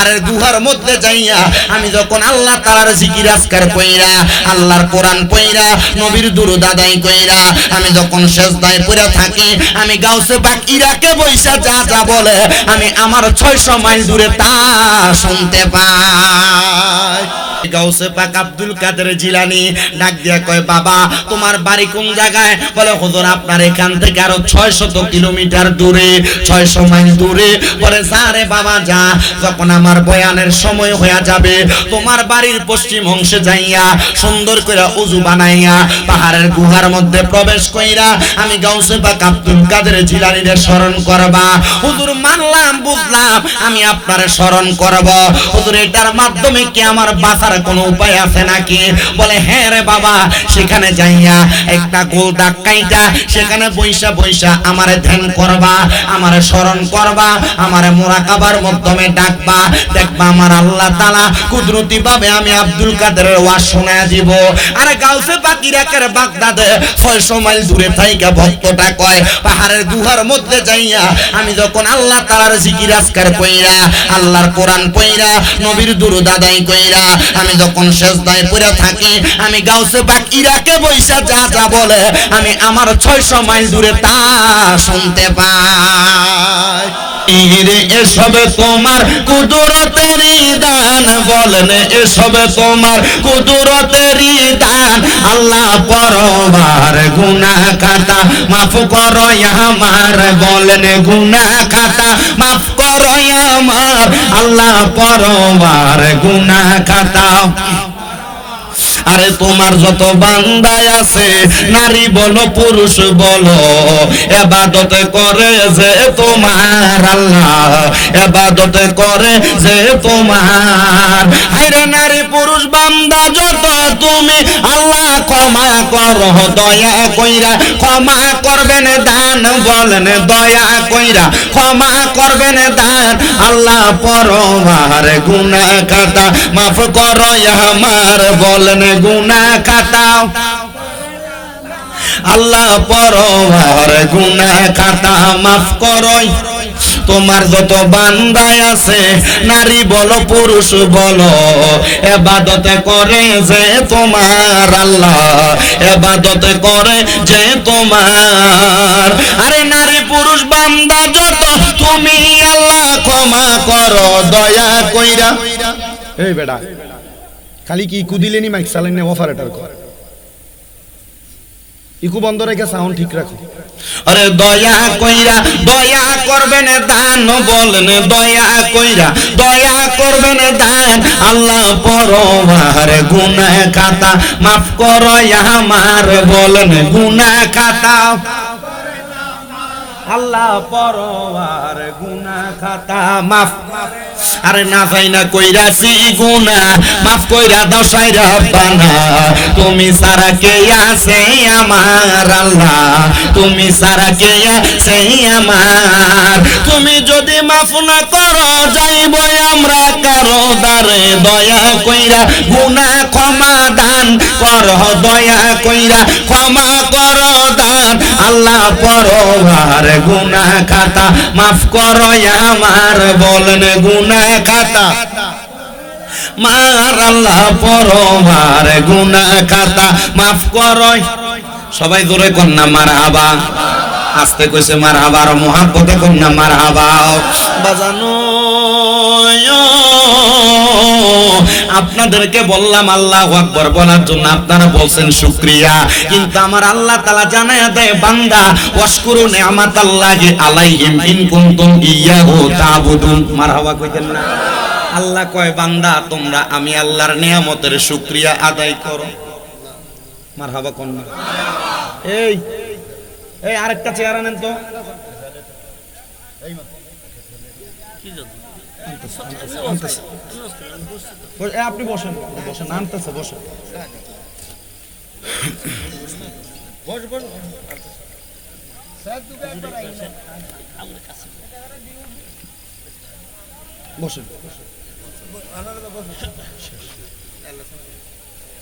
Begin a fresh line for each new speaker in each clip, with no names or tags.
পাহাড়ের গুহার মধ্যে যাইয়া আমি যখন আল্লাহ তাআলার জিকির আজকার কইরা আল্লাহর কোরআন পড়া নবীর দুরূদ আদায় কইরা আমি যখন সিজদায় পড়ে থাকি আমি গাউসে পাক ইরাকে বইসা যা যা বলে আমি আমার 600 মাইল দূরে তা শুনতে পাই। গাউসে পাক আব্দুল কাদের জিলানী ডাক দিয়া কয় বাবা তোমার বাড়ি কোন জায়গায়? বলে হুজুর আপনার এখান থেকে আরো 600 কিলোমিটার দূরে, 600 মাইল দূরে। বলে যা রে বাবা যা, যখন আমার বয়ানের সময় হয়ে যাবে তোমার বাড়ির পশ্চিম অংশে যাইয়া সুন্দর করে ওযু বানাইয়া পাহাড়ের গুহার মধ্যে প্রবেশ কইরা আমি গাউসে পাক আব্দুল কাদের জিলানীরে স্মরণ করবা। হুজুর মানলাম বুঝলাম আমি আপনারে স্মরণ করব। হুজুর এটার মাধ্যমে কি আমার বাঁচার কোনো উপায় আছে নাকি? বলে হ্যাঁ রে বাবা, সেখানে যাইয়া একটা গোল দাগ কাইটা সেখানে বইসা বইসা আমারে ধ্যান করবা, আমারে স্মরণ করবা, আমারে মুরাকাবার মাধ্যমে ডাকবা। দেখবা আমার আল্লাহ তাআলা কুদরতি ভাবে আমি আব্দুল কাদেরের ওয়াজ শোনায়া দিব। আরে গাউসে পাক ইরাকের বাগদাদে 600 মাইল দূরে থাইকা ভক্তটা কয় পাহাড়ের গুহার মধ্যে যাইয়া আমি যখন আল্লাহ তাআলার জিকির আজকার কইরা আল্লাহর কোরআন পড়া নবীর দুরূদ আদায় কইরা আমি যখন সিজদায় পড়ে থাকি আমি গাউসে পাক ইরাকে বইসা যা যা বলে আমি আমার 600 মাইল দূরে তা শুনতে পাই। ইরে এসবে তোমার কুদরতেরই দান, বলেন এসবে তোমার কুদরতেরই দান। আল্লাহ পরবার গুনাহ খাতা মাফ করো আমার, বলেন গুনাহ খাতা মাফ করো আমার। আল্লাহ পরবার গুনাহ খাতা। আরে তোমার যত বান্দা আছে নারী বলো পুরুষ বলো ইবাদত করে যে তোমার আল্লাহ, ইবাদত করে যে তোমার। আরে নারী পুরুষ বান্দা যত তুমি আল্লাহ ক্ষমা করো দয়া কইরা, ক্ষমা করবেন দান, বলেন দয়া কইরা ক্ষমা করবেন দান। আল্লাহ পরবার গুনাহ খাতা মাফ করো আমার, বলেন গুনাহ খাতা। আল্লাহ পরবার গুনাহ খাতা মাফ করো। তোমার যত বান্দা আছে নারী বলো পুরুষ বলো ইবাদত করে যে তোমার আল্লাহ, ইবাদত করে যে তোমার। আরে নারী পুরুষ বান্দা যত তুমি আল্লাহ ক্ষমা করো দয়া কইরা। এই বেটা খালি কি ইকু দিলেনি মাইক চালেন না অপারেটর কর, ইকু বন্ধ রেখে সাউন্ড ঠিক রাখো। আরে দয়া কইরা দয়া করবেন দান, বলেন দয়া কইরা দয়া করবেন দান। আল্লাহ পরবার গুনাহ খাতা মাফ করো আমার, বলেন গুনাহ খাতা। আল্লাহ পরবার গুনাহ খাতা মাফ। আরে না যাই না কইরাছি গুনাহ মাফ কইরা দাও সাইরা বানা। তুমি সারা কে আছে আমার আল্লাহ, তুমি সারা কে আছে আমার। তুমি যদি মাফ না করো যাইব আমরা কারো দারে। দয়া কইরা গুনাহ ক্ষমা দান করো, দয়া কইরা ক্ষমা করো দান। আল্লাহ পরবার গুনাহ খাতা মাফ করো আমার, বলেন গুনাহ খাতা মার। আল্লাহ পরবার গুনাহ খাতা মাফ করো। সবাই জোরে কন্যা মারহাবা, আস্তে কইছে মারহাবা, আর মুহাব্বতে কন্যা মারহাবা। বাজানো আপনাদেরকে বললাম আল্লাহু আকবার বলার জন্য, আপনারা বলছেন শুকরিয়া, কিন্তু আমার আল্লাহ তাআলা জানায়া দেয় বান্দা ওয়াশকুরু নি'মাতাল্লাহি আলাইহিম ইন কুনতুম ইয়্যাহু তা'বুদুন। মারহাবা কইতেন না? আল্লাহ কয় বান্দা তোমরা আমি আল্লাহর নিয়ামতের শুকরিয়া আদায় করো। মারহাবা কোন না? এই এই আরেকটা চেয়ার আনেন তো। আপনি বসেন বসেন, আনতেছে বসেন বসেন।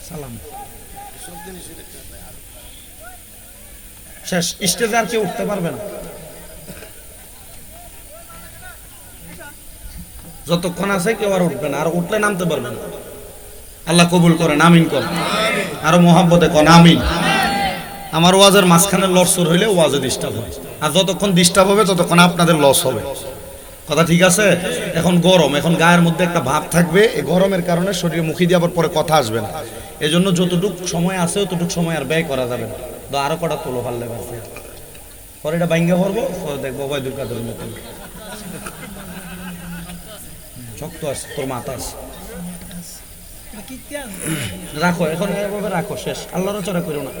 সালাম শেষ, স্টেজে আর কেউ উঠতে পারবে না।
যতক্ষণ আছে কেউ আর উঠবে না, আর উঠলে নামতে পারবে না। আল্লাহ কবুল করেন, আমিন করেন। আরো মহাব্বতে কন আমিন। আমার ওয়াজের মাঝখানে লরসর হইলে ওয়াজে ডিস্টার্ব হয়, আর যতক্ষণ ডিস্টার্ব হবে ততক্ষণ আপনাদের লস হবে। কথা ঠিক আছে? এখন গরম, এখন গায়ের মধ্যে একটা ভাব থাকবে, এই গরমের কারণে শরীরে মুখি দিয়ে আবার পরে কথা আসবে না। এই জন্য যতটুক সময় আছে ততটুক সময় আর ব্যয় করা যাবে না। তো আরো কটা তোলো পারলে পারছে, পরে এটা বাইঙ্গা পড়বো, পরে দেখবো ভাই দুর্গাদের মতন শক্ত আছে, তোর মাথা আছে। রাখো এখন, এভাবে রাখো, শেষ। আল্লাহর চড়া করো না।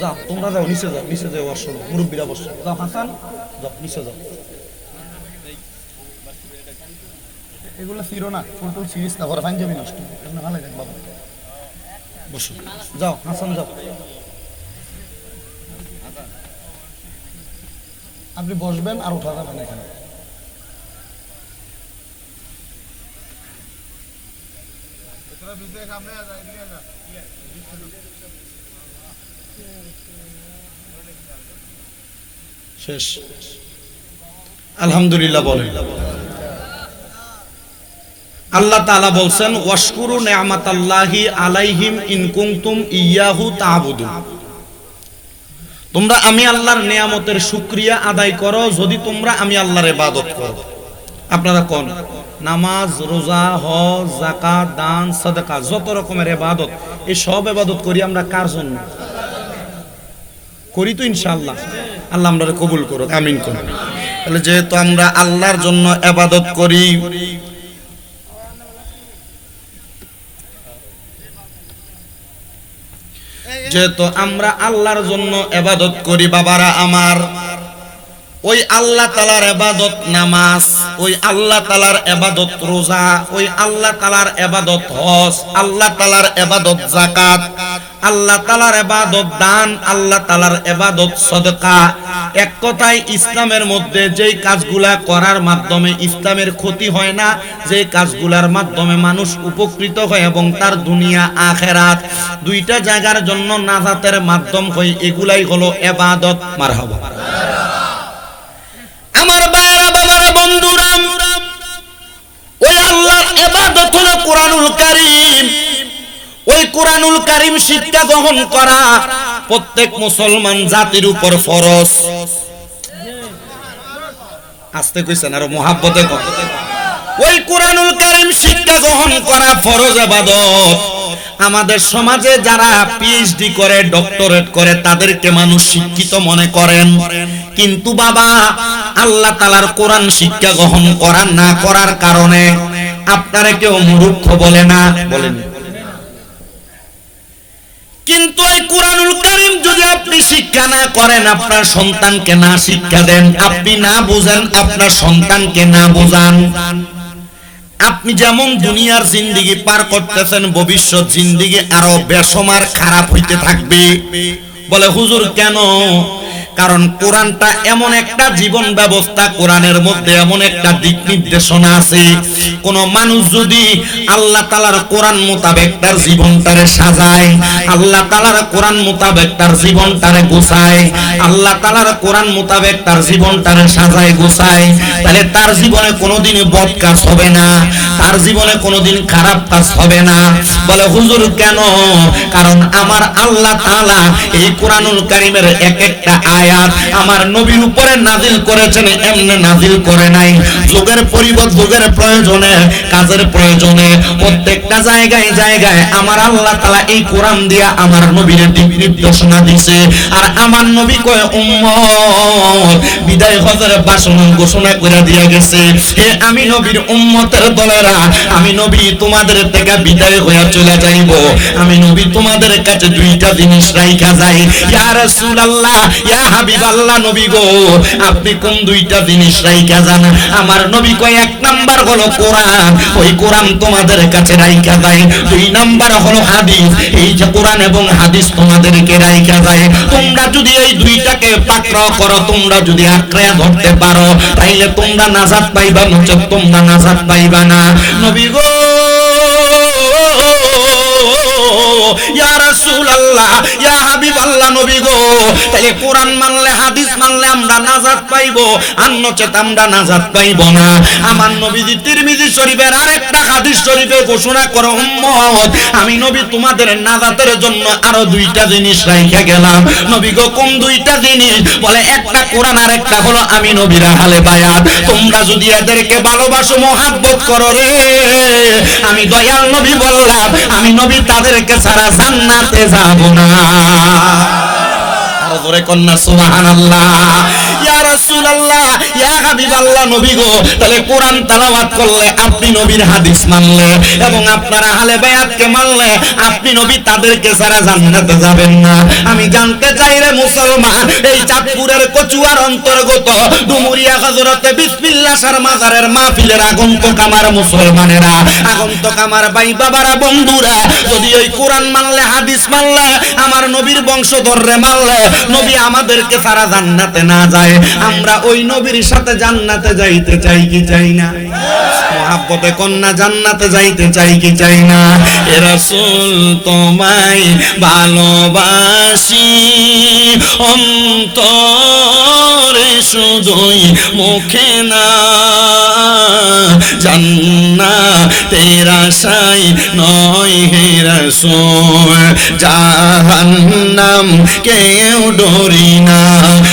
যাও তোমরা, যাও নিচে, যাও নিচে, যাও বসো, মুরব্বীরা বসো। যাও হাসান, যাও নিচে যাও। এগুলো ফিরো না, ফুল টুল সিরিজ না, ঘরে পাঞ্জাবি নষ্ট, এমনি ভালো দেখ বাবা। বসো, যাও হাসান যাও। আপনি বসবেন আর উঠা যাবেন এখানে। শেষ। আলহামদুলিল্লাহ বলেন। আল্লাহ তাআলা বলছেন ওয়াশকুরু নি'মাতাল্লাহি আলাইহিম ইন কুনতুম ইয়াহু তা'বুদুন। তোমরা আমি আল্লাহর নিয়ামতের শুকরিয়া আদায় করো যদি তোমরা আমি আল্লাহর ইবাদত করো। আপনারা কোন নামাজ, রোজা, হজ, যাকাত, দান, সাদাকা, যত রকমের ইবাদত, এই সব ইবাদত করি আমরা কার জন্য? করি তো ইনশাআল্লাহ। আল্লাহ আমাদের কবুল করুক, আমিন করুন। তাহলে যেহেতু আমরা আল্লাহর জন্য ইবাদত করি, যেহেতু আমরা আল্লাহর জন্য ইবাদত করি বাবারা আমার, ওই আল্লাহ তাআলার ইবাদত নামাজ, ওই আল্লাহ তাআলার ইবাদত রোজা, ওই আল্লাহ তাআলার ইবাদত হজ, আল্লাহ তাআলার ইবাদত যাকাত, আল্লাহ তাআলার ইবাদত দান, আল্লাহ তাআলার ইবাদত সাদকা, এক কথায় ইসলামের মধ্যে যেই কাজগুলা করার মাধ্যমে ইসলামের ক্ষতি হয় না, যে কাজগুলার মাধ্যমে মানুষ উপকৃত হয় এবং তার দুনিয়া আখিরাত দুইটা জায়গার জন্য নাজাতের মাধ্যম হয়, এগুলাই হলো ইবাদত। মারহাবা। আমার ভাইরা, বাবারা, বন্ধুরা, ওই আল্লাহর ইবাদত হলো কোরআনুল কারীম। ওই কোরআনুল কারীম শিক্ষা গ্রহণ করা প্রত্যেক মুসলমান জাতির উপর ফরজ। আস্তে কইছেন, আরো মুহাব্বতে কর। ওই কোরআনুল কারীম শিক্ষা গ্রহণ করা ফরজ ইবাদত। আমাদের সমাজে যারা পিএইচডি করে, ডক্টরেট করে, তাদেরকে মানুষ শিক্ষিত মনে করেন, কিন্তু বাবা আল্লাহ তাআলার কোরআন শিক্ষা গ্রহণ করা না করার কারণে আপনারা কেউ মূর্খ বলে না, বলেন। কিন্তু এই কোরআনুল কারীম যদি আপনি শিক্ষা না করেন, আপনার সন্তানকে না শিক্ষা দেন, আপনি না বুঝেন, আপনার সন্তানকে না বোঝান, আপনি যেমন দুনিয়ার জিন্দেগি পার করতেছেন, ভবিষ্যৎ জিন্দেগি আরো বেসমার খারাপ হইতে থাকবে। বলে হুজুর কেন? কারণ কোরআনটা এমন একটা জীবন ব্যবস্থা, কোরআনের মধ্যে এমন একটা দিক নির্দেশনা আছে, কোন মানুষ যদি আল্লাহ তাআলার কোরআন মোতাবেক তার জীবনটারে সাজায়, আল্লাহ তাআলার কোরআন মোতাবেক তার জীবনটারে গোছায়, আল্লাহ তাআলার কোরআন মোতাবেক তার জীবনটারে সাজায় গোছায়, তাহলে তার জীবনে কোনোদিন বদ কাজ হবে না, তার জীবনে কোনোদিন খারাপ কাজ হবে না। বলে হুজুর কেন? কারণ আমার আল্লাহ তাআলা এই কোরআনুল কারীমের এক একটা আয়াত আমার নবীর উপরে নাজিল করেছেন, এমনি নাজিল করে নাই। যুগের পরিবর্তন, যুগের প্রয়োজনে, কাজের প্রয়োজনে প্রত্যেকটা জায়গায় জায়গায় আমার আল্লাহ তাআলা এই কোরআন দিয়া আমার নবীর দিক নির্দেশনা দিয়েছে। আর আমার নবী কয় উম্মত বিদায় হজের ভাষণ ঘোষণা করে দিয়া গেছে, হে আমি নবীর উম্মতের দলেরা, আমি নবী তোমাদের থেকে বিদায় হয়ে চলে যাইব, আমি নবী তোমাদের কাছে দুইটা জিনিস রাইখা যাই। ইয়া রাসূলুল্লাহ, ইয়া হাবিবাল্লাহ, নবী গো আপনি কোন দুইটা জিনিস রাইখা যান? আমার নবী কয় এক নাম্বার হলো কোরআন, ওই কোরআন তোমাদের কাছে রাইখা যায়। দুই নাম্বার হলো হাদিস, এই যে কোরআন এবং হাদিস তোমাদেরকে রাইখা যায়। তোমরা যদি এই দুইটাকে পাকড়াও করো, তোমরা যদি আঁকড়ে ধরতে পারো, তাইলে তোমরা নাজাত পাইবা, নচেত তোমরা নাজাত পাইবা না। নবী গো ইয়া রাসূলুল্লাহ, ইয়া হাবিবাল্লাহ, নবী গো, তাহলে কোরআন মানলে হাদিস মানলে আমরা নাজাত পাইবো, আর নচেত আমরা নাজাত পাইবো না। আমার নবীজি তিরমিজি শরীফের আরেকটা হাদিস শরীফে ঘোষণা করে, উম্মত আমি নবী তোমাদের নাজাতের জন্য আরো দুইটা জিনিস রাইখা গেলাম। নবী গো কোন দুইটা জিনিস? বলে একটা কোরআন আর একটা হলো আমি নবীর আহলে বায়াত। তোমরা যদি এদেরকে ভালোবাসো, মহব্বত করো রে, আমি দয়াল নবী বললাম আমি নবী তাদেরকে ছাড়া জান্নাতে যাব না। আরো জোরে কন্যা সুবহানাল্লাহ। ইয়া রাসূলুল্লাহ, ইয়া হাবিবাল্লাহ, নবী গো, তাহলে কোরআন তেলাওয়াত করলে আপনি নবীর হাদিস মানলে এবং আপনার আহলে বায়াতকে মানলে আপনি নবী তাদেরকে ছাড়া জান্নাতে যাবেন না। আমি জানতে চাই রে মুসলমান, এই চাঁদপুরের কচুয়ার অন্তর্গত ডুমুরিয়া হযরতে বিসমিল্লাহ শাহ মাজারের মাহফিলের আগন্তুক আমার মুসলমানেরা, আগন্তুক আমার ভাই বাবারা, বন্ধুরা, যদি ওই কোরআন মানলে হাদিস মানলে আমার নবীর বংশধররে মানলে নবী আমাদেরকে ছাড়া জান্নাতে না যায়, আমরা ওই নবীর সাথে জান্নাতে যাইতে চাই কি চাই না? মহব্বতে কন্যা জান্নাতে যাইতে চাই কি চাই না? এ রাসূল তোমায় ভালোবাসি অন্তরে শুধুই মুখে না, জান্নাতের আশায় নয় হে রাসূল, জাহান্নাম কেউ ডরি না।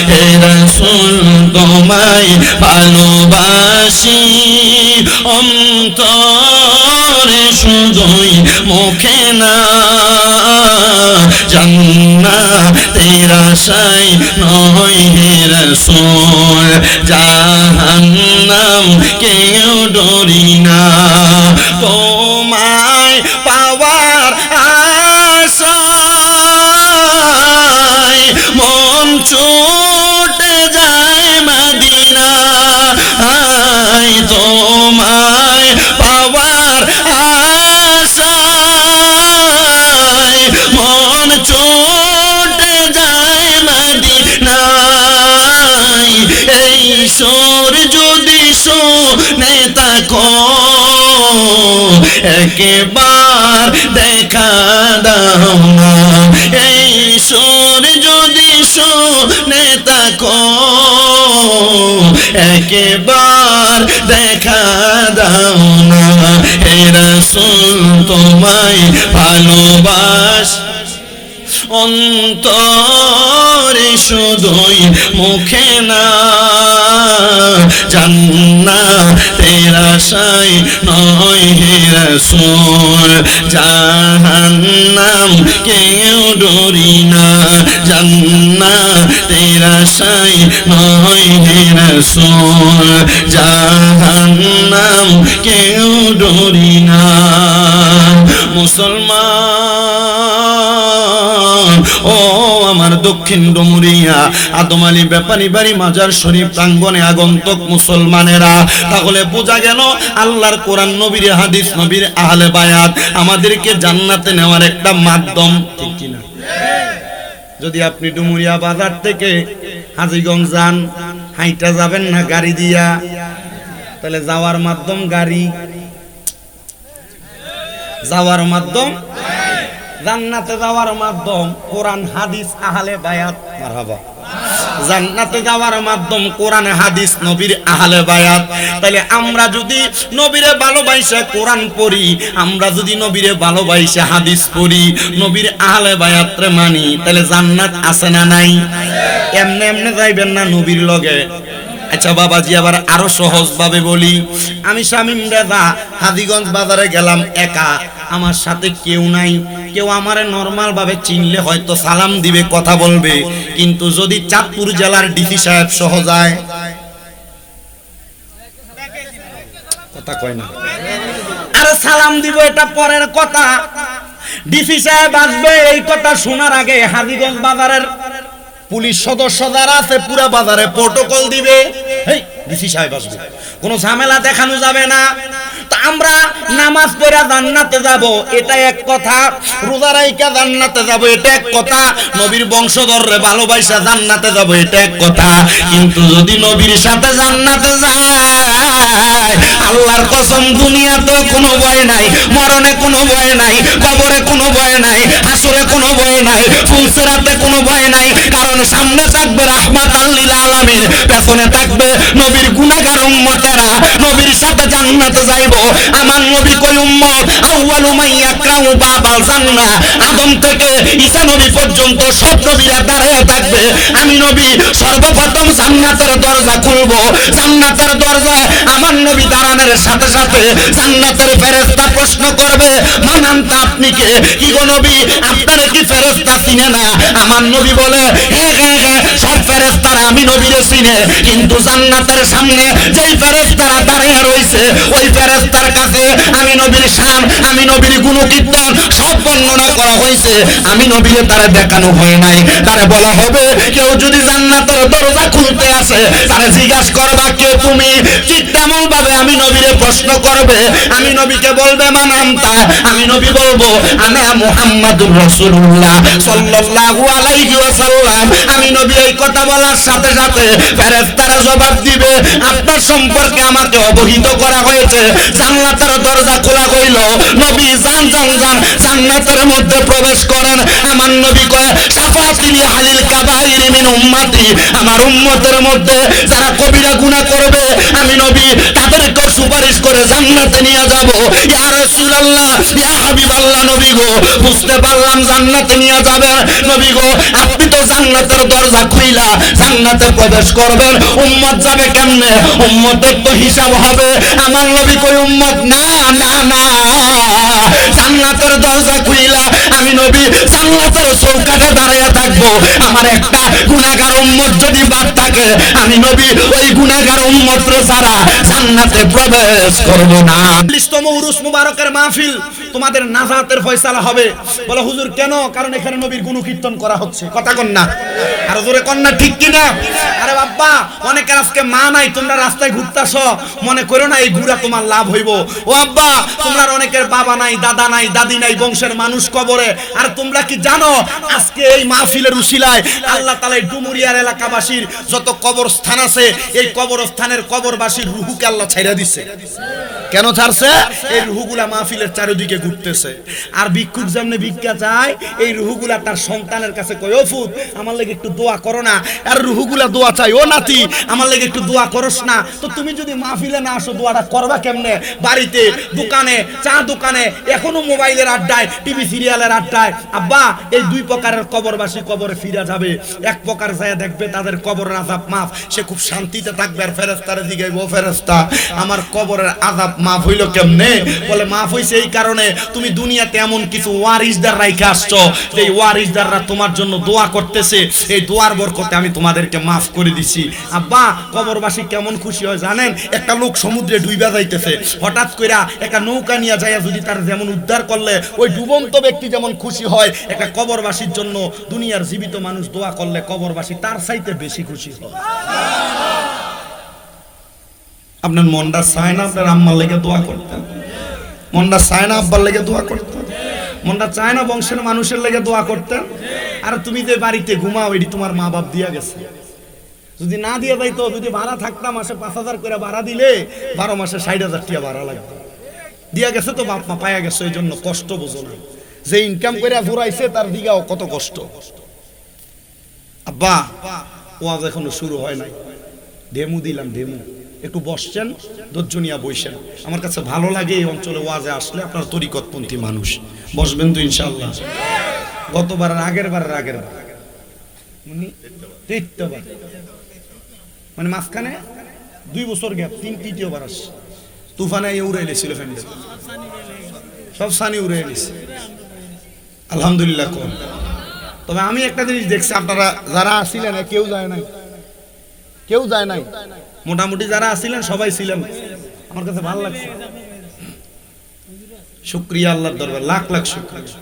হে রাসূল তোমায় ভালোবাসি অন্তরে শুধুই মুখে না, জান্নাতের আশায় নয় হে রাসূল, জাহান্নাম কেউ ডরি না। তোমায় পাওয়ার আশায় মন ছুটে যায় মদিনা, তোমায় পাওয়ার আশায় মন ছুটে যায় মদিনায়। এই সুর যদি শুনে থাকো একবার দেখা দাও না, এই সুর যদি শুনে থাকো একবার দেখা দাও না। হে রাসূল তোমায় ভালোবাস অন্তরে শুধুই মুখে না, জান্নাতের আশায় নয় হে রাসূল, জাহান্নাম কেউ ডরি না, জান্নাতের আশায় নয় হে রাসূল, জাহান্নাম কেউ ডরি না। মুসলমান ও আমার দক্ষিণ ডুমুরিয়া আদম আলী ব্যাপারী বাড়ি মাজার শরীফ প্রাঙ্গণে আগন্তুক মুসলমানেরা, তাহলে বোঝা গেল আল্লাহর কোরআন, নবীর হাদিস, নবীর আহলে বায়াত আমাদেরকে জান্নাতে নেওয়ার একটা মাধ্যম, ঠিক কি না? যদি আপনি ডুমুরিয়া বাজার থেকে হাজীগঞ্জ যান, হাইটা যাবেন না গাড়ি দিয়া, তাহলে যাওয়ার মাধ্যম গাড়ি, যাওয়ার মাধ্যম জান্নাতে যাওয়ার মাধ্যম কোরআন হাদিস আহলে বায়াত, মারহাবা। জান্নাতে যাওয়ার মাধ্যম কোরআন হাদিস নবীর আহলে বায়াত। তাহলে আমরা যদি নবীরে ভালোবাসে কোরআন পড়ি, আমরা যদি নবীরে ভালোবাসে হাদিস পড়ি, নবীর আহলে বায়াতরে মানি, তাহলে জান্নাত আছে না নাই? এমনে এমনে যাইবেন না নবীর লগে। আচ্ছা বাবাজি, আবার আরো সহজ ভাবে বলি, আমি শামীম রেজা হাজীগঞ্জ বাজারে গেলাম একা, আমার সাথে কেউ নাই, কেউ আমারে নরমাল ভাবে চিনলে হয়তো সালাম দিবে, কথা বলবে, কিন্তু যদি চাঁদপুর জেলার ডিসি সাহেব সহ যায়, কথা কয় না, আরে সালাম দিব এটা পরের কথা, ডিসি সাহেব আসবে এই কথা শোনার আগে হাজীগঞ্জ বাজারের পুলিশ সদস্য যারা আছে পুরা বাজারে প্রটোকল দিবে, ডিসি সাহেব আসবে, কোনো ঝামেলা দেখানো যাবে না। তা আমরা নামাজ পড়া জান্নাতে যাব এটা এক কথা, রোজা রাইখা জান্নাতে যাব এটা এক কথা, নবীর বংশধররে ভালোবাসা জান্নাতে যাব এটা এক কথা, কিন্তু যদি নবীর সাথে জান্নাতে যায় আল্লাহর কসম দুনিয়াতে কোনো ভয় নাই, মরণে কোনো ভয় নাই, কবরে কোনো ভয় নাই, হাসরে কোনো ভয় নাই, ফুলসিরাতে কোনো ভয় নাই, কারণ সামনে থাকবে রাহমাতাল লিল আলামিন, পেছনে থাকবে নবীর গুনাহগার উম্মতেরা, নবীর সাথে জান্নাতে যাইবো। আমার নবী কই উম্মত আউয়ালু মান ইয়াকরাউ বাবাল জান্নাহ, আদম থেকে ঈসা নবী পর্যন্ত সব নবীরা দাঁড়ায় থাকবে, আমি নবী সর্বপ্রথম জান্নাতের দরজা খুলবো। জান্নাতের দরজায় আমার নবী দাঁড়ানোর সাথে সাথে জান্নাতের ফেরেশতা প্রশ্ন করবে মান আনতা, আপনি কে? কি গো নবী আপনারা কি ফেরেশতা চিনে না? আমার নবী বলে হ্যাঁ হ্যাঁ হ্যাঁ সব ফেরেশতারা আমি নবীরে চিনে, কিন্তু জান্নাতের সামনে যেই ফেরেশতারা দাঁড়িয়ে রইছে ওই ফেরেশতার কাছে আমি নবীর শান, আমি নবীর গুণকীর্তন সব বর্ণনা করা হয়েছে, আমি নবীরে তারা দেখানো হয় নাই। তারা বলা হবে কেউ যদি জান্নাতের দরজা খুলতে আসে তারা জিজ্ঞাসা করবা কে তুমি, ঠিক তেমন ভাবে আমি নবীরে প্রশ্ন করবে, আমি নবীকে বলবে মান আনতা, আমি নবী বলবো আনা মুহাম্মাদুর রাসূলুল্লাহ সাল্লাল্লাহু আলাইহি ওয়াসাল্লাম। আমি নবী এই কথা বলার সাথে সাথে ফেরেশতারা জবাব দিবে আপনার সম্পর্কে আমাকে অবহিত করা হয়েছে, জান্নাতের দরজা খোলা হইল, নবী যান যান যান জান্নাতের মধ্যে প্রবেশ করেন। আমার নবী কয় শাফাআতিল আহলিল কাবাইর মিন উম্মতি, আমার উম্মতের মধ্যে যারা কবিরা গুনাহ করবে আমি নবী তাদেরকে সুপারিশ করে জান্নাতে নিয়ে যাব। ইয়া রাসূলুল্লাহ ইয়া হাবিবাল্লাহ, নবী গো বুঝতে পারলাম জান্নাতে নিয়ে যাবেন, নবী গো আপনি তো জান্নাতের দরজা খুইলা জান্নাতে প্রবেশ করবেন, উম্মত যাবে কেমনে? উম্মতের তো হিসাব হবে। আমার নবী কই উম্মত না না না, জান্নাতের দরজা খুইলা আমি নবী জান্নাতের চৌকাঠে দাঁড়িয়ে থাকবো, আমার একটা গুনাহগার উম্মত যদি বাদ থাকে আমি নবী ওই গুনাহগার উম্মতরে ছাড়া জান্নাতে প্রবেশ করব না। 40তম উরুস মুবারকের মাহফিল, তোমাদের নাজাতের ফয়সালা হবে। বলে হুজুর কেন? কারণ এখানে নবীর গুণকীর্তন করা হচ্ছে, কথা কন না আর জোরে কন না, ঠিক কি না? আরে বাবা অনেকের আজকে মা নাই, তোমরা রাস্তায় ঘুরতাছো, মনে করো না এই ঘুরা তোমার লাভ হইব। ও আব্বা তোমরা অনেকের বাবা নাই, দাদা নাই, দাদি নাই, বংশের মানুষ কবরে। আর তোমরা কি জানো আজকে এই মাহফিলের উসিলায় আল্লাহ তাআলা ডুমুরিয়ার এলাকাবাসীর যত কবরস্থান আছে এই কবরস্থানের কবরবাসীর রূহকে আল্লাহ ছাইরা দিছে। কেন ছাড়ছে? এই রূহগুলা মাহফিলের চারিদিকে ঘুরতেছে। আর ভিক্ষুক যেমনে ভিক্ষা চায় এই রূহগুলা তার সন্তানের কাছে কয় ও ফুত আমার লাগি একটু দোয়া করো না, আর রূহগুলা দোয়া চাই ও নাতি আমার লাগি একটু দোয়া করস না। তো তুমি যদি মাহফিলে না আসো দোয়াটা করবা কেমনে? বাড়িতে, দোকানে, চা দোকানে, এখনো মোবাইলের আড্ডায়, টিভি সিরিয়ালের আড্ডায়। আব্বা এই দুই প্রকারের কবরবাসী কবরে ফিরে যাবে। এক প্রকার যায় দেখবে তাদের কবরের আযাব মাফ, সে খুব শান্তিতে থাকবে, আর ফেরেশতারে জিগাইবো ফেরেশতা আমার কবরের আযাব মাফ হইল কেমনে? বলে মাফ হইছে এই কারণে তুমি দুনিয়াতে এমন কিছু ওয়ারিসদার রাইখা আসছো, এই ওয়ারিসদাররা তোমার জন্য দোয়া করতেছে, এই দোয়ার বরকতে আমি তোমাদেরকে মাফ করে দিছি। আব্বা কবরবাসী কেমন খুশি হয় জানেন? একটা লোক সমুদ্রে ডুইবা যাইতেছে, হঠাৎ কইরা একটা নৌকা নিয়ে যায় যদি তার যেমন উদ্ধার করলে ওই ডুবন্ত ব্যক্তি যেমন খুশি হয়, একটা কবরবাসীর জন্য দুনিয়ার জীবিত মানুষ দোয়া করলে কবরবাসী তার চাইতে বেশি খুশি হয়। আপনার মনটা চায় না আপনার আম্মার লেগে দোয়া করতেন? মনটা চায় না আব্বার লেগে দোয়া করতেন? মনটা চায় না বংশের মানুষের লেগে দোয়া করতেন? আর তুমি যে বাড়িতে ঘুমাও এটি তোমার মা বাপ দিয়া গেছে, যদি না দিয়ে যাইতো, যদি ভাড়া থাকতাম মাসে 5,000 করে ভাড়া দিলে 12 মাসে 60,000 টাকা ভাড়া লাগতো। দিয়া গেছে তো বাপ মা পায়া গেছে, এই জন্য কষ্ট বোঝো না। যে ইনকাম করে জোরাইছে তার দিগাও কত কষ্ট। আব্বা ওয়াজ এখনো শুরু হয় নাই, ডেমু দিলাম, ডেমু একটু বসছেন, ধৈর্য নিয়ে বসেন। আমার কাছে ভালো লাগে এই অঞ্চলে ওয়াজে আসলে আপনারা তরিকতপন্থী মানুষ, বসবেন তো ইনশাআল্লাহ। গতবার আগের বার মানে মাঝখানে 2 বছর গ্যাপ, 3বার আসছে, তুফানে উড়াই লেছিল, ফ্যান্ডেল সব সানি উড়াই লেছে, আলহামদুলিল্লাহ। তবে আমি একটা জিনিস দেখছি, আপনারা যারা আসছিলেন কেউ যায় নাই, কেউ যায় নাই, মোটামুটি যারা আসছিলেন সবাই ছিলেন। আমার কাছে ভালো লাগছে, শুকরিয়া আল্লাহর দরবার, লাখ লাখ শুকরিয়া।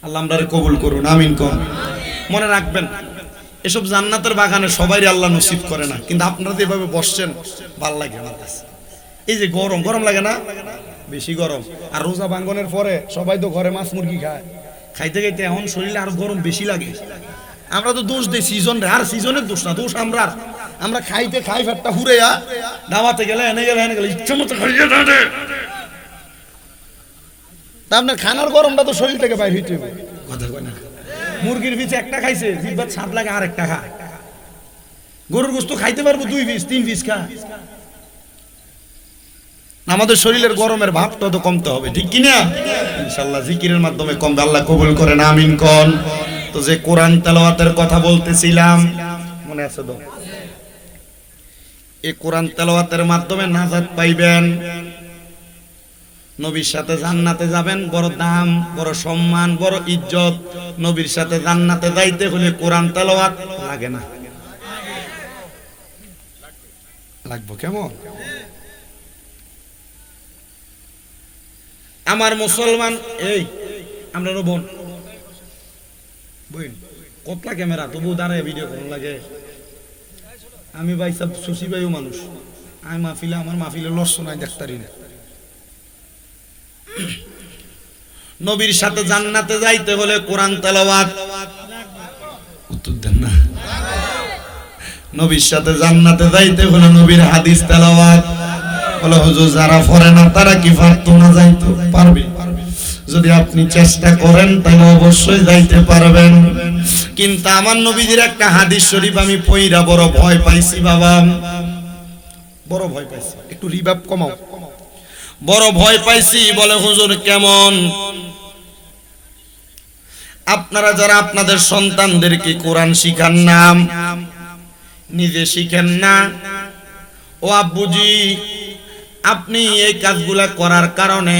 আল্লাহ আমরারে কবুল করুন, আমিন কোন। মনে রাখবেন এসব জান্নাতের বাগানে সবাই আল্লাহ নসিব করে না, কিন্তু আপনারা যেভাবে বসছেন ভালো লাগে আমার কাছে। এই যে গরম, গরম লাগে না? বেশি গরম। আর রোজা ভাঙ্গনের পরে সবাই তো ঘরে মাছ মুরগি খায়, খাইতে খাইতে এখন শরীরে আর গরম বেশি লাগে। আমরা তো দোষ দিই সিজন রে, আর সিজনের দোষ না, দোষ আমরা খাইতে খাই ফেটটা হুড়েয়া দাওয়াতে গেলে এনে গেলে ইচ্ছা মতো খাইয়ে থাকে। তা আপনার খানার গরমটা তো শরীর থেকে বাইরে হইতে হবে, কথা কয় না। মুরগির পিছে একটা খাইছে জিহ্বার স্বাদ লাগে আর একটা খা, গরুর গোশত খাইতে পারবো 2 পিস 3 পিস খা। আমাদের শরীরের গরমের ভাবটা তো কমতে হবে, ঠিক কিনা? ইনশাআল্লাহ জিকিরের মাধ্যমে কমবে, আল্লাহ কবুল করেন, আমিন কোন। তো যে কোরআন তেলাওয়াতের কথা বলতেছিলাম মনে আছে তো, এই কোরআন তেলাওয়াতের মাধ্যমে নাজাত পাইবেন, নবীর সাথে জান্নাতে যাবেন। বড় দাম, বড় সম্মান, বড় ইজ্জত। নবীর সাথে জান্নাতে যাইতে হলে কোরআন তেলাওয়াত লাগে না? লাগবো কেমন? আমার মুসলমান এই আমরা বোন বইন কতলা ক্যামেরা তবু দাঁড়ায় ভিডিও করুন লাগে। আমি ভাই সব সুশি ভাইও মানুষ, আমি মাহফিলে আমার মাহফিলে লস্য নাই দেখতারি না। নবীর সাথে জান্নাতে যাইতে হলে কোরআন তেলাওয়াত, উত্তর দেন না। নবীর সাথে জান্নাতে যাইতে হলে নবীর হাদিস তেলাওয়াত। বলে হুজুর যারা পড়ে না তারা কি পারতো না? যাইতে পারবে, যদি আপনি চেষ্টা করেন তাহলে অবশ্যই যাইতে পারবেন। কিন্তু আমার নবীজির একটা হাদিস শরীফ আমি পইরা বড় ভয় পাইছি বাবা, বড় ভয় পাইছি। একটু রিভাব কমাও। বড় ভয় পাইছি। বলে হুজুর কেমন? আপনারা যারা আপনাদের সন্তানদেরকে কোরআন শিখান না, নিজে শিখেন না, ও আব্বুজি আপনি এই কাজগুলা করার কারণে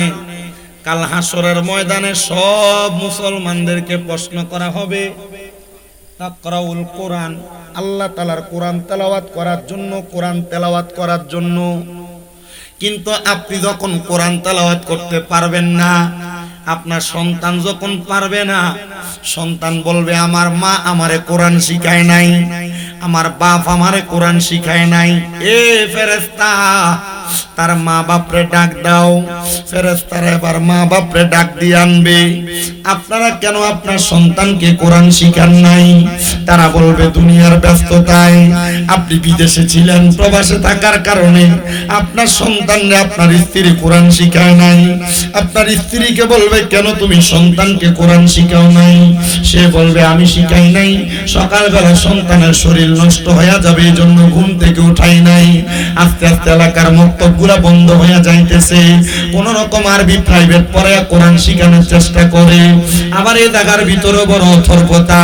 কাল হাসরের ময়দানে সব মুসলমানদেরকে প্রশ্ন করা হবে। তাকরাউল কোরআন, আল্লাহ তাআলার কোরআন তেলাওয়াত করার জন্য, কোরআন তেলাওয়াত করার জন্য। কিন্তু আপনি যখন কোরআন তেলাওয়াত করতে পারবেন না, আপনার সন্তান যখন পারবে না, সন্তান বলবে আমার মা আমারে কোরআন শিখায় নাই, আমার বাপ আমারে কোরআন শিখায় নাই। এ ফেরেশতা তার মা বাপরে ডাক দাও। ফেরেশতারা এবার মা বাপরে ডাক দিয়ে আনবে, আপনারা কেন আপনার সন্তানকে কোরআন শিখান নাই? তারা বলবে দুনিয়ার ব্যস্ততায়, আপনি বিদেশে ছিলেন, প্রবাসে থাকার কারণে আপনার সন্তানরে আপনার স্ত্রী কোরআন শিখায় নাই। আপনার স্ত্রীকে বলবে কেন তুমি সন্তানকে কোরআন শিখাও নাই? সে বলবে আমি শিখাই নাই, সকালবেলা সন্তানের শরীর নষ্ট হয়ে যাবে এই জন্য ঘুম থেকে উঠাই নাই। আস্তে আস্তে এলাকার মক্তবগুলা বন্ধ হয়ে যাইতেছে, কোন রকম আরবি প্রাইভেট পড়ায় কোরআন শিখানোর চেষ্টা করে। আবার এই জায়গার ভিতরে বড় অথর্বতা,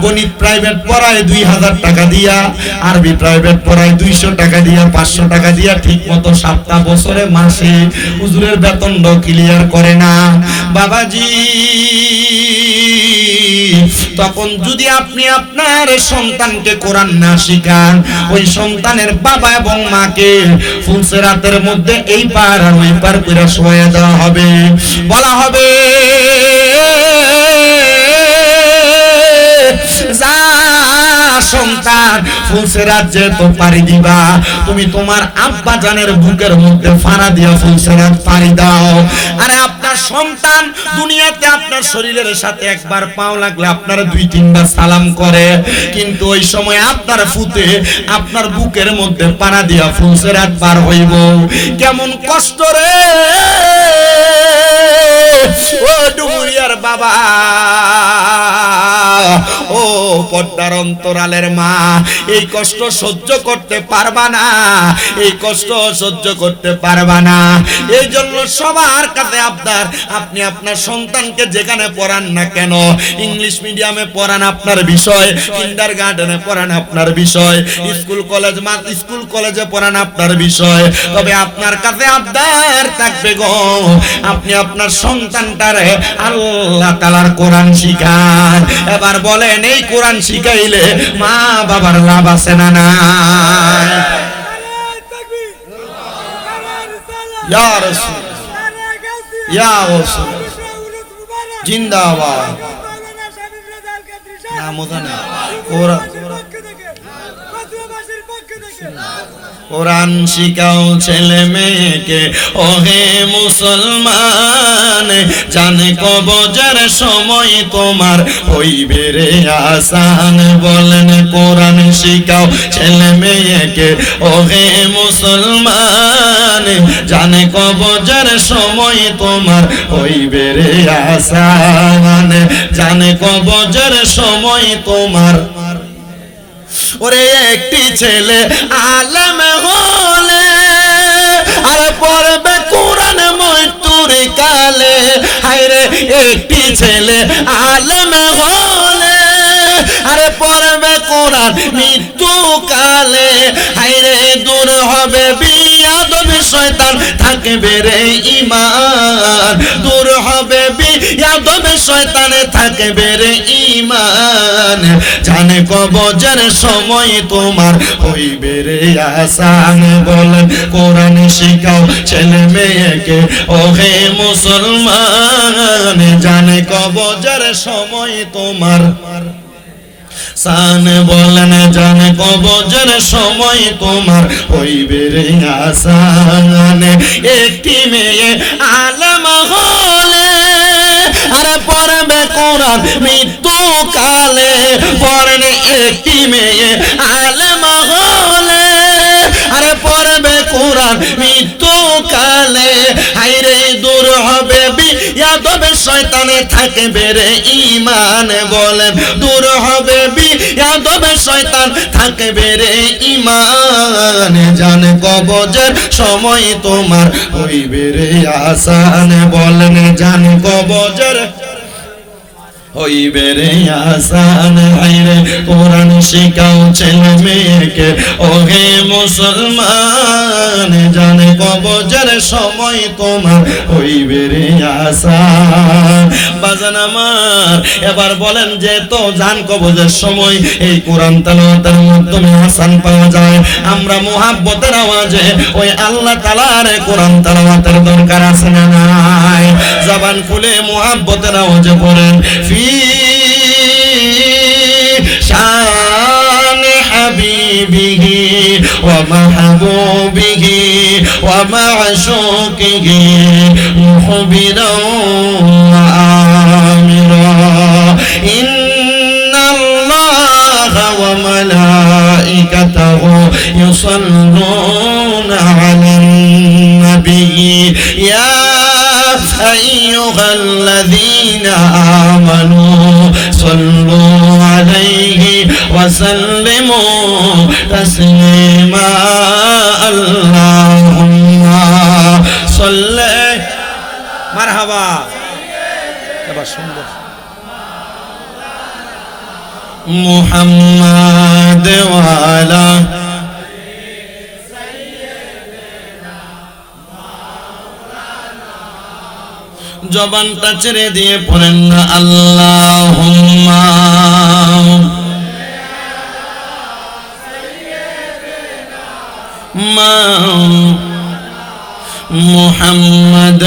গণিত প্রাইভেট পড়ায় 2000 টাকা দিয়া, আরবি প্রাইভেট পড়ায় 200 টাকা দিয়া, 500 টাকা দিয়া, ঠিক মতো সপ্তাহ বছরে মাসে হুজুরের বেতনটাও ক্লিয়ার করে না। বাবাজি তখন যদি আপনি আপনার সন্তানকে কোরআন না শিখান, ওই সন্তানের বাবা এবং মাকে ফুলসেরাতের মধ্যে এই পার আর ওই পার করে শোয়া দেওয়া হবে। বলা হবে যা সন্তান ফুলসেরাত যে তো পারি দিবা, তুমি তোমার আব্বা জানের বুকের মধ্যে ফাড়া দিয়া ফুলসেরাত পারি দাও। আরে আপনার সন্তান দুনিয়াতে আপনার শরীরের সাথে একবার পাও লাগলে আপনার 2-3 বার সালাম করে, কিন্তু ওই সময় আপনার ফুতে আপনার বুকের মধ্যে পাড়া দিয়া ফুলসেরাত পার হইব। কেমন কষ্ট রে ও ডুমুরিয়ার বাবা, ও পর্দার অন্তরালের মা, এই কষ্ট সহ্য করতে পারবা না, এই কষ্ট সহ্য করতে পারবা না। এই জন্য সবার কাছে আপনার, আপনি আপনার সন্তানকে যেখানে পড়ান না কেন, ইংলিশ মিডিয়ামে পড়ান আপনার বিষয়, কিন্ডারগার্টেনে পড়ান আপনার বিষয়, স্কুল কলেজে পড়ান আপনার বিষয়, তবে আপনার কাছে আবদার থাকবে গো আপনি আপনার সন্তানটারে আল্লাহ তাআলার কোরআন শিখান। এবার বলেন এই কোরআন শিখাইলে মা বাবার লাভ আছে না নাই? ইয়া রাসূল, ইয়া রাসূল জিন্দাবাদ। না মজা না কোরআন কোরআন শিখাও ছেলে মেয়েকে ওহে মুসলমান, জানে কবজের সময় তোমার হইবে রে আসান। বলেন কোরআন শিখাও ছেলে মেয়েকে ওহে মুসলমান, জানে কবজের সময় তোমার হইবে রে আসান, জানে কবজের সময় তোমার। ওরে একটি ছেলে আলেম হলে আর পড়বে কোরআন মৃত্যুর কালে। হায়রে একটি ছেলে আলেম হলে আর পড়বে কোরআন মৃত্যু কালে। হায়রে দূর হবে বিয়াদবি শয়তান, থাকবে রে ঈমান। দূর হবে বিয়াদবি শয়তান, থাকবে রে ঈমান। জানে কবজের সময় তোমার হইবে রে আসান। বলেন কোরআন শিখাও ছেলে মেয়েকে ওহে মুসলমান, জানে কবজের সময় তোমার সান। বলেন জানে কবজের সময় তোমার হইবে রে আসান। একটি মেয়ে আলেম হলে আর পড়বে কোরআন মৃত্যু কালে। পড়েন একটি মেয়ে আলেম হলে আর পড়বে কোরআন মৃত্যু কালে। হায়রে দূর হবে বিয়াদবি শয়তানে, থাকবে রে ঈমান। বলেন দূর হবে বিয়াদবি শয়তান, থাকবে রে ঈমান। জানে কবজের সময় তোমার হইবে রে আসান। বলেন জানে কবজের হইবে রে আসান। হায়রে কোরআন শিখাও ছেলে মেয়েকে ওহে মুসলমান, জানে কবজের সময় তোমার হইবে রে আসান। বাজান আমার এবার বলেন যে তো জান কবজের সময় এই কোরআন তেলাওয়াতের মাধ্যমে আসান পাওয়া যায়। আমরা মুহাব্বতের আওয়াজে ওই আল্লাহ তাআলার কোরআন তেলাওয়াতের দরকার আছে না নাই? জবান খুলে মুহাব্বতের আওয়াজে পড়েন ফি শান হাবিবিহি ওয়া মাহবুবিহি ওয়া মা'শুকিহি মুহবিরাও ওয়া আমিরা। ইন্নাল্লাহা ওয়া মালাইকাতাহু ইউসাল্লুনা আলান নাবিয়্যি ইয়া আইয়ুহাল্লাযীনা আমানু সাল্লু আলাইহি ওয়া সাল্লিমু তাসলিমা। আল্লাহুম্মা সাল্লি মারহাবা। এবার সুন্দর মুহাম্মাদ ওয়া আলা জবানটা ছেড়ে দিয়ে পড়েন না আল্লাহুম্মা মুহাম্মাদ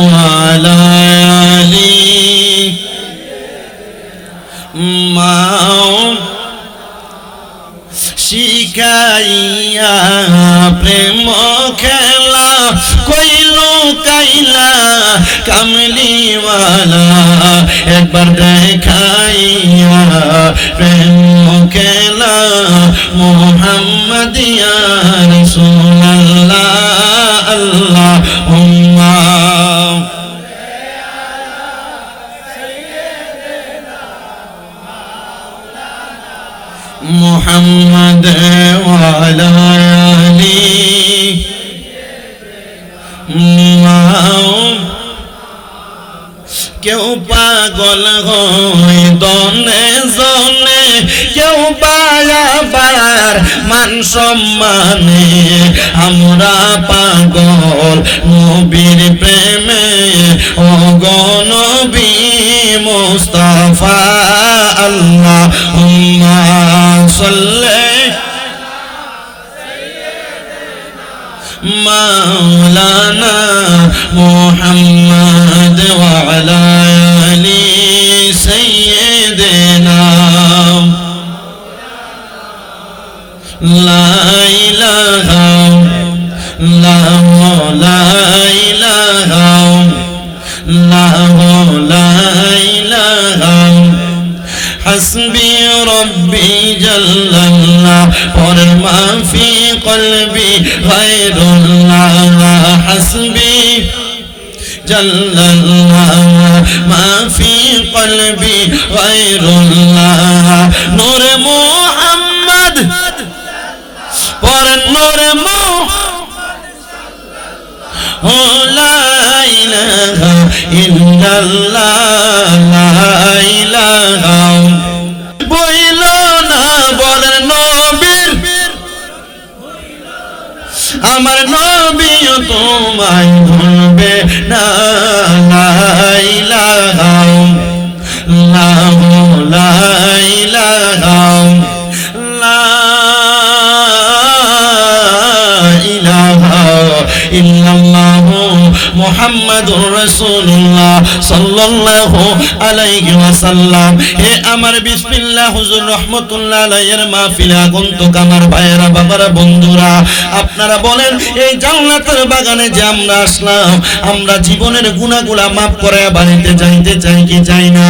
ওয়া আলা আলি শিখাইয়া প্রেম খেলা কইলো কাইলা কামলিওয়ালা। একবার দেখাইয়া প্রেম খেলা মুহাম্মাদিয়া রাসূলুল্লাহ। আল্লাহুম্মা মুহাম্মাদ ওয়া আলা আলি কেউ পাগল হয় দনে জনে, কেউ বায়াবার মান সম্মানে। আমরা পাগল নবীর প্রেমে ও গনবী মুস্তাফা। আল্লাহুম্মা সাল্লি মাওলানা মুহাম্মদ ওয়া আলা আলি সাইয়্যিদিনা লা লা ইলাহা হাসবি রব্বি জাল্লাল্লাহ ওর মা ফি কলবি গায়রুল্লাহ হাসবি জাল্লাল্লাহ মা ফি কলবি গায়রুল্লাহ নূর মুহাম্মদ পর নূর লা ইলাহা ইল্লাল্লাহ লা ইলাহা বইল না বলেন নবীর আমার নবীও তোমায় ভুলবে না লা ইলাহা লা ইলাহা লা ইলাহা ইল্লাল্লাহ মুহাম্মাদুর রাসূলুল্লাহ সাল্লাল্লাহু আলাইহি ওয়াসাল্লাম। হে আমার বিসমিল্লাহ হুজুর রাহমাতুল্লাহ আলাইহির মাহফিলে আগন্তুক আমার ভাইয়েরা বাবারা বন্ধুরা, আপনারা বলেন এই জান্নাতের বাগানে যে আমরা আসলাম, আমরা জীবনের গুনাহগুলো maaf করে বাড়িতে যাইতে চাই কি চাই না?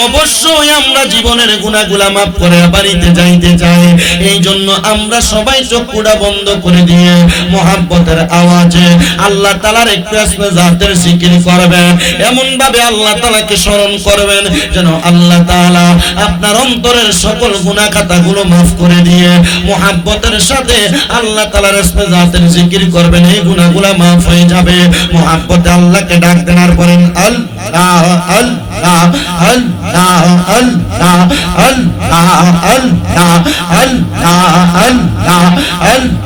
অবশ্যই আমরা জীবনের গুনাহগুলো maaf করে বাড়িতে যাইতে চাই। এই জন্য আমরা সবাই চোখটা বন্ধ করে দিয়ে মুহাব্বতের আওয়াজে আল্লাহ তাআলার একটু আসলে জাতের জিকির করবেন, এমন ভাবে আল্লাহ তাআলাকে স্মরণ করবেন যেন আল্লাহ তাআলা আপনার অন্তরের সকল গুনাহ খাতাগুলো maaf করে দিয়ে মুহাব্বতের সাথে আল্লাহ তাআলার আসলে জাতের জিকির করবেন, এই গুনাহগুলো maaf হয়ে যাবে। মুহাব্বতে আল্লাহকে ডাক দেওয়ার পরেন আল্লাহ আল্লাহ আল্লাহ আল্লাহ আল্লাহ আল্লাহ আল্লাহ আল্লাহ আল্লাহ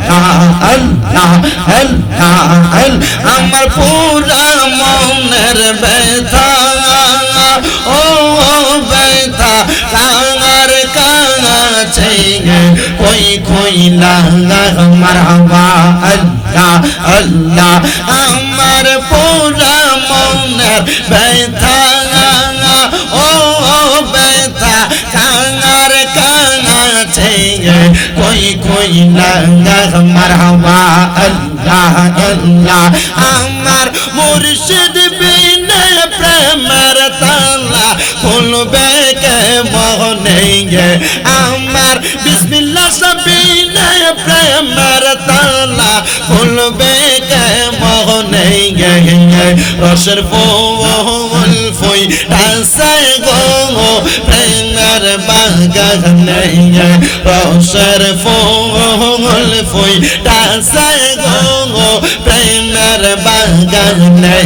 আল্লাহ আল্লাহ আমার পুরা মনের ব্যথা ও ব্যথা কাঙার কাছে কই কই লাগা মারহাবা আল্লাহ আল্লাহ আমার পুরা মনের ব্যথা ও ব্যথা কাঙার কাছে কই কই লাগা মারহাবা আল্লাহ আল্লাহ আমার মুর্শিদ বিনে প্রেমের তালা খুলবে কে মনে আমার বিসমিল্লাহ সাবিনে প্রেমের তালা খুলবে কে মনে রসের ফুল ফুই টাসে গো প্রেমের বাগানে রসের ফুল ফুই টাসে গো প্রেমের বাগানে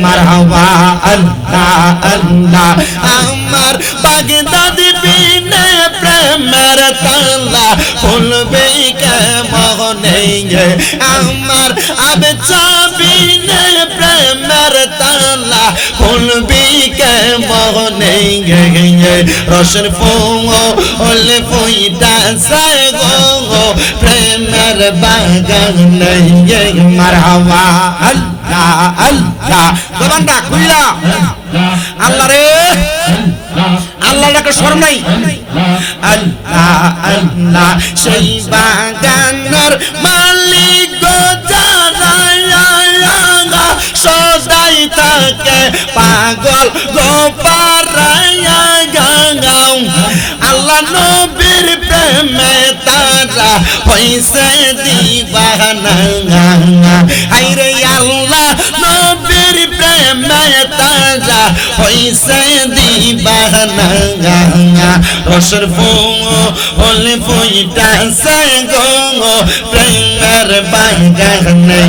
মারহাবা আল্লাহ আল্লাহ আমার বাগদাদ বিনে প্রেমের তালা খুলবে কে মনে আমার আবচা বিনে প্রেমের তালা খুলবে কে মনে রসের ফুল ফুইটা সে গো প্রেমের বাগানে মারহাবা আল্লাহ আল্লাহ জবানটা খুইলা আল্লাহ রে আল্লাহ ডাকে শরম নাই আল্লাহ আল্লাহ সেই বাগানের মালিক গো যারা সদাই থাকে পাগল গো পারায়া গাও আল্লাহ নবীর প্রেমে তারা হইছে দিবানা আইরে আল্লাহ নবীর প্রেমে তারা হইছে দিবানা রসের ফুল ফুইটা সে গো প্রেমের বাগানে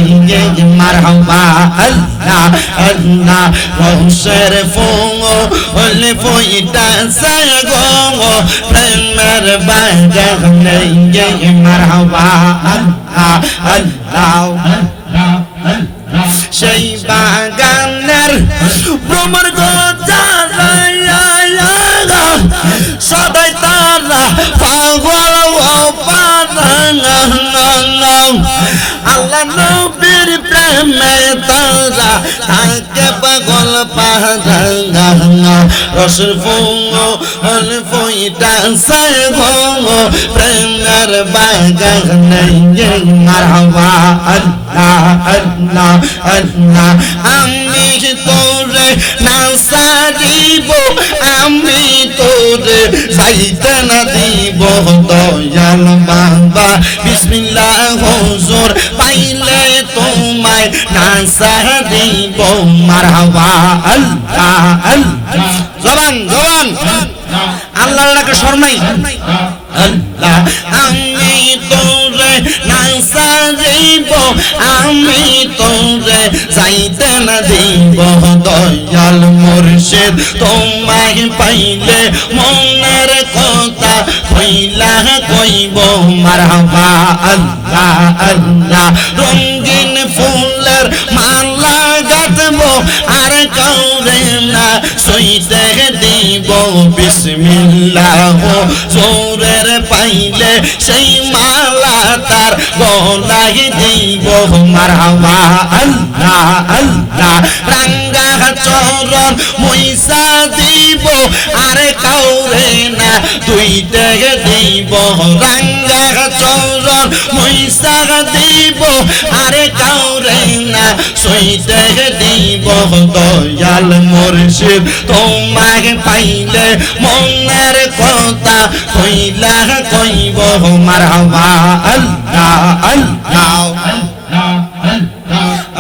মারহাবা আল্লাহ আল্লাহ রসের ফুল ফুইটা সে গো প্রেমের বাগানে মারহাবা আল্লাহ আল্লাহ সেই বাগানের ভ্রমর গো সদাই তারা পাগল আল্লাহ নবীর প্রেমে তারা থাকে পাগল পাহাড়া রসুল ফুল ফুইটা সে গো প্রেমের বাগানে মারহাবা
আল্লাহ আল্লাহ আল্লাহ আমি তোরে না সারিব আমি তোরে যাইতে না দিব দয়াল বাবা বিসমিল্লাহ হুজুর পাইলে তোমায় না সারিব মারহাবা আল্লাহ আল্লাহ জবান জবান আল্লাহর ডাকে শরম নাই আল্লাহ আমি তোরে না সারিব আমি তোরে যাইতে না দিব দয়াল মুর্শিদ তোমায় পাইলে মনের কথা কইলা কইব মারহাবা আল্লাহ আল্লাহ রঙিন ফুলের মালা গাঁথবো আর কাউরে না সইতে দিব বিসমিল্লাহ জোরের পাইলে সেই মালা তার গলায় দিব মারহাবা আল্লাহ আল্লাহ রাঙ্গা চরণ মইসা দিব আর কাউরে না দুইতে দিব রাঙ্গা চরণ মইসা দিব আর কাউরে না সইতে দিব দয়াল মুর্শিদ তোমাকে পাইলে মনের কথা কইলা কইব মারহাবা আল্লাহ আল্লাহ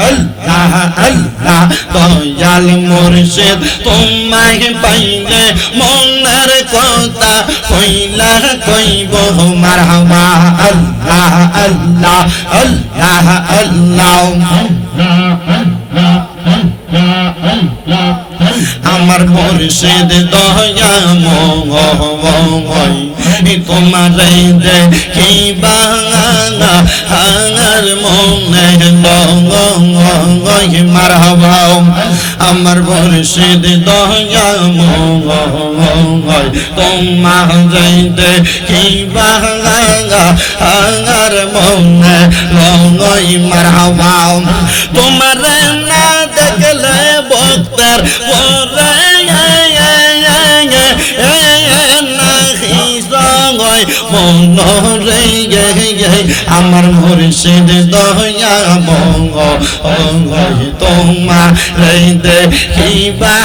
আল্লাহ আল্লাহ দয়াল মুর্শিদ তোমাকে পাইলে মনের কথা কইলা কইব মারহাবা আল্লাহ আল্লাহ আল্লাহ আল্লাহ আমার মুর্শিদ দয়াময় তোমার দেখিবা আমার মনে লয় মারহাবা আমার মুর্শিদ দয়াময় তোমার দেখিবা আমার মনে লয় মারহাবা তোমার না দেখলে বক্তার পরে মনরে আমার মুর্শিদ দয়াময় তোমার দেখিবা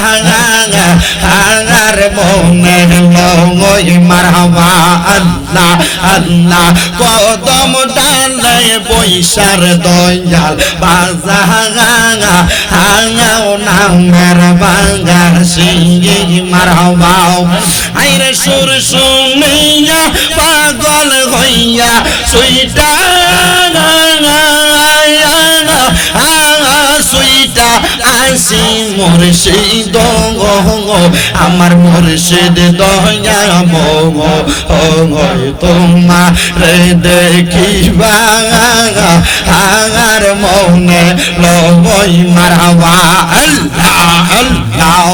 আর মনে লয় মারহাবা আল্লাহ আল্লাহ কদম ডালে বৈশার দয়াল বাজা নামের বাঙ্গা সিঙ্গি মারহাবা আইরে সুর শুনিয়া পাগল হইয়া সুইটা সুইটা আসি মুর্শিদ আমার মুর্শিদ দয়াময় তোমার দেখিবা আর মনে লয় মারহাবা আল্লাহ আল্লাহ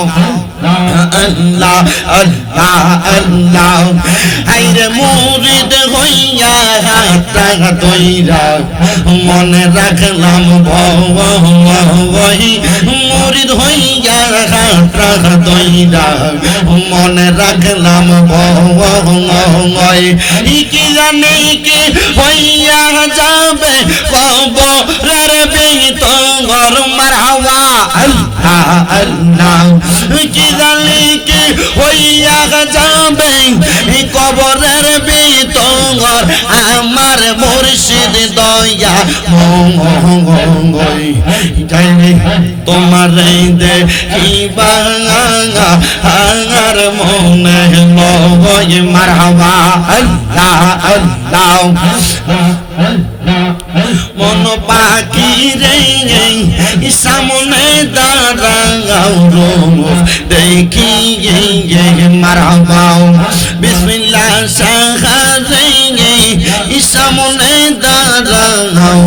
আল্লাহ আল্লাহ আল্লাহ আইরে মুরিদ হইয়া হাতটা দইরা মনে রাখলাম ভয় মুরিদ হইয়া হাতটা দইরা মনে রাখলাম ভয় কি জানি কি হইয়া যাবে কবরের ভিতর মারহাবা আল্লাহ আল্লাহ কি জানি কি হইয়া যাবে কবরের ভিতর আমার মুর্শিদ দয়া মঙ্গল তোমার দেখিবা আর মনে লয় মারহাবা আল্লাহ আল্লাহ মন পাখি রে সামনে দাঁড়াও দেখি মারহাবা বিসমিল্লাহ সাহারে সামনে দাঁড়াও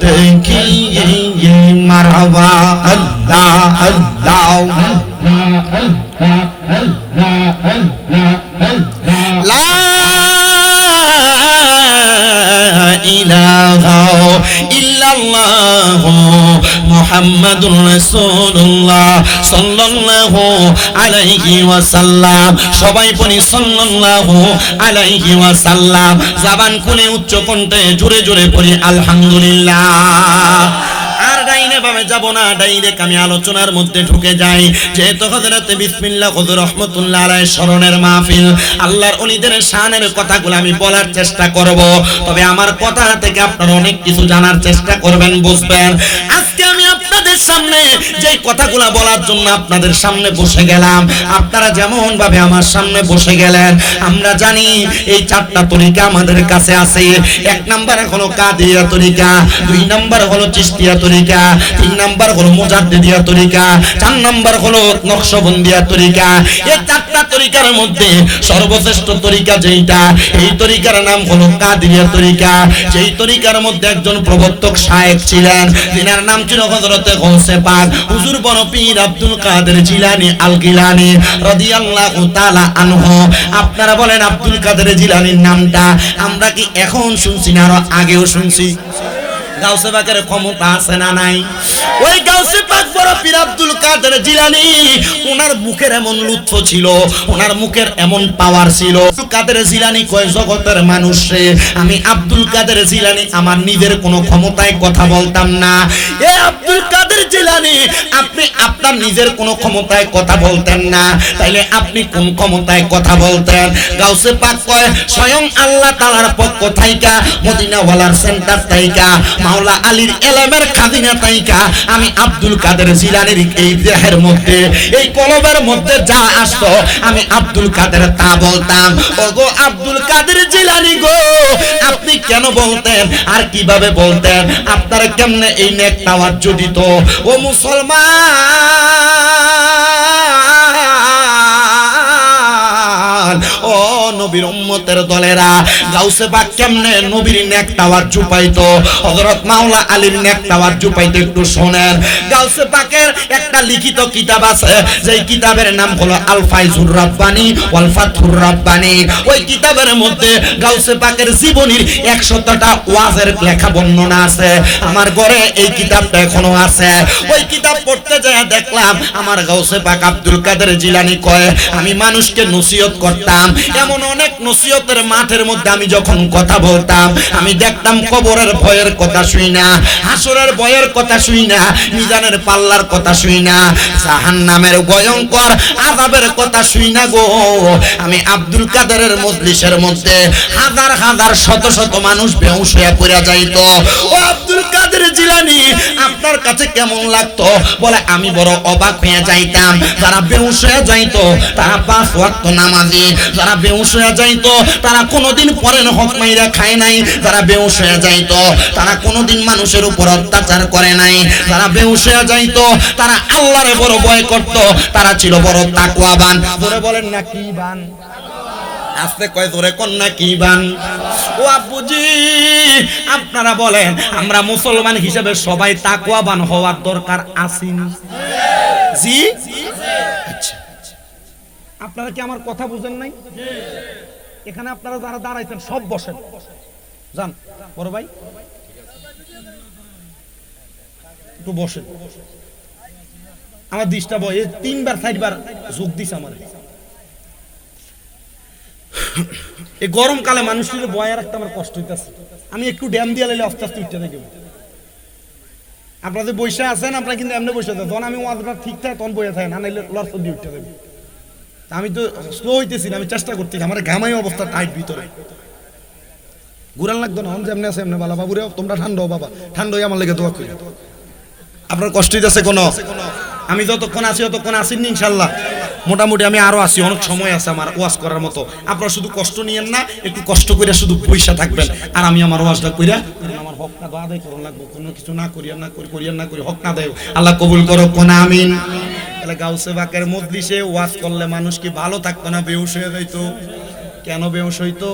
দেখি মারহাবা আল্লাহ আল্লাহ লা ইলাহা ইল্লাল্লাহ
মুহাম্মাদুর রাসূলুল্লাহ সাল্লাল্লাহু আলাইহি ওয়াসাল্লাম। সবাই বলি সাল্লাল্লাহু আলাইহি ওয়াসাল্লাম। জবান খুলে উচ্চ কণ্ঠে জোরে জোরে পড়ি আলহামদুলিল্লাহ। আর ডাইনে বামে যাব না, ডাইরেক্ট আমি আলোচনার মধ্যে ঢুকে যাই। যেহেতু হযরতে বিসমিল্লাহ হুজুর রাহমাতুল্লাহ আলাইহি স্মরণের মাহফিল, আল্লাহর ওলিদের শানের কথাগুলো আমি বলার চেষ্টা করব। তবে আমার কথা থেকে আপনারা অনেক কিছু জানার চেষ্টা করবেন, বুঝবেন। আজকে আমি আপনাদের সামনে যে কথাগুলো বলার জন্য আপনাদের সামনে বসে গেলাম, আপনারা যেমন ভাবে আমার সামনে বসে গেলেন, আমরা জানি এই চারটা তরিকা আমাদের কাছে আছে। এক নাম্বার হলো কাদিরিয়া তরিকা, দুই নাম্বার হলো চিশতিয়া তরিকা, তিন নাম্বার হলো মুজাদ্দিদিয়া তরিকা, চার নাম্বার হলো নকশবন্দিয়া তরিকা। এই চারটা তরিকার মধ্যে সর্বশ্রেষ্ঠ তরিকা যেটা, এই তরিকার নাম হলো কাদিরিয়া তরিকা। যেই তরিকার মধ্যে একজন প্রবর্তক শায়েখ ছিলেন, যিনার নাম ছিল হযরতে গৌসে পাক হুজুর বড় পীর আব্দুল কাদের জিলানী আল গিলানী রাদিয়াল্লাহু তাআলা আনহু। আপনারা বলেন আব্দুল কাদের জিলানীর নামটা আমরা কি এখন শুনছি না আরো আগেও শুনছি? গাউসে পাকের ক্ষমতা আছে না নাই? ওই গাউসে পাক বড় পীর আব্দুল কাদের জিলানী, ওনার মুখের এমন লুৎফ ছিল, ওনার মুখের এমন পাওয়ার ছিল। কাদের জিলানী কয়, জগতের মানুষে আমি আব্দুল কাদের জিলানী আমার নিজের কোনো ক্ষমতায় কথা বলতাম না। এ আব্দুল কাদের জিলানী, আপনি আপনার নিজের কোনো ক্ষমতায় কথা বলতেন না, তাইলে আপনি কোন ক্ষমতায় কথা বলতেন? গাউসে পাক কয়, স্বয়ং আল্লাহ তাআলার পক্ষ থাইকা, মদিনা ওয়ালার সেন্টার থাইকা, মাওলা আলীর এলেমের খাজিনা তাইকা আমি আব্দুল কাদের জিলানীর এই দেহের মধ্যে, এই কলবের মধ্যে যা আসতো আমি আব্দুল কাদের তা বলতাম। ওগো আব্দুল কাদের জিলানী গো, আপনি কেন বলতেন আর কিভাবে বলতেন? আপনার কেমনে এই নেক তাওয়াজ্জ দিত? ও মুসলমান, ও নবীর উম্মতের দলেরা, গাউসে পাক কেমনে নবীর নেক তাওয়াজ্জ পাইতো, হযরত মাওলা আলীর নেক তাওয়াজ্জ পাইতো, একটু শুনেন। গাউসে পাকের একটা লিখিত কিতাব আছে, যেই কিতাবের নাম হলো আল ফায়জুর রাব্বানী ওয়াল ফাতহুর রাব্বানী। ওই কিতাবের মধ্যে গাউসে পাকের জীবনীর 100টা ওয়াজের লেখা বর্ণনা আছে। আমার ঘরে এই কিতাবটা এখনো আছে। ওই কিতাব পড়তে যায় দেখলাম আমার গাউসে পাক আব্দুল কাদের জিলানী কয়, আমি মানুষকে নসিহত করতাম। এমন অনেক নসিহতের মাঠের মধ্যে আমি যখন কথা বলতাম, আমি দেখতাম কবরের ভয়ের কথা শুই না, হাসরের ভয়ের কথা শুই না, মিজানের পাল্লার কথা শুই না, জাহান্নামের ভয়ঙ্কর আযাবের কথা শুই না গো। আমি আব্দুল কাদেরের মজলিসের মধ্যে হাজার হাজার শত শত মানুষ বেহুশ হয়ে পড়ে যাইতো। ও আব্দুল কাদের জিলানী, আপনার কাছে কেমন লাগতো? বলে আমি বড় অবাক হয়ে যাইতাম। যারা বেহুশ হয়ে যাইতো তারা 5 ওয়াক্ত নামাজি, যারা বেহুশ হয়ে যাইতো তারা কোনোদিন পরের হক মাইরা খায় নাই, যারা বেহুশ হয়ে যাইতো তারা কোনোদিন মানুষের উপর অত্যাচার করে নাই, যারা বেহুশ হয়ে যাইতো তারা আল্লাহরে বড় ভয় করত, তারা ছিল বড় তাকওয়াবান। জোরে বলেন না কি বান? আস্তে কয় জোরে কোন না কি বান? ও আব্বুজি, আপনারা বলেন আমরা মুসলমান হিসেবে সবাই তাকওয়াবান হওয়ার দরকার আছে না? জি, আচ্ছা। আপনারা কি আমার কথা বুঝেন নাই? এখানে আপনারা যারা দাঁড়াইছেন সব বসেন, যান বড় ভাই একটু বসেন। আমার দৃষ্টা বয় 3বার 4বার যোগ দিছে আমার। এই গরমকালে মানুষের বয়া রাখতে আমার কষ্ট হইতেছে। আমি একটু ড্যাম দিয়ে লাইলে আস্তে আস্তে উঠতে থাকি। আপনাদের বৈশা আছেন, আপনারা কিন্তু এমনি বসে থাকেন। যখন আমি ওয়াজটা ঠিক থাকে তখন বইয়া থাকে, না নাইলে লড়ফ দিয়ে উঠতে থাকি। আমি তো স্লো হইতেছি না, আমি চেষ্টা করতেছি। আমার ঘামাই অবস্থা টাইট ভিতরে, ঘুরান লাগতো না। যেমনি আছে এমনি বালা বাবুরে, তোমরা ঠান্ডা বাবা, ঠান্ডা হয়ে আমার লেগে দোয়া করি। আপনার কষ্ট হইতেছে কোনো? আমি যতক্ষণ আছি ততক্ষণ আসিনি ইনশাল্লাহ। মোটামুটি আমি আরো আছি, অনেক সময় আছে আমার ওয়াজ করার মতো। আপনারা শুধু কষ্ট নিয়েন না, একটু কষ্ট করে শুধু পয়সা থাকবেন, আর আমি আমার ওয়াজটা কইরা আমার হক না আদায় করুন লাগবো। কোনো কিছু না করিয়া না করি হক না দেয়। আল্লাহ কবুল করো কোন আমিন। তাহলে গাউসে পাকের মজলিসে ওয়াজ করলে মানুষ কি ভালো থাকতো না বেহুশ হয়ে যাইতো? কেন বেহুশ হইতো?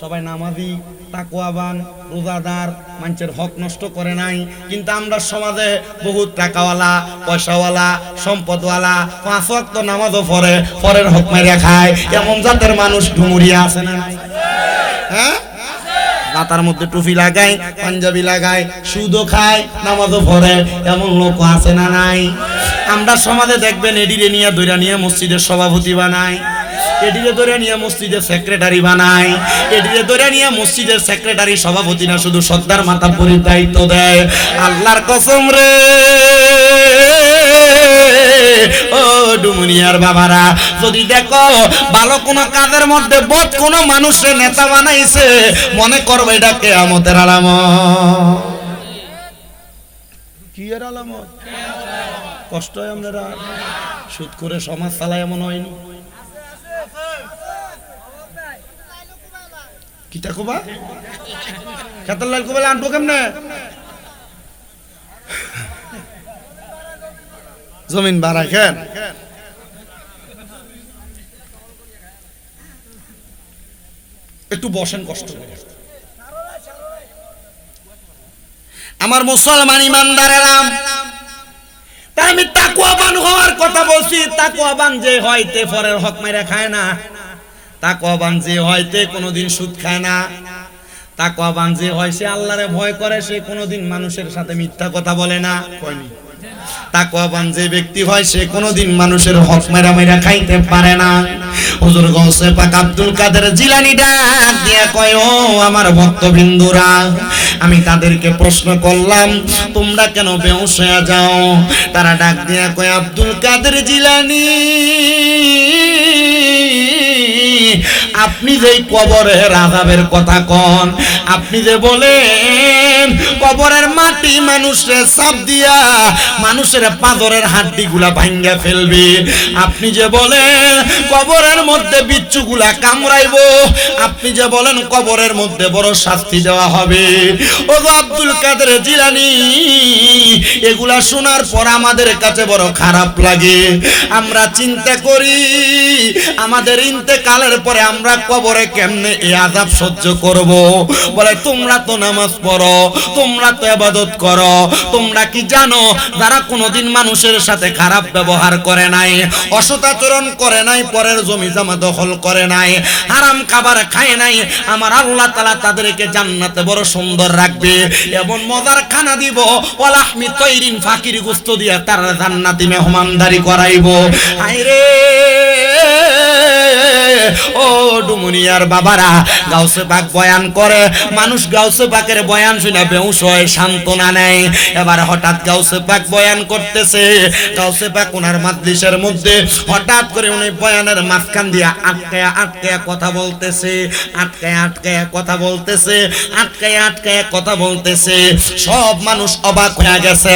সবাই নামাজি, তাকওয়াবান, রোজাদার, মানুষের হক নষ্ট করে নাই। কিন্তু আমরা সমাজে বহুত টাকাওয়ালা, পয়সাওয়ালা, সম্পদওয়ালা, 5 ওয়াক্ত নামাজও পড়ে, পরের হক মেরে খায়, এমন জাতের মানুষ ডুমুরিয়া আছে না? হ্যাঁ, মাথার মধ্যে টুপি লাগায়, পাঞ্জাবি লাগায়, সুদও খায়, নামাজও পড়ে, এমন লোক আছে না নাই? আমরা সমাজে দেখবেন এডিরে নিয়ে দৈরা নিয়ে মসজিদের সভাপতি বানায়, এডিরে ধরে নিয়ে মসজিদের সেক্রেটারি বানায়, এডিরে ধরে নিয়ে মসজিদের সেক্রেটারি সভাপতি না শুধু সর্দার মাতাব্বরের দায়িত্ব দেয়। আল্লাহর কসম রে ও ডুমুনিয়ার বাবারা, যদি দেখো ভালো কোন কাজের মধ্যে বদ কোন মানুষের নেতা বানাইছে, মনে করবে এটা কিয়ামতের আলামত। কি এর আলামত? কষ্ট হয় আপনারা সুদ করে সমাজ চালায়, এমন হয়নি? কিতা কবা খেতার লাল কবা আনবো কেমনে? জমিন ভাড়া খেন একটু বসেন কষ্ট করে। আমার মুসলমান ইমানদারেরা, তাই আমি তাকওয়াবান হওয়ার কথা বলছি। তাকওয়াবান যে হয়তে পরের হক মেরে খায় না, তাকওয়াবান যে হয়তে কোনোদিন সুদ খায় না, তাকওয়াবান যে হয় সে আল্লাহরে ভয় করে, সে কোনোদিন মানুষের সাথে মিথ্যা কথা বলে না। কয়নি? তাকওয়াবান যে ব্যক্তি হয় সে কোনোদিন মানুষের হক মেরা মেরা খাইতে পারে না। হুজুর গৌসে পাক আব্দুল কাদের জিলানী ডাক দিয়া কয়, ও আমার ভক্তবৃন্দরা, আমি তাদেরকে প্রশ্ন করলাম তোমরা কেন বেহুশ হয়ে যাও? তারা ডাক দিয়া কয়, আব্দুল কাদের জিলানী, আপনি যে কবরের আযাবের কথা কন, আপনি যে বলেন কবরের মাটি মানুষের চাপ দিয়া মানুষের পাজরের হাড্ডিগুলা ভাঙ্গা ফেলবে, আপনি যে বলেন কবরের মধ্যে বিচ্ছুগুলা কামড়াইবো, আপনি যে বলেন কবরের মধ্যে বড় শাস্তি দেওয়া হবে, ও গো আব্দুল কাদের জিলানী, এগুলা শোনার পর আমাদের কাছে বড় খারাপ লাগে। আমরা চিন্তা করি আমাদের ইন্তেকালের পরে আমরা কবরে কেমনে এই আযাব সহ্য করব। বলে তোমরা তো নামাজ পড়ো, তোমরা তো ইবাদত করো, তোমরা কি জানো যারা কোনোদিন মানুষের সাথে খারাপ ব্যবহার করে নাই, অসৎ আচরণ করে নাই, পরের জমি জমা দখল করে নাই, হারাম খাবার খায় নাই, আমার আল্লাহ তাআলা তাদেরকে জান্নাতে বড় সুন্দর রাখবে, এমন মজার খানা দিব, ওয়ালাহমি তৈরিন ফাকির গোশত দিয়া তার জান্নাতি মেহমানদারি করাইবো। হায়রে ও ডুমুনিয়ার বাবারা, গাউসে পাক বয়ান করে, মানুষ গাউসে পাকের বয়ান শুনে বেহুশ হয়, সান্ত্বনা নেয়। এবার হঠাৎ গাউসে পাক বয়ান করতেছে, গাউসে পাক ওনার মাজলিসের মধ্যে হঠাৎ করে উনি বয়ানের মাঝখান দিয়ে আটকায়া আটকায়া কথা বলতেছে, আটকায়া আটকায়া কথা বলতেছে, আটকায়া আটকায়া কথা বলতেছে। সব মানুষ অবাক হয়ে গেছে,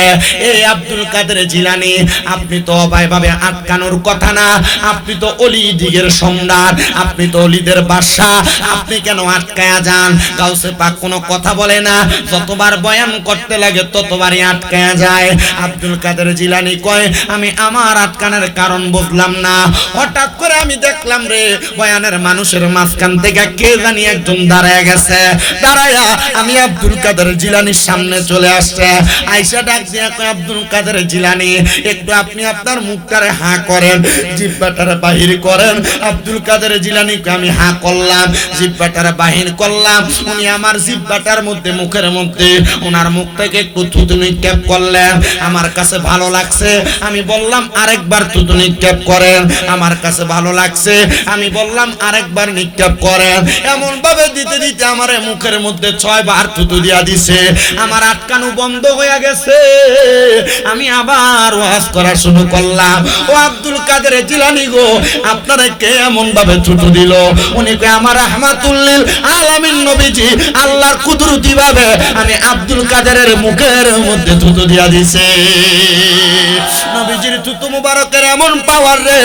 এই আব্দুল কাদের জিলানী, আপনি তো অবাইভাবে আটকানোর কথা না, আপনি তো অলি দিগের সম্রাট, আপনি তো অলিদের বাদশা, আপনি কেন আটকায়া যান? গাউসে পাক কোনো কথা বলে না, যতবার বয়ান করতে লাগে ততবারই আটকায়া যায়। আব্দুল কাদের জিলানী কয়, আমি আমার আটকানোর কারণ বুঝলাম না, হঠাৎ করে আমি দেখলাম রে বয়ানের মানুষের মাঝখান থেকে কে জানি একজন দাঁড়ায় গেছে, দাঁড়ায়া আমি আব্দুল কাদের জিলানীর সামনে চলে আসছে, আইসা ডাক দিয়া কয়, আব্দুল কাদের জিলানী, একটু আপনি আপনার মুখটারে হাঁ করেন, জিহ্বাটারে বাহির করেন। আব্দুল কাদের জিলানীকে আমি হাঁ করলাম, জিহ্বাটারে বাহির করলাম, উনি আমার জিহ্বাটার মধ্যে মুখের মধ্যে ওনার মুখ থেকে একটু থুতু নিক্ষেপ করলেন, আমার কাছে ভালো লাগছে, আমি বললাম আরেকবার থুতু নিক্ষেপ করেন, আমার কাছে ভালো লাগছে, আমি বললাম আরেকবার নিক্ষেপ করেন, এমন ভাবে দিতে দিতে আমার মুখের মধ্যে 6 বার থুতু দিয়া দিছে, আমার আটকানো বন্ধ হয়ে গেছে, আমি আবার ওয়াজ করা শুরু করলাম। ও আব্দুল কাদের জিলানী গো, আপনারা কে এমন ভাবে থুতু দিল? উনি কয়, আমার রাহমাতুল লিল আলামিন নবীজি আল্লাহর কুদরতি ভাবে আমি আব্দুল কাদেরের মুখের মধ্যে থুতু দিয়া দিছে। নবীজির থুতু মুবারকের এমন পাওয়ার রে,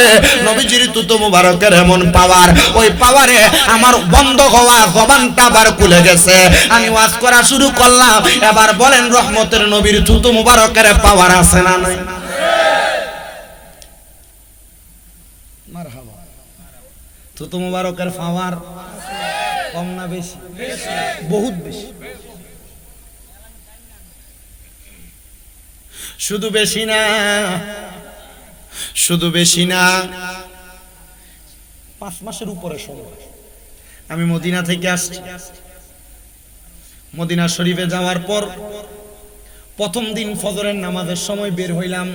নবীজির থুতু মুবারকের এমন পাওয়ার, ওই পাওয়ারে আমার বন্ধ হওয়া জবানটা আবার খুলে গেছে, আমি ওয়াজ করা শুরু করলাম। এবার বলেন রহমতের নবীর থুতু মুবারকের পাওয়ার আছে না নাই? মারহাবা। থুতু মুবারকের পাওয়ার কম না বেশি? বহুত বেশি। শুধু বেশি না, শুধু বেশি না, 5 মাসের উপরে সময় আমি মদিনা থেকে আসছি, মদিনা শরীফে যাওয়ার পর প্রথম দিন ফজরের নামাজের সময় বের হইলাম।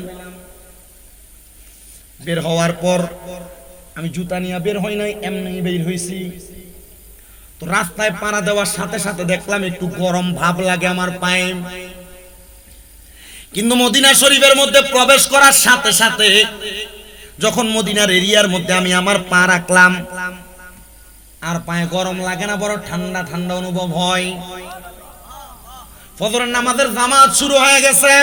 বের হওয়ার পর আমি জুতা নিয়ে বের হই নাই, এমনি বের হইছি। তো রাস্তায় পাড়া দেওয়ার সাথে সাথে দেখলাম একটু গরম ভাব লাগে আমার পায়ে। কিন্তু মদিনা শরীফের মধ্যে প্রবেশ করার সাথে সাথে যখন মদিনার এরিয়ার মধ্যে আমি আমার পা রাখলাম, আর পায়ে গরম লাগে না, বড় ঠান্ডা ঠান্ডা অনুভব হয়। ফজরের নামাজের জামাত শুরু হয়ে গেছে।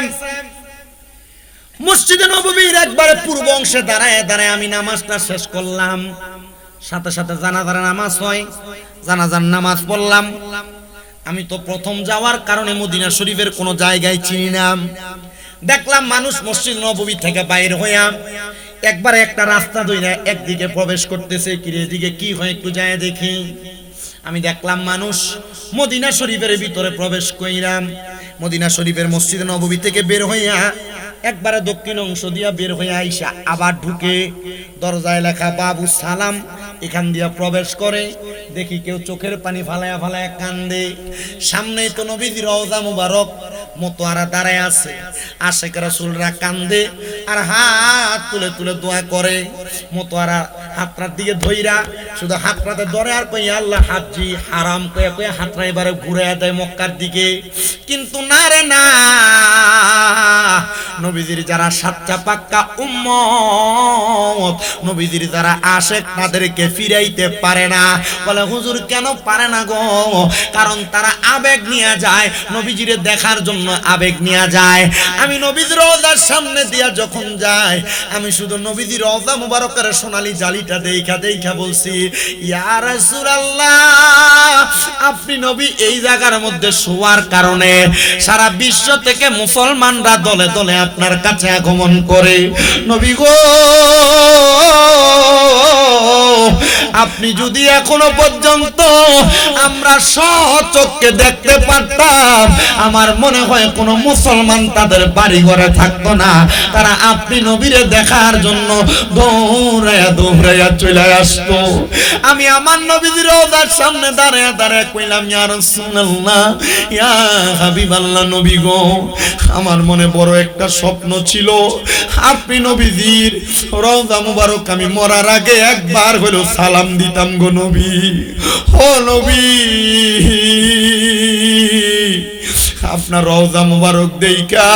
মসজিদে নববীর একবারে পূর্ব অংশে দাঁড়ায় দাঁড়ায় আমি নামাজটা শেষ করলাম। সাথে সাথে জানাজার নামাজ হয়, জানাজার নামাজ পড়লাম। আমি তো প্রথম যাওয়ার কারণে মদিনা শরীফের কোনো জায়গায় চিনি না। দেখলাম মানুষ মসজিদ নববী থেকে বাইরে হইয়া একবারে একটা রাস্তা ধইরা একদিকে প্রবেশ করতেছে। কিরে এদিকে কি হয় একটু যায় দেখি। আমি দেখলাম মানুষ মদিনা শরীফের ভিতরে প্রবেশ কইরাম। মদিনা শরীফের মসজিদ নববী থেকে বের হইয়া একবারে দক্ষিণ অংশ দিয়া বের হইয়া আইসা আবার ঢুকে দরজায় লেখা বাবু সালাম, এখান দিয়া প্রবেশ করে। দেখি কেউ চোখের পানি ফালায়া ফালায়া কান্দে। সামনে তো নবীজির রওজা মুবারক মোতোয়ারা দাঁড়ায় আছে। আশেক রাসূলরা কান্দে আর হাত তুলে তুলে দোয়া করে। মোতোয়ারা হাতটার দিকে ধইরা শুধু হাতটাতে ধরে আর কই আল্লাহ হাজি হারাম কয়ে কয়ে হাতটা এবারে ঘুরে দেয় মক্কার দিকে। কিন্তু না রে না, নবীজির যারা সাচ্চা পাক্কা উম্মত, নবীজির যারা আশেক তাদেরকে ফিরাইতে পারে না। বলে হুজুর কেন পারে না গো? কারণ তারা আবেগ নিয়ে যায়, নবীজিরে দেখার জন্য আবেগ নিয়ে যায়। আমি নবীজির রওজার সামনে দিয়া যখন যাই, আমি শুধু নবীজির রওজা মুবারকের সোনালী জালিটা দেখা দেখা বলছি, ইয়া রাসূলুল্লাহ, আপনি নবী এই জায়গার মধ্যে শোয়ার কারণে সারা বিশ্ব থেকে মুসলমানরা দলে দলে আপনার কাছে আগমন করে। নবী গো, আপনি যদি এখনো পর্যন্ত আমরা সচক্ষে দেখতে পারতাম, আমার মনে হয় কোনো মুসলমান তাদের বাড়ি ঘরে থাকতো না। তারা আপনি নবীরে দেখার জন্য দৌড়াইয়া দৌড়াইয়া চলে আসতো। আমি আমার নবীর রওজার সামনে দাঁড়ায় দাঁড়ায় কইলাম, ইয়া রাসূলুল্লাহ, ইয়া হাবিবাল্লাহ, নবী গো, আমার মনে বড় একটা স্বপ্ন ছিল, আপনি নবীজির রওজা মুবারক আমি মরার আগে একবার হলো সালাম দিতাম গো নবী। ও নবী, আপনার রওজা মুবারক দেইখা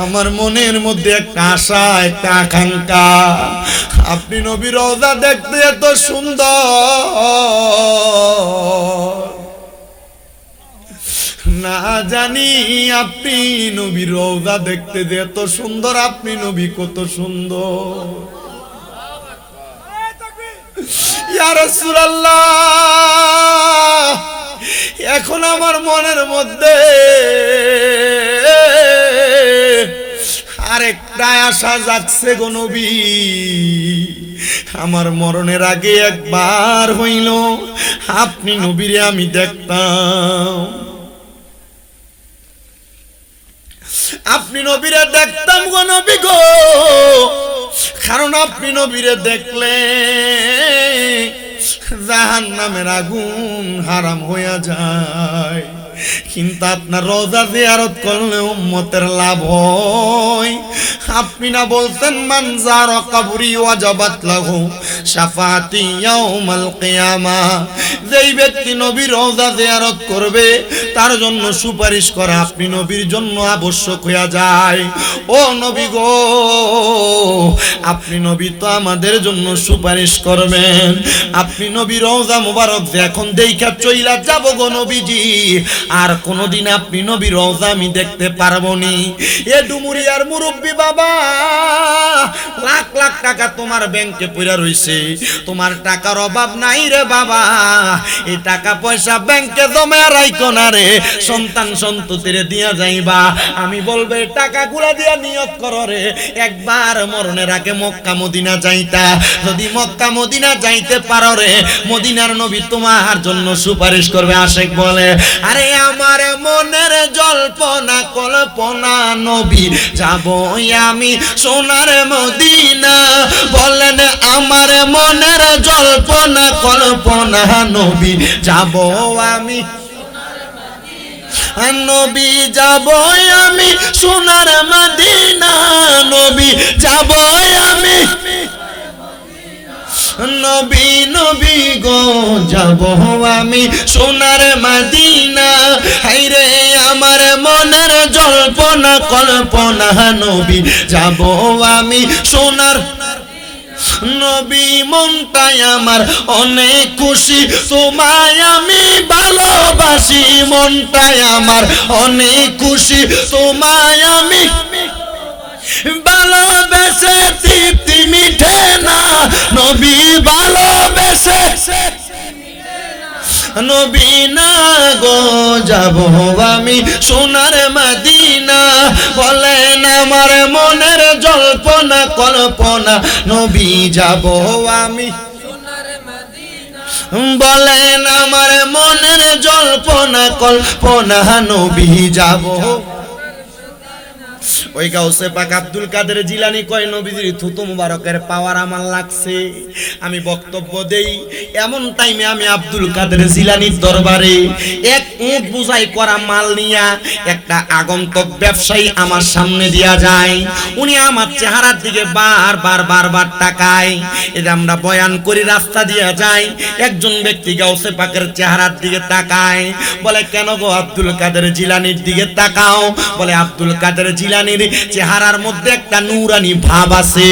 আমার মনের মধ্যে একটা আশা, একটা আকাঙ্ক্ষা, আপনি নবী রওজা দেখতে এত সুন্দর, না জানি আপনি নবী রওজা দেখতে যে এত সুন্দর, আপনি নবী কত সুন্দর। ইয়া রাসূলুল্লাহ, এখন আমার মনের মধ্যে আরেকটা আশা জাগছে গো নবী, আমার মরণের আগে একবার হইল আপনি নবীরে আমি দেখতাম, আপনি নবীরে দেখতাম গো নবী গো। কারণ আপনি নবীরে দেখলে জাহান্নামের আগুন হারাম হয়ে যায়, কিন্তু আপনার রওজা জিয়ারত করলে উম্মতের লাভ হয়। আপনি না বলতেন, মান যারা কবরি ওয়াজাবাত লাহু শাফাআতি ইয়াউমাল কিয়ামা, যেই ব্যক্তি নবীর রওজা জিয়ারত করবে তার জন্য সুপারিশ করা আপনি নবীর জন্য আবশ্যক হয়ে যায়। ও নবী গো, আপনি নবী তো আমাদের জন্য সুপারিশ করবেন। আপনি নবীর রওজা মুবারক এখন দেইখা চইলা যাব গো নবীজি, আর কোনদিন আপনি নবীর রওজা আমি দেখতে পারবো নি। এ ডুমুরিয়ার মুরব্বী বাবা, লাখ লাখ টাকা তোমার ব্যাংকে পড়া রইছে, তোমার টাকার অভাব নাই রে বাবা। এই টাকা পয়সা ব্যাংকে জমা রাখো না রে, সন্তান সন্ততিরে দিয়া যাইবা। আমি বলবে টাকাগুলা দিয়া নিয়ত করো রে, একবার মরণের আগে মক্কা মদিনা যাইতা। যদি মক্কা মদিনা যাইতে পারো রে, মদিনার নবী তোমার জন্য সুপারিশ করবে। আশেক বলে, আরে আমার মনের জল্পনা কল্পনা নবী যাব আমি সোনার মদিনা। বলেন আমার মনের জল্পনা কল্পনা নবী যাব আমি। নবী যাব আমি সোনার মদিনা, নবী যাব আমি নবী নবী গো যাব আমি সোনার মদিনা। হায়রে আমার মনের জল্পনা কল্পনা, নবী যাব আমি সোনার নবী মনটাই আমার অনেক খুশি, তোমায় আমি ভালোবাসি, মনটাই আমার অনেক খুশি, তোমায় আমি ভালোবেসে তৃপ্তি মিঠে না, নবী ভালোবেসে নবী না গো যাব আমি সোনার মদিনা। বলেন আমার মনের জল্পনা কল্পনা, নবী যাব আমি বলেন আমার মনের জল্পনা কল্পনা, নবী যাব। ওই গাউসে পাক আব্দুল কাদের জিলানী কয় নবীজির থুতু মুবারকের পাওয়ার আমার লাগছে। আমি বক্তব্য দেই, এমন টাইমে আমি আব্দুল কাদের জিলানীর দরবারে এক উট বোঝাই করা মাল নিয়া একটা আগন্তুক ব্যবসায়ী আমার সামনে দিয়া যায়। উনি আমার চেহারার দিকে বারবার তাকায়। এটা আমরা বয়ান করি, রাস্তা দিয়া যায়, একজন ব্যক্তি গাউসে পাকের চেহারার দিকে তাকায়, বলে কেন গো আব্দুল কাদের জিলানীর দিকে তাকাও? বলে আব্দুল কাদের জিলানীর চেহারার মধ্যে একটা নূরানি ভাব আছে।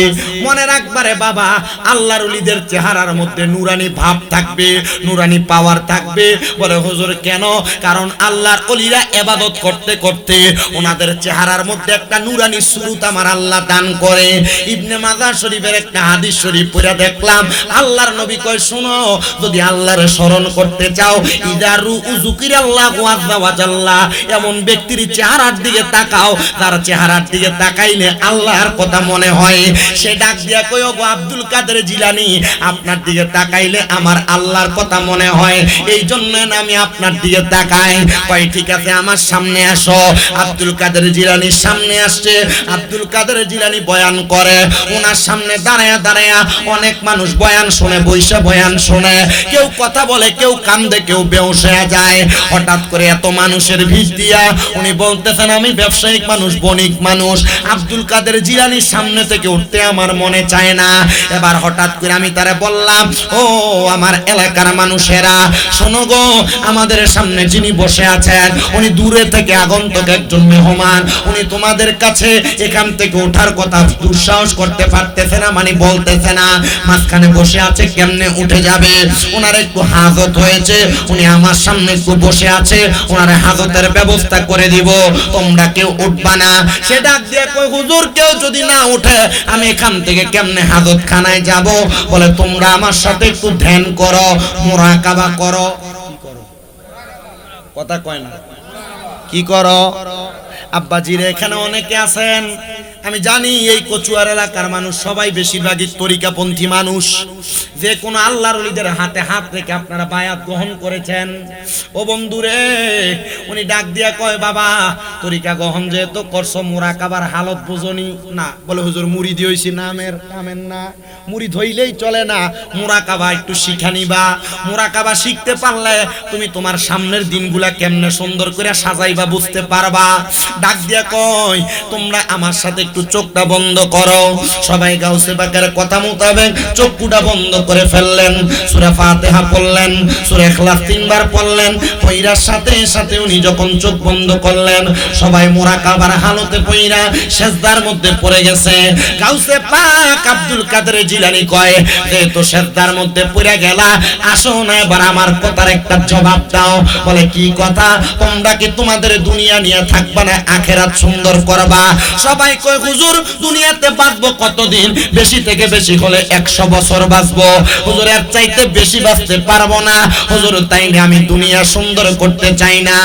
মনে রাখবারে বাবা, আল্লাহর ওলিদের চেহারার মধ্যে নূরানি ভাব থাকবে, নূরানি পাওয়ার থাকবে। বলে হুজুর কেন? কারণ আল্লাহর ওলিরা ইবাদত করতে করতে ওনাদের চেহারার মধ্যে একটা নূরানি সুরত আমার আল্লাহ দান করে। ইবনে মাজাহ শরীফের একটা হাদিস শরীফ পড়া দেখলাম, আল্লাহর নবী কয় শুনো, যদি আল্লাহর স্মরণ করতে চাও, ইদারু উযুকিরাল্লাহু আযজা ওয়া জাল্লা, এমন ব্যক্তির চেহারার দিকে তাকাও তার চেহারার দিকে তাকাইলে আল্লাহর কথা মনে হয়। সে ডাক দিয়া কয় গো আব্দুল কাদের জিলানী, আপনার দিকে তাকাইলে আমার আল্লাহর কথা মনে হয়, এই জন্য আমি আপনার দিকে তাকাই। কয় ঠিক আছে আমার সামনে আসো। আব্দুল কাদের জিলানীর সামনে আসছে। আব্দুল কাদের জিলানী বয়ান করে, ওনার সামনে দাঁড়ায়া দাঁড়ায়া অনেক মানুষ বয়ান শুনে, বৈশা বয়ান শুনে, কেউ কথা বলে, কেউ কান্দে, কেউ বেহুশ হয়ে যায়। হঠাৎ করে এত মানুষের ভিড় দিয়া উনি বলতেছেন আমি ব্যবসায়িক মানুষ, বণিক মানুষ, আব্দুল কাদের জিলানীর সামনে থেকে উঠতে আমার মনে চায় না। এবার হঠাৎ করে আমি তারে বললাম, ও আমার এলাকার মানুষেরা শোনো গো, আমাদের সামনে যিনি বসে আছেন উনি দূরে থেকে আগন্তুক একজন মেহমান, উনি তোমাদের কাছে এখান থেকে ওঠার কথা দুঃসাহস করতে পারতেছে না, মানে বলতেছে না, মাঝখানে বসে আছে, কেমনে উঠে যাবে? ওনার একটু হাজত হয়েছে, উনি আমার সামনে একটু বসে আছে, ওনার হাজতের ব্যবস্থা করে দিব, তোমরা কেউ উঠবা না। সে ডাক দিয়ে কই হুজুর কেউ যদি না উঠে আমি এখান থেকে কেমনে হাজত খানায় যাব? বলে তোমরা আমার সাথে একটু ধ্যান করো, মুরাকাবা করো। কথা কয় না, কি করো? আব্বাজিরে এখানে অনেকে আছেন, আমি জানি এই কচুয়ার এলাকার মানুষ সবাই বেশিরভাগই তরিকাপন্থী মানুষ। যে কোনো আল্লাহর ওলিদের হাতে হাত রেখে আপনারা বায়াত গ্রহণ করেছেন। ও বন্ধুরে, উনি ডাক দিয়া কয় বাবা তরিকা গ্রহণ যেহেতু করছো, মুরাকাবার হালত বুঝনি না? বলে হুজুর মুরিদ হইছি, নামের কামেন না, মুরিদ হইলেই চলে না, মুরাকাবা একটু শিখা নিবা। মুরাকাবা শিখতে পারলে তুমি তোমার সামনের দিনগুলা কেমনে সুন্দর করে সাজাইবা বুঝতে পারবা। ডাক দিয়া কয় তোমরা আমার সাথে একটু চোখটা বন্ধ করো। সবাই গাউসে পাকের কথা মোতাবেক চোখটা বন্ধ করে ফেললেন, সূরা ফাতিহা পড়লেন, সূরা ইখলাস 3 বার পড়লেন। পয়রার সাথে সাথে উনি যখন চোখ বন্ধ করলেন, সবাই মুরাকাবার হালতে পয়রা সিজদার মধ্যে পড়ে গেছে। গাউসে পাক আব্দুল কাদের জিলানী কয় যেহেতু সিজদার মধ্যে পড়ে গেলা, আসো না এবার আমার কথার একটা জবাব দাও। বলে কি কথা? তোমরা কি তোমাদের দুনিয়া নিয়ে থাকবা না আখিরাত সুন্দর করবা? সবাই কয় হুজুর দুনিয়াতে বাঁচবো কতদিন? বেশি থেকে বেশি হলে 100 বছর বাঁচবো। হুজুর এর চাইতে বেশি বাঁচতে পারবো না। হুজুর তাইলে আমি দুনিয়া সুন্দর করতে চাই না,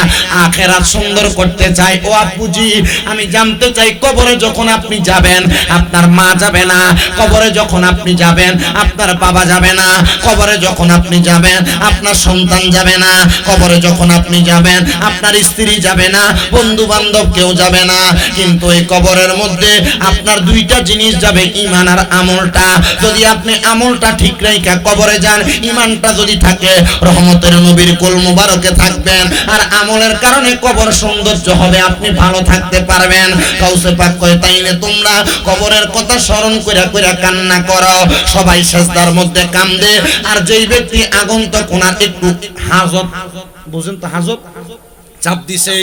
আখিরাত সুন্দর করতে চাই। ও আব্বুজি আমি জানতে চাই, কবরে যখন আপনি যাবেন আপনার মা যাবে না, কবরে যখন আপনি যাবেন আপনার বাবা যাবে না, কবরে যখন আপনি যাবেন আপনার সন্তান যাবে না, কবরে যখন আপনি যাবেন আপনার স্ত্রী যাবে না, বন্ধু বান্ধব কেউ যাবে না, কিন্তু এই কবরের মধ্যে
মধ্যে আপনার দুইটা জিনিস যাবে, ঈমান আর আমলটা। যদি আপনি আমলটা ঠিক রাইখা কবরে যান, ঈমানটা যদি থাকে রহমতের নবীর কোল মুবারকে থাকবেন, আর আমলের কারণে কবর সৌন্দর্য হবে, আপনি ভালো থাকতে পারবেন। গাউসে পাক কয় তাইলে তোমরা কবরের কথা স্মরণ কইরা কইরা কান্না করো। সবাই সেজদার মধ্যে কান্দে, আর যেই ব্যক্তি আগন্তুক ওনার একটু হাজত, বুঝেন তো হাজত, চাপ দিছে,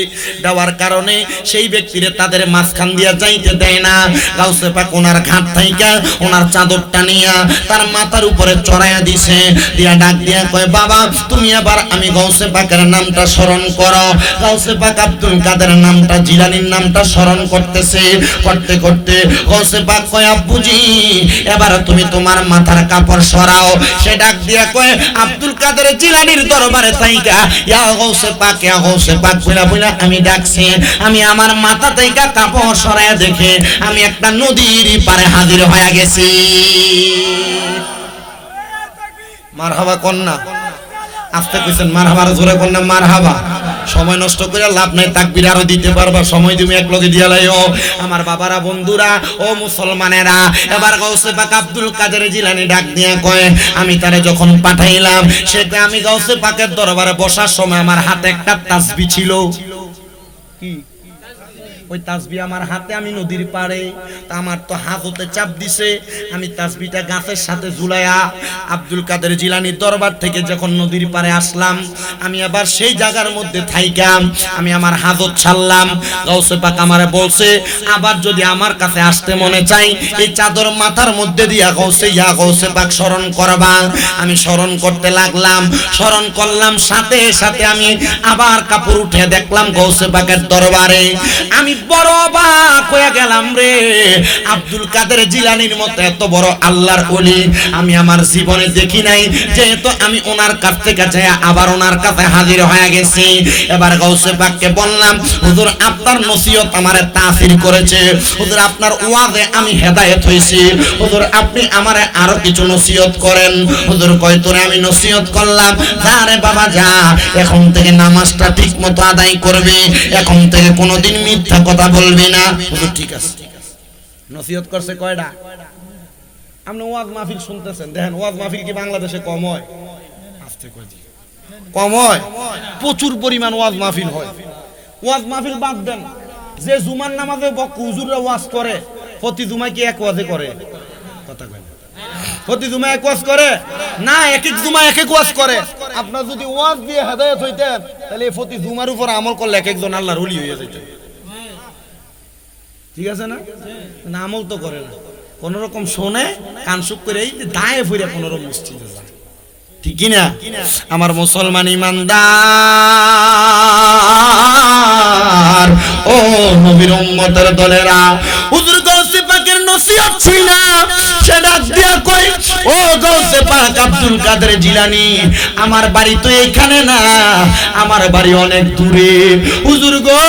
দেওয়ার কারণে সেই ব্যক্তিরে তাদের মাঝখান দিয়া যাইতে দেয় না। গাউসে পাক ওনার ঘাট থাইকা ওনার চাদরটা নিয়া তার মাথার উপরে চড়াইয়া দিছে, দিয়া ডাক দিয়া কয় বাবা তুমি আবার আমি গাউসে পাকের নামটা স্মরণ করো। গাউসে পাক আব্দুল কাদের নামটা, জিলানীর নামটা স্মরণ করতেছে, করতে করতে গাউসে পাক কয় আব্বুজি এবার তুমি তোমার মাথার কাপড় সরাও। সে ডাক দিয়া কয় আব্দুল কাদের জিলানীর দরবারে থাইকা ইয়া গাউসে পাক, ইয়া গাউসে পাক বইলা বইলা আমি ডাকছি, আমি আমার মাথা থেকে কাপড় সরাইয়া দেখে আমি একটা নদীর পারে হাজির হয়ে গেছি। মারহাবা কন্যা, আস্তে কইছেন মারহাবা, জোরে কন্যা মারহাবা। সময় নষ্ট করে লাভ নাই, তাকবীর আরো দিতে পারবা, সময় তুমি এক লগে দিয়া লাইও। আমার বাবারা, বন্ধুরা, ও মুসলমানেরা, এবার গাউসে পাক আব্দুল কাদের জিলানী ডাক দিয়ে কয় আমি তারে যখন পাঠাইলাম, সেটা আমি গাউসে পাকের দরবারে বসার সময় আমার হাতে একটা তাসবিহ ছিল। কি ওই তাসবিহ আমার হাতে, আমি নদীর পাড়ে, তা আমার তো হাজতে চাপ দিছে, আমি তাসবিহটা গাছের সাথে ঝুলাইয়া আব্দুল কাদের জিলানীর দরবার থেকে যখন নদীর পাড়ে আসলাম, আমি আবার সেই জায়গার মধ্যে থাইকাম, আমি আমার হাজত ছাড়লাম। গাউসে পাক আমারে বলছে আবার যদি আমার কাছে আসতে মনে চাই, এই চাদর মাথার মধ্যে দিয়া গাউসে পাক স্মরণ করবা। আমি স্মরণ করতে লাগলাম, স্মরণ করলাম, সাথে সাথে আমি আবার কাপড় উঠে দেখলাম গাউসে পাকের দরবারে। আমি বড় অবাক হয়ে গেলাম রে, আব্দুল কাদের জিলানীর মতো এত বড় আল্লাহর ওলি আমি আমার জীবনে দেখি নাই। যেহেতু আমি ওনার কাছ থেকে যাই আবার ওনার কাছে হাজির হয়ে গেছি। এবার গাউসে পাককে বললাম হুজুর আপনার নসিহত আমারে তাসির করেছে, হুজুর আপনার ওয়াজে আমি হেদায়েত হইছি, হুজুর আপনি আমারে আরো কিছু নসিহত করেন। হুজুর কয় তোরে আমি নসিহত করলাম, যা রে বাবা যা, এখন থেকে নামাজটা ঠিক মতো আদায় করবে, এখন থেকে কোনোদিন মিথ্যা কথা বলবি না। হুজুর ঠিক আছে। নসিহত করছে কয়টা? আপনি ওয়াজ মাহফিল শুনতেছেন, দেখেন ওয়াজ মাহফিল কি বাংলাদেশে কম হয়? আস্তে কই কম হয়, প্রচুর পরিমাণ ওয়াজ মাহফিল হয়। ওয়াজ মাহফিল বাদ দেন, যে জুমার নামাজে হুজুররা ওয়াজ করে, প্রতি জুমায় কি এক ওয়াজে করে? কথা কয় না, প্রতি জুমায় এক ওয়াজ করে না, এক এক জুমায় এক এক ওয়াজ করে। আপনার যদি ওয়াজ দিয়ে হেদায়েত হইতেন, তাহলে এই প্রতি জুমার উপর আমল করলে এক একজন আল্লাহর ওলি হয়ে যেত। ঠিক আছে না? আমল তো করে না, কোন রকম শোনে, কান সুখ করে এই দায়ে ফিরে কোন রকম মসজিদে যায়। ঠিক না? আমার মুসলমান ইমানদার ও নবীর উম্মতের দলেরা, হুজুর গাউসে পাকের নসিহত ছিল, সে ডাক দিয়া কই ও গাউসে পাক আব্দুল কাদের জিলানী, আমার বাড়ি তো এখানে না, আমার বাড়ি অনেক দূরে। হুজুর গো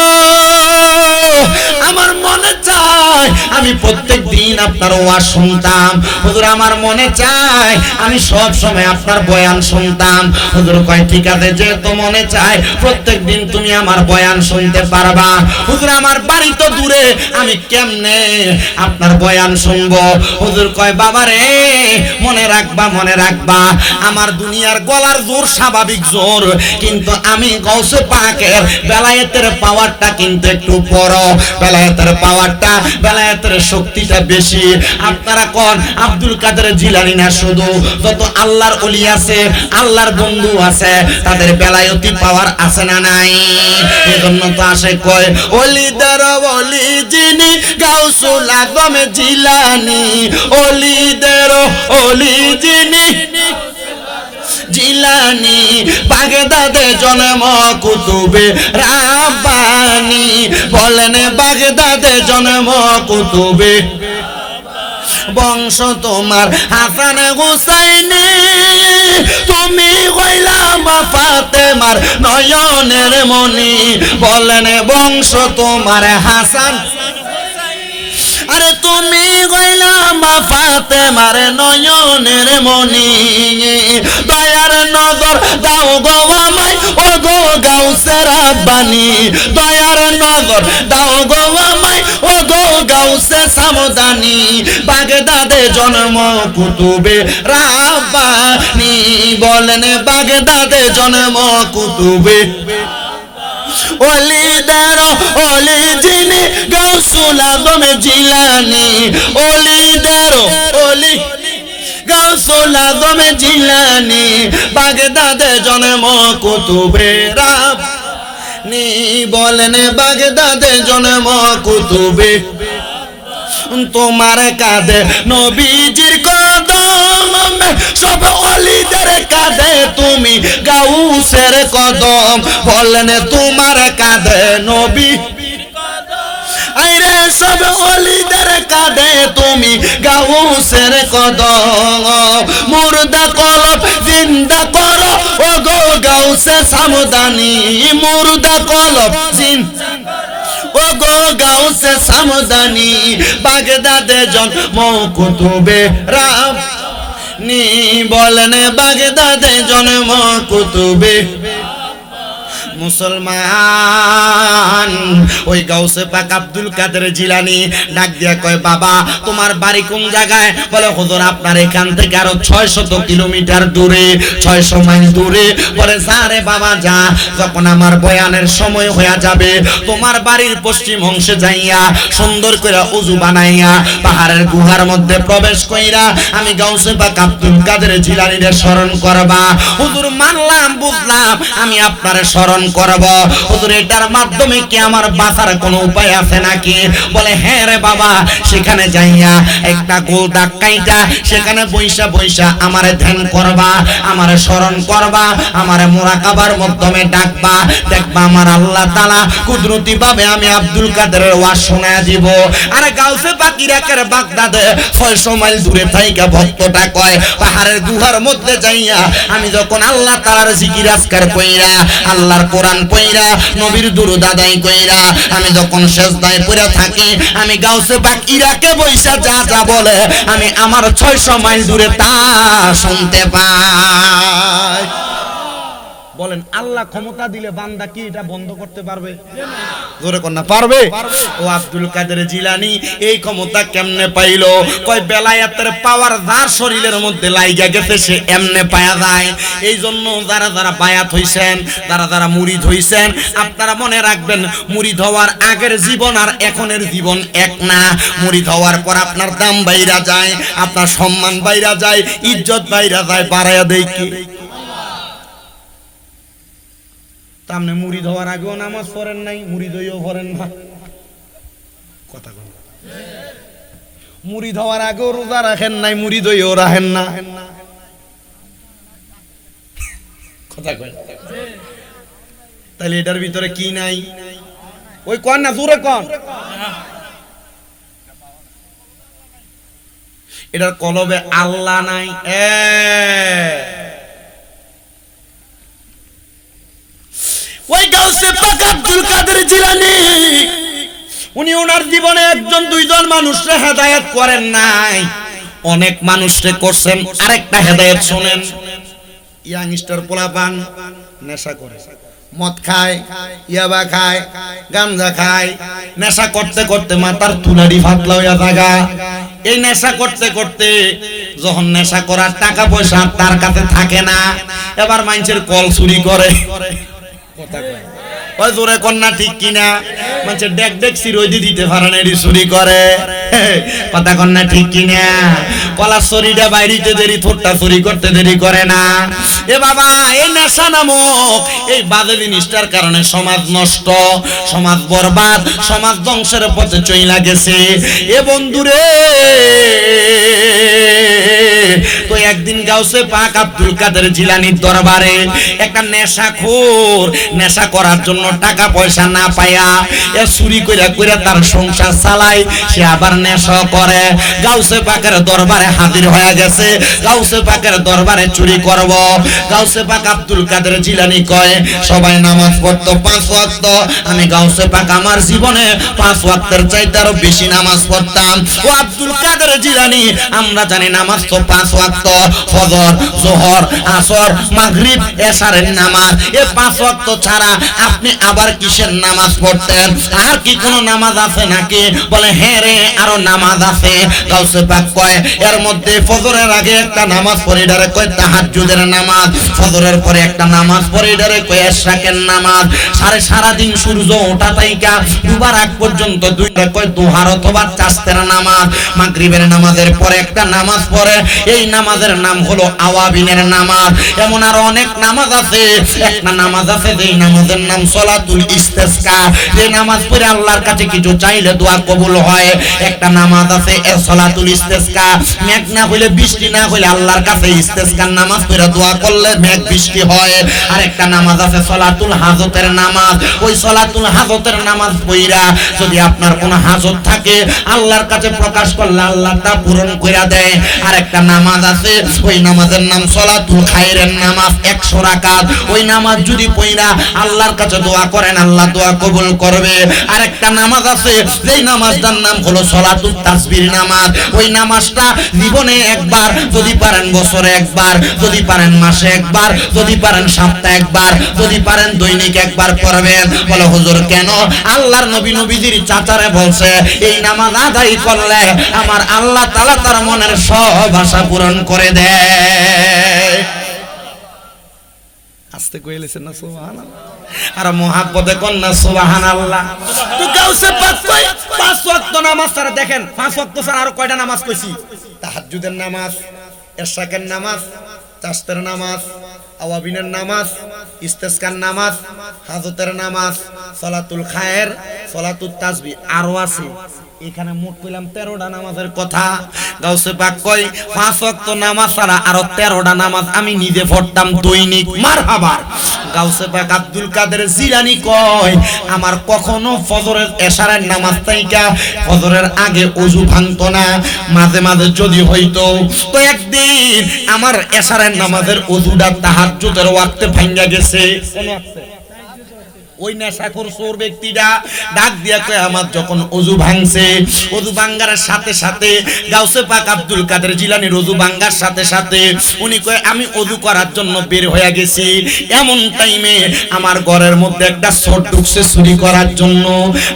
আমার মনে চায় আমি প্রত্যেক দিন আপনার ওয়াজ শুনতাম, হুজুর আমার মনে চায় আমি সব সময় আপনার বয়ান শুনতাম। হুজুর কয় ঠিক আছে, যেহেতু মনে চায় প্রত্যেক দিন তুমি আমার বয়ান শুনতে পারবা। হুজুর আমার বাড়ি তো দূরে, আমি কেমনে আপনার বয়ান শুনবো? হুজুর কয় বাবা রে মনে রাখবা, মনে রাখবা, আমার দুনিয়ার গলার জোর স্বাভাবিক জোর, কিন্তু আমি গাউসে পাকের বেলায়েতের পাওয়ারটা কিন্তু একটু বড়, বেলায়েতের পাওয়ারটা, বেলায়েতের শক্তিটা বেশি। আপনারা কোন আব্দুল কাদের জিলানী না, শুধু যত আল্লাহর ওলি আছে, আল্লাহর বন্ধু আছে, তাদের বেলায়েতি পাওয়ার আছে না নাই? এজন্য তো আসে কয় ওলিদের ওলি যিনি গাউসুল আজম জিলানী, ওলিদের ওলি যিনি জিলানী, বাগদাদে জন্ম কুতুবে রাব্বানি, বলেন বাগদাদে জন্ম কুতুবে, বংশ তোমার হাসান হুসাইনি, তুমি হইলাম ফাতেমার নয়নের মনি, বলেন বংশ তোমার হাসান, আরে তুমি হইলাম
ফাতেমার নয়নের মনি দয়ার নজর দাও গো আমায় ও গো গাউসে রাব্বানি দয়ার নজর দাও গো আমায় ও গো গাউসে সামদানি বাগদাদে জন্ম কুতুবে রাব্বানি বলেন বাগদাদে জন্ম কুতুবে ওলিদার ওলি যিনি গাউসুল আজম জিলানি ওলিদার ওলি গাউসুল আজম জিলানি বাগদাদে জন্ম কুতুবে রাব্বানি বলেন বাগদাদে জন্ম কুতুবে তোমার কাঁধে নবীজির কদম সব ওলিদের কাঁধে তুমি গাউসের কদম বলেন তোমার কাঁধে নবীজির কদম আইরে সব ওলিদের কাঁধে তুমি গাউসের কদম মুর্দা কলব জিন্দা করো ও গো গাউসে সামদানি মুর্দা কলব জিন্দা ও গো গাউসে সামদানি বাগদাদে জন্ম কুতুবে রাব্বানি বলেন বাগদাদে জন্ম কুতুবে মুসলমান ওই গাউসে পাক আব্দুল কাদের জিলানী ডাক দিয়া কয় বাবা তোমার বাড়ি কোন জায়গায় বলে হুজুর আপনার এখান থেকে আরো 600 কিলোমিটার দূরে 600 মাইল দূরে বলে সারে বাবা যা যখন আমার বয়ানের সময় হয়ে যাবে তোমার বাড়ির পশ্চিম অংশে যাইয়া সুন্দর করে ওযু বানাইয়া পাহাড়ের গুহার মধ্যে প্রবেশ কইরা আমি গাউসে পাক আব্দুল কাদের জিলানীর স্মরণ করবা হুজুর মানলাম বুঝলাম আমি আপনারে স্মরণ করব হুজুর এটার মাধ্যমে কি আমার বাঁচার কোনো উপায় আছে নাকি বলে হ্যাঁ রে বাবা সেখানে যাইয়া একটা গোল দাগ কাইটা সেখানে বইসা বইসা আমারে ধ্যান করবা আমারে স্মরণ করবা আমারে মুরাকাবার মাধ্যমে ডাকবা দেখবা আমার আল্লাহ তাআলা কুদরতি ভাবে আমি আব্দুল কাদেরের ওয়াজ শোনায়া দিব আর গাউসে পাক ইরাকের বাগদাদে 600 মাইল দূরে থাইকা ভক্তটা কয় পাহাড়ের গুহার মধ্যে যাইয়া আমি যখন আল্লাহ তাআলার জিকির আজকার কইরা আল্লাহর কোরআন পড়া নবীর দুরূদ আদায় কইরা আমি যখন সেজদায় পড়ে থাকি আমি গাউসে পাক ইরাকে বইসা যা যা বলে আমি আমার 600 মাইল দূরে তা শুনতে পাই বলেন আল্লাহ ক্ষমতা দিলে বান্দা কি এটা বন্ধ করতে পারবে জোরে কোন না পারবে ও আব্দুল কাদের জিলানী এই ক্ষমতা কেমনে পাইলো কয় বেলায়েতের পাওয়ার যার শরীরের মধ্যে লাইগা গেছে সে এমনে পায়া যায় এই জন্য যারা যারা বায়াত হইছেন যারা যারা মুরিদ হইছেন আপনারা মনে রাখবেন মুরিদ হওয়ার আগের জীবন আর এখনের জীবন এক না মুরিদ হওয়ার পর আপনার দাম বাইরা যায় আপনার সম্মান বাইরা যায় ইজ্জত বাইরা যায় বাড়ায়া দেয় কি আপনি মুরিদ হওয়ার আগেও নামাজ পড়েন নাই মুরিদ হইও পড়েন না কথা বলেন মুরিদ হওয়ার আগেও রোজা রাখেন নাই মুরিদ হইও রাখেন না কথা কয় তাহলে এটার ভিতরে কি নাই ওই কোন না জোরে কোন এটার কলবে আল্লাহ নাই ওই গাউসে পাক আব্দুল কাদের জিলানী উনি ওনার জীবনে একজন দুইজন মানুষকে হেদায়েত করেন নাই অনেক মানুষকে করছেন আরেকটা হেদায়েত শুনেন ইয়াংস্টার পোলাপান নেশা করে মদ খায় ইয়াবা খায় গাঞ্জা খায় নেশা করতে করতে মাথার তুলারি ফাটলা হইয়া থাকা এই নেশা করতে করতে যখন নেশা করার টাকা পয়সা তার কাছে থাকে না এবার মানুষের কল চুরি করে ওই জোরে কন্যা ঠিক কিনা মানে ডেক ডেক সিরোই দিতে পারেন এটি চুরি করে কথা কন্যা ঠিক কিনা কলার শরীরটা বাইরিতে দেরি থোটটা চুরি করতে দেরি করে না এ বাবা এই নেশা নামক এই বাজে জিনিসটার কারণে সমাজ নষ্ট সমাজ বরবাদ সমাজ ধ্বংসের পথে চইলা গেছে এ বন্ধুরে তো একদিন গাউসে পাক আব্দুল কাদের জিলানীর দরবারে একটা নেশাখোর নেশা করার জন্য টাকা পয়সা না পায়া এ চুরি কইরা কইরা তার সংসার চালায়, সে আবার নেশা করে। গাউসে পাকের দরবারে হাজির হয়ে গেছে, গাউসে পাকের দরবারে চুরি করব। গাউসে পাক আব্দুল কাদের জিলানী কয় সবাই নামাজ পড়তো 5 ওয়াক্ত, আমি গাউসে পাক আমার জীবনে 5 ওয়াক্তের চাইতে আরো বেশি নামাজ পড়তাম। ও আব্দুল কাদের জিলানী, আমরা জানি নামাজ তো 5 ওয়াক্ত, ফজর, যোহর, আসর, মাগরিব, এশারের নামাজ। এই 5 ওয়াক্ত ছাড়া আপনি আবার কিসের নামাজ পড়তেন? আর কি কোনো নামাজ আছে নাকি? বলে হ্যাঁ রে, আরো নামাজ আছে। গাউসে পাক কয় এর মধ্যে ফজরের আগে একটা নামাজ পড়ে, এটারে কয় তাহাজ্জুদের নামাজ। ফজরের পরে একটা নামাজ পড়ে, এটারে কয় ইশরাকের নামাজ। সারা দিন সূর্য ওঠা তাইকা ডুবার আগ পর্যন্ত দুইটা কয় দুহার অথবা চাস্তের নামাজ। মাগরিবের নামাজের পরে একটা নামাজ পড়ে, এই নামাজের নাম হলো আওয়াবিনের নামাজ। এমন আরো অনেক নামাজ আছে। একটা নামাজ আছে যেই নামাজের নাম সলাতুল ইস্তেসকা, যে নামাজ পড়ে আল্লাহর কাছে কিছু চাইলে দোয়া কবুল হয়। একটা নামাজ আছে সলাতুল ইস্তেসকা, মেঘ না হইলে বৃষ্টি না হইলে আল্লাহর কাছে ইস্তেসকার নামাজ পড়ে দোয়া করলে মেঘ বৃষ্টি হয়। আর একটা নামাজ আছে সলাতুল হাজতের নামাজ, ওই সলাতুল হাজতের নামাজ পড়া যদি আপনার কোনো হাজত থাকে আল্লাহর কাছে প্রকাশ করলে আল্লাহ তা পূরণ করে দেয়। আর একটা নামাজ আছে, ওই নামাজের নাম সলাতুল খায়রের নামাজ, 100 রাকাত। ওই নামাজ যদি পড়া আল্লাহর কাছে দোয়া করেন আল্লাহ দোয়া কবুল করবে। আর একটা নামাজ আছে যেই নামাজটার নাম হলো সলাতুল তাসবির নামাজ। ওই নামাজটা জীবনে একবার, যদি পারেন বছরে একবার, যদি পারেন মাসে একবার, যদি পারেন সপ্তাহে একবার, যদি পারেন দৈনিক একবার পড়বেন। বলে হুজুর কেন? আল্লাহর নবী নবীজির চাচারে বলছে এই নামাজ আদায় করলে আমার আল্লাহ তাআলা তার মনের সব আশা পূরণ করে দেয়। আস্তে কইলেছেন না সুবহানাল্লাহ, আর মুহাব্বতে কোন না সুবহানাল্লাহ। তো গাউসে পাক কই 5 ওয়াক্ত নামাজ ছাড়া, দেখেন 5 ওয়াক্ত ছাড়া আর কয়টা নামাজ কইছি? তাহাজ্জুদের নামাজ, ইশরাকের নামাজ, চাস্তের নামাজ, আওয়াবিনের নামাজ, ইস্তেসকার নামাজ, হাজতের নামাজ, সলাতুল খায়ের, সলাতুল তাসবিহ, আরো আছে। এখানে মোট কইলাম 13টা নামাজের কথা। গাউসে পাক কই 5 ওয়াক্ত নামাজ ছাড়া আরো 13টা নামাজ আমি নিজে পড়তাম দৈনিক। মারহাবা। গাউসে পাক আব্দুল কাদের জিলানী কয় আমার কখনো ফজরের এশারের নামাজ তাইকা ফজরের আগে ওযু ভাঙতো না। মাঝে মাঝে যদি হইতো তো একদিন আমার এশারের নামাজের ওযুটা তাহাজ্জুদের ওয়াক্তে ভাঙা গেছে। কোন ওয়াক্তে? ওই নেশাখোর চোর ব্যক্তিটা ডাক দিয়া কয় আমার যখন ওযু ভাঙছে, ওযু ভাঙার সাথে সাথে গাউসে পাক আব্দুল কাদের জিলানীর ওযু ভাঙার সাথে সাথে উনি কয় আমি ওযু করার জন্য বের হয়ে গেছি। এমন টাইমে আমার ঘরের মধ্যে একটা চোর ঢুকছে চুরি করার জন্য।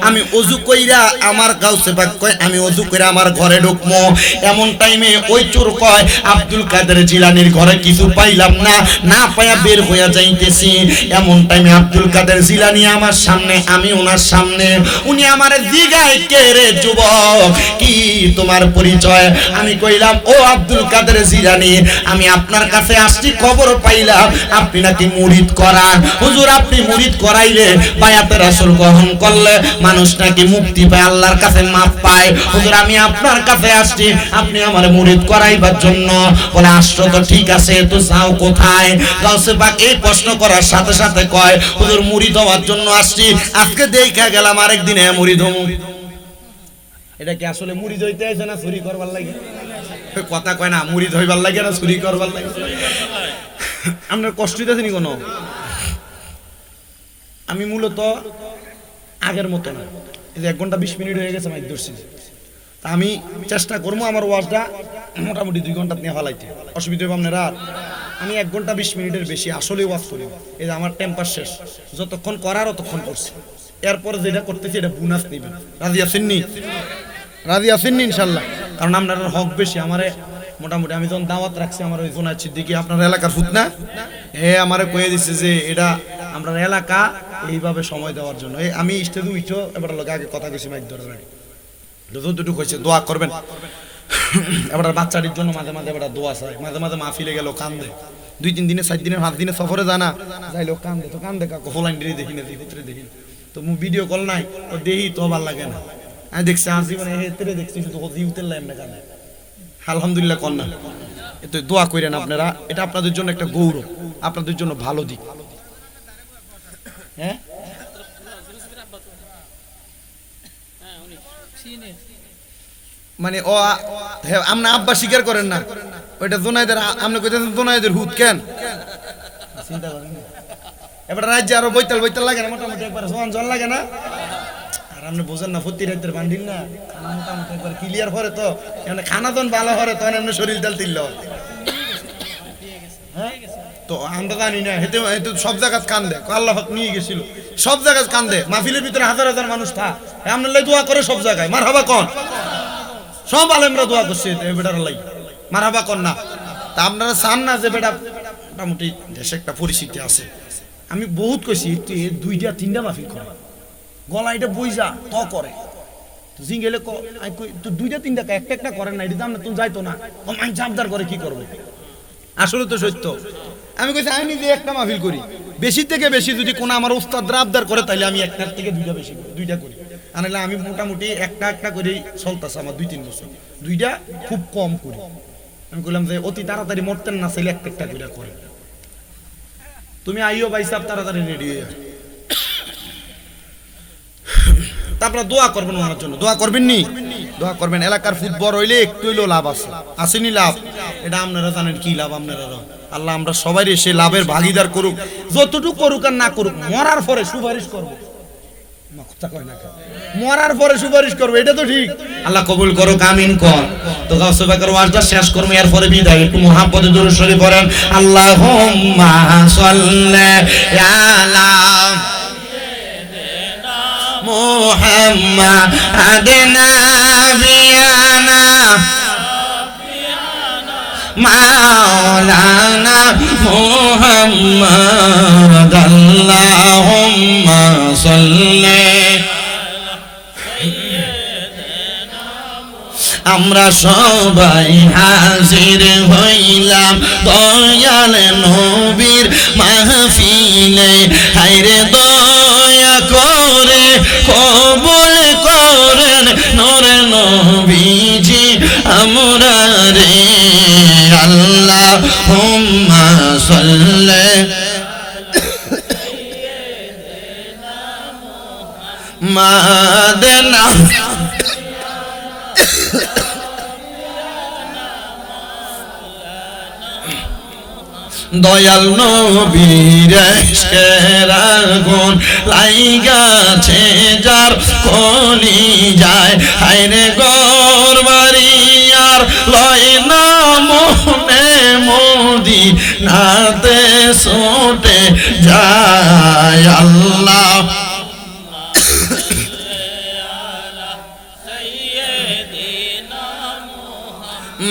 আমি ওযু কইরা, আমার গাউসে পাক কয় আমি ওযু কইরা আমার ঘরে ঢুকমু। এমন টাইমে ওই চোর কয় আব্দুল কাদের জিলানীর ঘরে কিছু পাইলাম না, না পায়া বের হয়ে যাইতেছি। এমন টাইমে আব্দুল কাদের জিলানী আমার সামনে, আমি ওনার সামনে। উনি আমারে জিগায় কে রে যুবক, কি তোমার পরিচয়? আমি কইলাম ও আব্দুল কাদের জিলানী, আমি আপনার কাছে আসছি, খবর পাইলাম আপনি নাকি মুরিদ করান। হুজুর আপনি মুরিদ করাইলে বায়াতে রাসূল গ্রহণ করলে মানুষ নাকি মুক্তি পায়, আল্লাহর কাছে মাফ পায়। হুজুর আমি আপনার কাছে আসছি, আপনি আমারে মুরিদ করাইবার জন্য। বলে আসছো তো ঠিক আছে, তো যাও কোথায়? গাউসে পাক এই প্রশ্ন করার সাথে সাথে কয় হুজুর মুরিদ হওয়ার জন্য আসছি, আজকে দেখা গেলাম আরেকদিন মুরিদ হমু। এটা কি আসলে মুরিদ হইতে আইছে না চুরি করবার লাগে? কথা কয় না, মুরিদ হইবার লাগে না চুরি করবার লাগে? আপনার কষ্ট হইতেছে নি কোনো? আমি মূলত আগের মতো না, এই যে 1 ঘন্টা 20 মিনিট হয়ে গেছে মাইক ধরছি। তা আমি চেষ্টা করবো আমার ওয়াজটা মোটামুটি 2 ঘন্টা নিয়ে ফেলাইতে, অসুবিধা হবে আপনারা? আমি 1 ঘন্টা 20 মিনিটের বেশি আসলে ওয়াজ করি। এই যে আমার টেম্পার শেষ, যতক্ষণ করার ততক্ষণ করছি। এরপরে যেটা করতেছি এটা বোনাস নেবেন। রাজি আছেন নি? রাজি আছেন নি ইনশাল্লাহ? কারণ আপনার হক বেশি। আমারে মোটামুটি আমি যখন দাওয়াত রাখছি আমার ওই জোনার সিদ্দিকী আপনার এলাকার ফুট না, আমারে কয়ে দিচ্ছে যে এটা আমরা এলাকা এইভাবে সময় দেওয়ার জন্য। আমি স্টেজে উঠো এবার লোক আগে কথা কইছি মাইক ধরে রাখি, যতটুকু হয়েছে দোয়া করবেন। এবার বাচ্চাটির জন্য মাঝে মাঝে এবার দোয়া চাই, মাঝে মাঝে মাহফিলে গেল কান্দে। 2-3 দিনে 4 দিনে 5 দিনে সফরে জানা যাইলো কান্দে, তো কান্দে কাকু হোলাইন দেখি না, ভিতরে দেখি তো মু ভিডিও কল নাই তো দেখি তো ভালো লাগে না। আমি দেখছি আজীবনে হেতরে দেখছি শুধু জিউতের লাইন না কান্দে। আলহামদুলিল্লাহ কন্যা
এতে দোয়া করেন আপনারা, এটা আপনাদের জন্য একটা গৌরব, আপনাদের জন্য ভালো দিক। হ্যাঁ মানে ও হ্যাঁ, আপনি আব্বা স্বীকার করেন না, ওইটা জোনাইদের, আপনি কইতেছেন জোনাইদের হুত কেন চিন্তা করেন। এবার রাজ্যে আরো বৈতাল বৈতাল লাগে না, মোটামুটি একবার সমান জল লাগে না, আর আপনি বোঝেন না ফতি রাতের বান্ডিল না, খানা মোটামুটি একবার ক্লিয়ার করে তো, মানে খানা যখন ভালো করে তখন এমনি শরীর তেল তিল তো আমরা জানি না, হেতে হেতে সব জায়গায় কান্দে, আল্লাহ পাক নিয়ে গেছিল, সব জায়গায় কান্দে, মাহফিলের ভিতরে হাজার হাজার মানুষ থা, আপনার লাই দোয়া করে সব জায়গায়, মারহাবা কোন সব আলেমরা দোয়া করছে বেটার লাই, মারহাবা কোন না। তা আপনারা চান না যে বেটা মোটামুটি দেশে একটা পরিস্থিতি আছে, আমি বহুত কইছি দুইটা তিনটা মাহফিল করে গলা এটা বইজা তো করে তো জিঙ্গেলে তো দুইটা তিনটা একটা একটা করেন না, এটা দাম না তুমি যাইতো না, আমি জাবদার করে কি করবে, আসলে তো সত্য। আমি কইছি আমি নিজে একটা মাহফিল করি, বেশি থেকে বেশি যদি কোনো আমার উস্তাদরা আবদার করে তাহলে আমি একটার থেকে দুইটা বেশি করি, দুইটা করি, আনালে আমি মোটামুটি একটা একটা করেই চলতেছে আমার 2-3 বছর, দুইটা খুব কম করি। আমি বললাম যে অতি তাড়াতাড়ি মরতেন না ছেলে একটা একটা করে তুমি আইও ভাই সাহেব তাড়াতাড়ি রেডি হয়ে তারপরে দোয়া করবেন ওনার জন্য, দোয়া করবেন নি, দোয়া করবেন। এলাকার ফুটবল হইলে একটু হইলেও লাভ আছে, আসেনি লাভ, এটা আপনারা জানেন কি লাভ, আপনারা আল্লাহ আমরা সবাই সে লাভের ভাগিদার করুক, যতটুকু করুক আর না করুক, মরার পরে সুপারিশ করবো, মরার পরে সুপারিশ করবো, এটা তো ঠিক।
আল্লাহ কবুল করুক, আমিন কর। তো গাউসে পাকের ওয়াজটা শেষ করব, এরপরে বিদায়, একটু মুহাব্বতে দরুদ শরীফ পড়েন। আল্লাহুম্মা সাল্লি আলা মুহাম্মাদিন নাবিয়ানা মাওলানা মুহাম্মাদ, আল্লাহুম্মা সাল্লি। আমরা সবাই হাজির হইলাম দয়াল নবীর মাহফিলে, হায়রে দয়া করে কবুল করেন নূর নবীজি আমরা রে, আল্লাহুম্মা সাল্লি মাদানা দয়াল নবীর ইশকের আগুন লাইগাছে যার কলি যায়, হায়রে গরবারি আর লয় না মনে মদিনাতে ছুটে যায়। আল্লাহ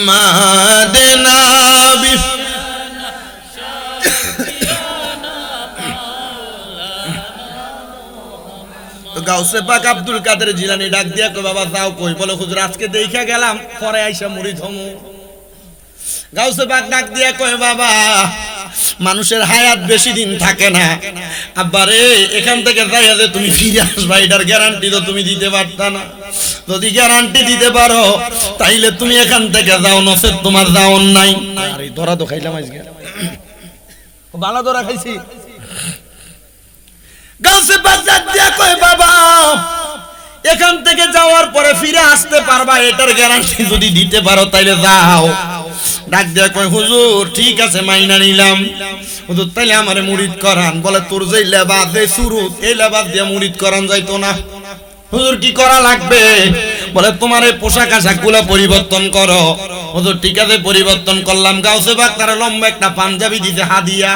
মাদেনা গাউসে পাক আব্দুল কাদের জিলানী ডাক দিয়া কই বাবা যাও কই, বলে হুজুর আজকে দেখা গেলাম পরে আইসা মুড়ি ধমু। গাউসে পাক ডাক দিয়া কই বাবা মানুষের হায়াত বেশি দিন থাকে না, আব্বারে এখান থেকে যাইয়া যে তুমি ফিরে আসবা এটার গ্যারান্টি তো তুমি দিতে পারতা না, যদি গ্যারান্টি দিতে পারো তাইলে তুমি এখান থেকে যাও, নচেত তোমার যাওন নাই। আরে ধরা তো খাইলাম আজকে, ভালো ধরা খাইছি। গাউসে পাক ডাক দিয়া কই বাবা এখান থেকে যাওয়ার পরে ফিরে আসতে পারবা এটার গ্যারান্টি যদি দিতে পারো তাইলে যাও। ডাক দিয়া কয় হুজুর ঠিক আছে মাইনা নিলাম, হুজুর তাইলে আমারে মুরিদ করান। বলে তোর যে লেবাস যে সুরুত এই লেবাস দিয়ে মুরিদ করান যাইতো না। হুজুর কি করা লাগবে? বলে তোমার এই পোশাক আশাক গুলো পরিবর্তন করো। হুজুর ঠিক আছে পরিবর্তন করলাম। গাউসে পাক তার লম্বা একটা পাঞ্জাবি দিতে হাদিয়া,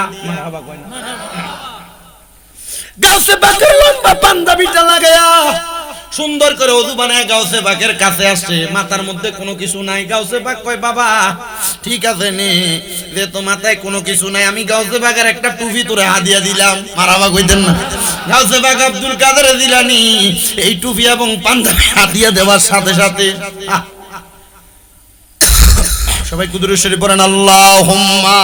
গাউসে পাকের লম্বা পাঞ্জাবিটা লাগায়া সুন্দর করে ওযু বানায় গাউসে পাকের কাছে আসছে, মাথার মধ্যে কোনো কিছু নাই। গাউসে পাক কয় বাবা ঠিক আছে নে, যে তো মাথায় কোনো কিছু নাই, আমি গাউসে পাকের একটা টুপি তোরে হাদিয়া দিলাম। মারাবা কইতেন না, গাউসে পাক আব্দুল কাদের জিলানী এই টুপি এবং পাঞ্জাবি হাদিয়া দেওয়ার সাথে সাথে সবাই কুদরত শরীফ পড়েন আল্লাহুম্মা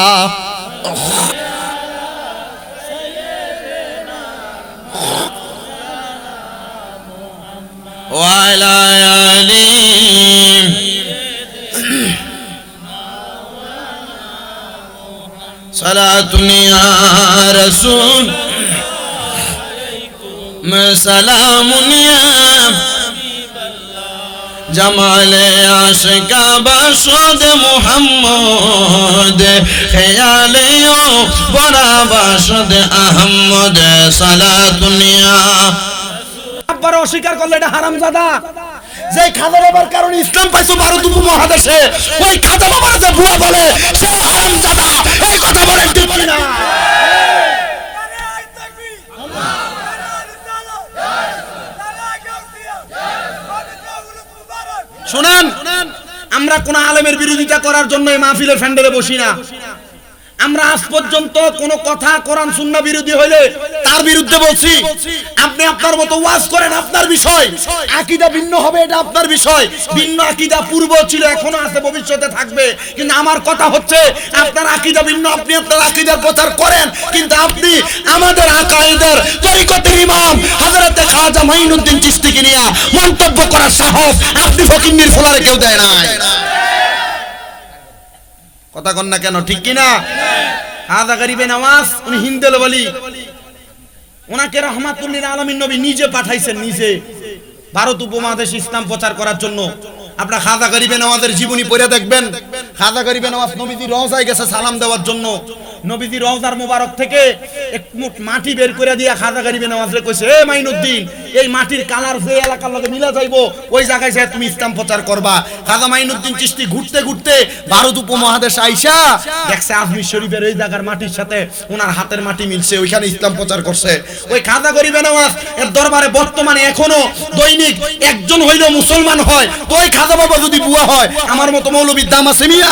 ওয়ালা আলি
সালাতুন ইয়া রাসূল সালামুন ইয়া জামালে আশিকা বাসদ মুহাম্মদ খেয়ালে ও বড়া বাসদ আহমদ সালাতুন ইয়া।
আব্বার অস্বীকার করলে এটা হারামজাদা। যে খাজা বাবার কারণে ইসলাম পাইছো ভারত উপমহাদেশে, ওই খাজা বাবার যে বুয়া বলে সে হারামজাদা। এই কথা বলেন ঠিক না? শুনেন, আমরা কোন আলেমের বিরোধিতা করার জন্য এই মাহফিলের ফ্যান্ডেলে বসি না। আমরা আজ পর্যন্ত কোন কথা কোরআন সুন্নাহ বিরোধী হইলে তার বিরুদ্ধে বলছি। আপনি আপনার মতো ওয়াজ করেন, আপনার বিষয়। আকীদা ভিন্ন হবে, এটা আপনার বিষয়। ভিন্ন আকীদা পূর্ব ছিল, এখনো আছে, ভবিষ্যতে থাকবে। কিন্তু আমার কথা হচ্ছে আপনার আকীদা ভিন্ন, আপনি আপনার আকীদার প্রচার করেন, কিন্তু আপনি আমাদের আকায়েদের তরিকতের ইমাম হযরত খাজা মাইনুদ্দিন চিশতিকে নিয়ে মন্তব্য করার সাহস আপনি ফকিন্নির ফোলারে কেউ দেয় না। কথা কন না কেন, ঠিক কি না? খাজা গরিবে নওয়াজ উনি হিন্দেল বলি, ওনাকে রহমাতুল লিল আলামিন নবী নিজে পাঠাইছেন, নিজে ভারত উপমহাদেশ ইসলাম প্রচার করার জন্য। আপনারা খাজা গরিবে নওয়াজের জীবনী পড়ে দেখবেন। খাজা গরিবে নওয়াজ নবীজি রওজায় গেছে সালাম দেওয়ার জন্য। নবীজি রওজার মোবারক থেকে এক মুঠ মাটি বের করে দিয়া খাজা গরিবে নওয়াজরে কইছে, এ মাইনুদ্দিন, এই মাটির কালার যে এলাকার লগে মিলা যাইবো ওই জায়গায় যায় তুমি ইসলাম প্রচার করবা। খাজা মাইনুদ্দিন চিশতি ঘুরতে ঘুরতে ভারত উপমহাদেশ আইসা দেখছে আজমির শরীফের ওই জায়গার মাটির সাথে ওনার হাতের মাটি মিলছে, ওইখানে ইসলাম প্রচার করছে। ওই খাজা গরিবে নওয়াজ এর দরবারে বর্তমানে এখনো দৈনিক একজন হইলেও মুসলমান হয়। তো ওই খাজা বাবা যদি বুয়া হয়, আমার মতো মৌলবীর দাম আছে মিয়া?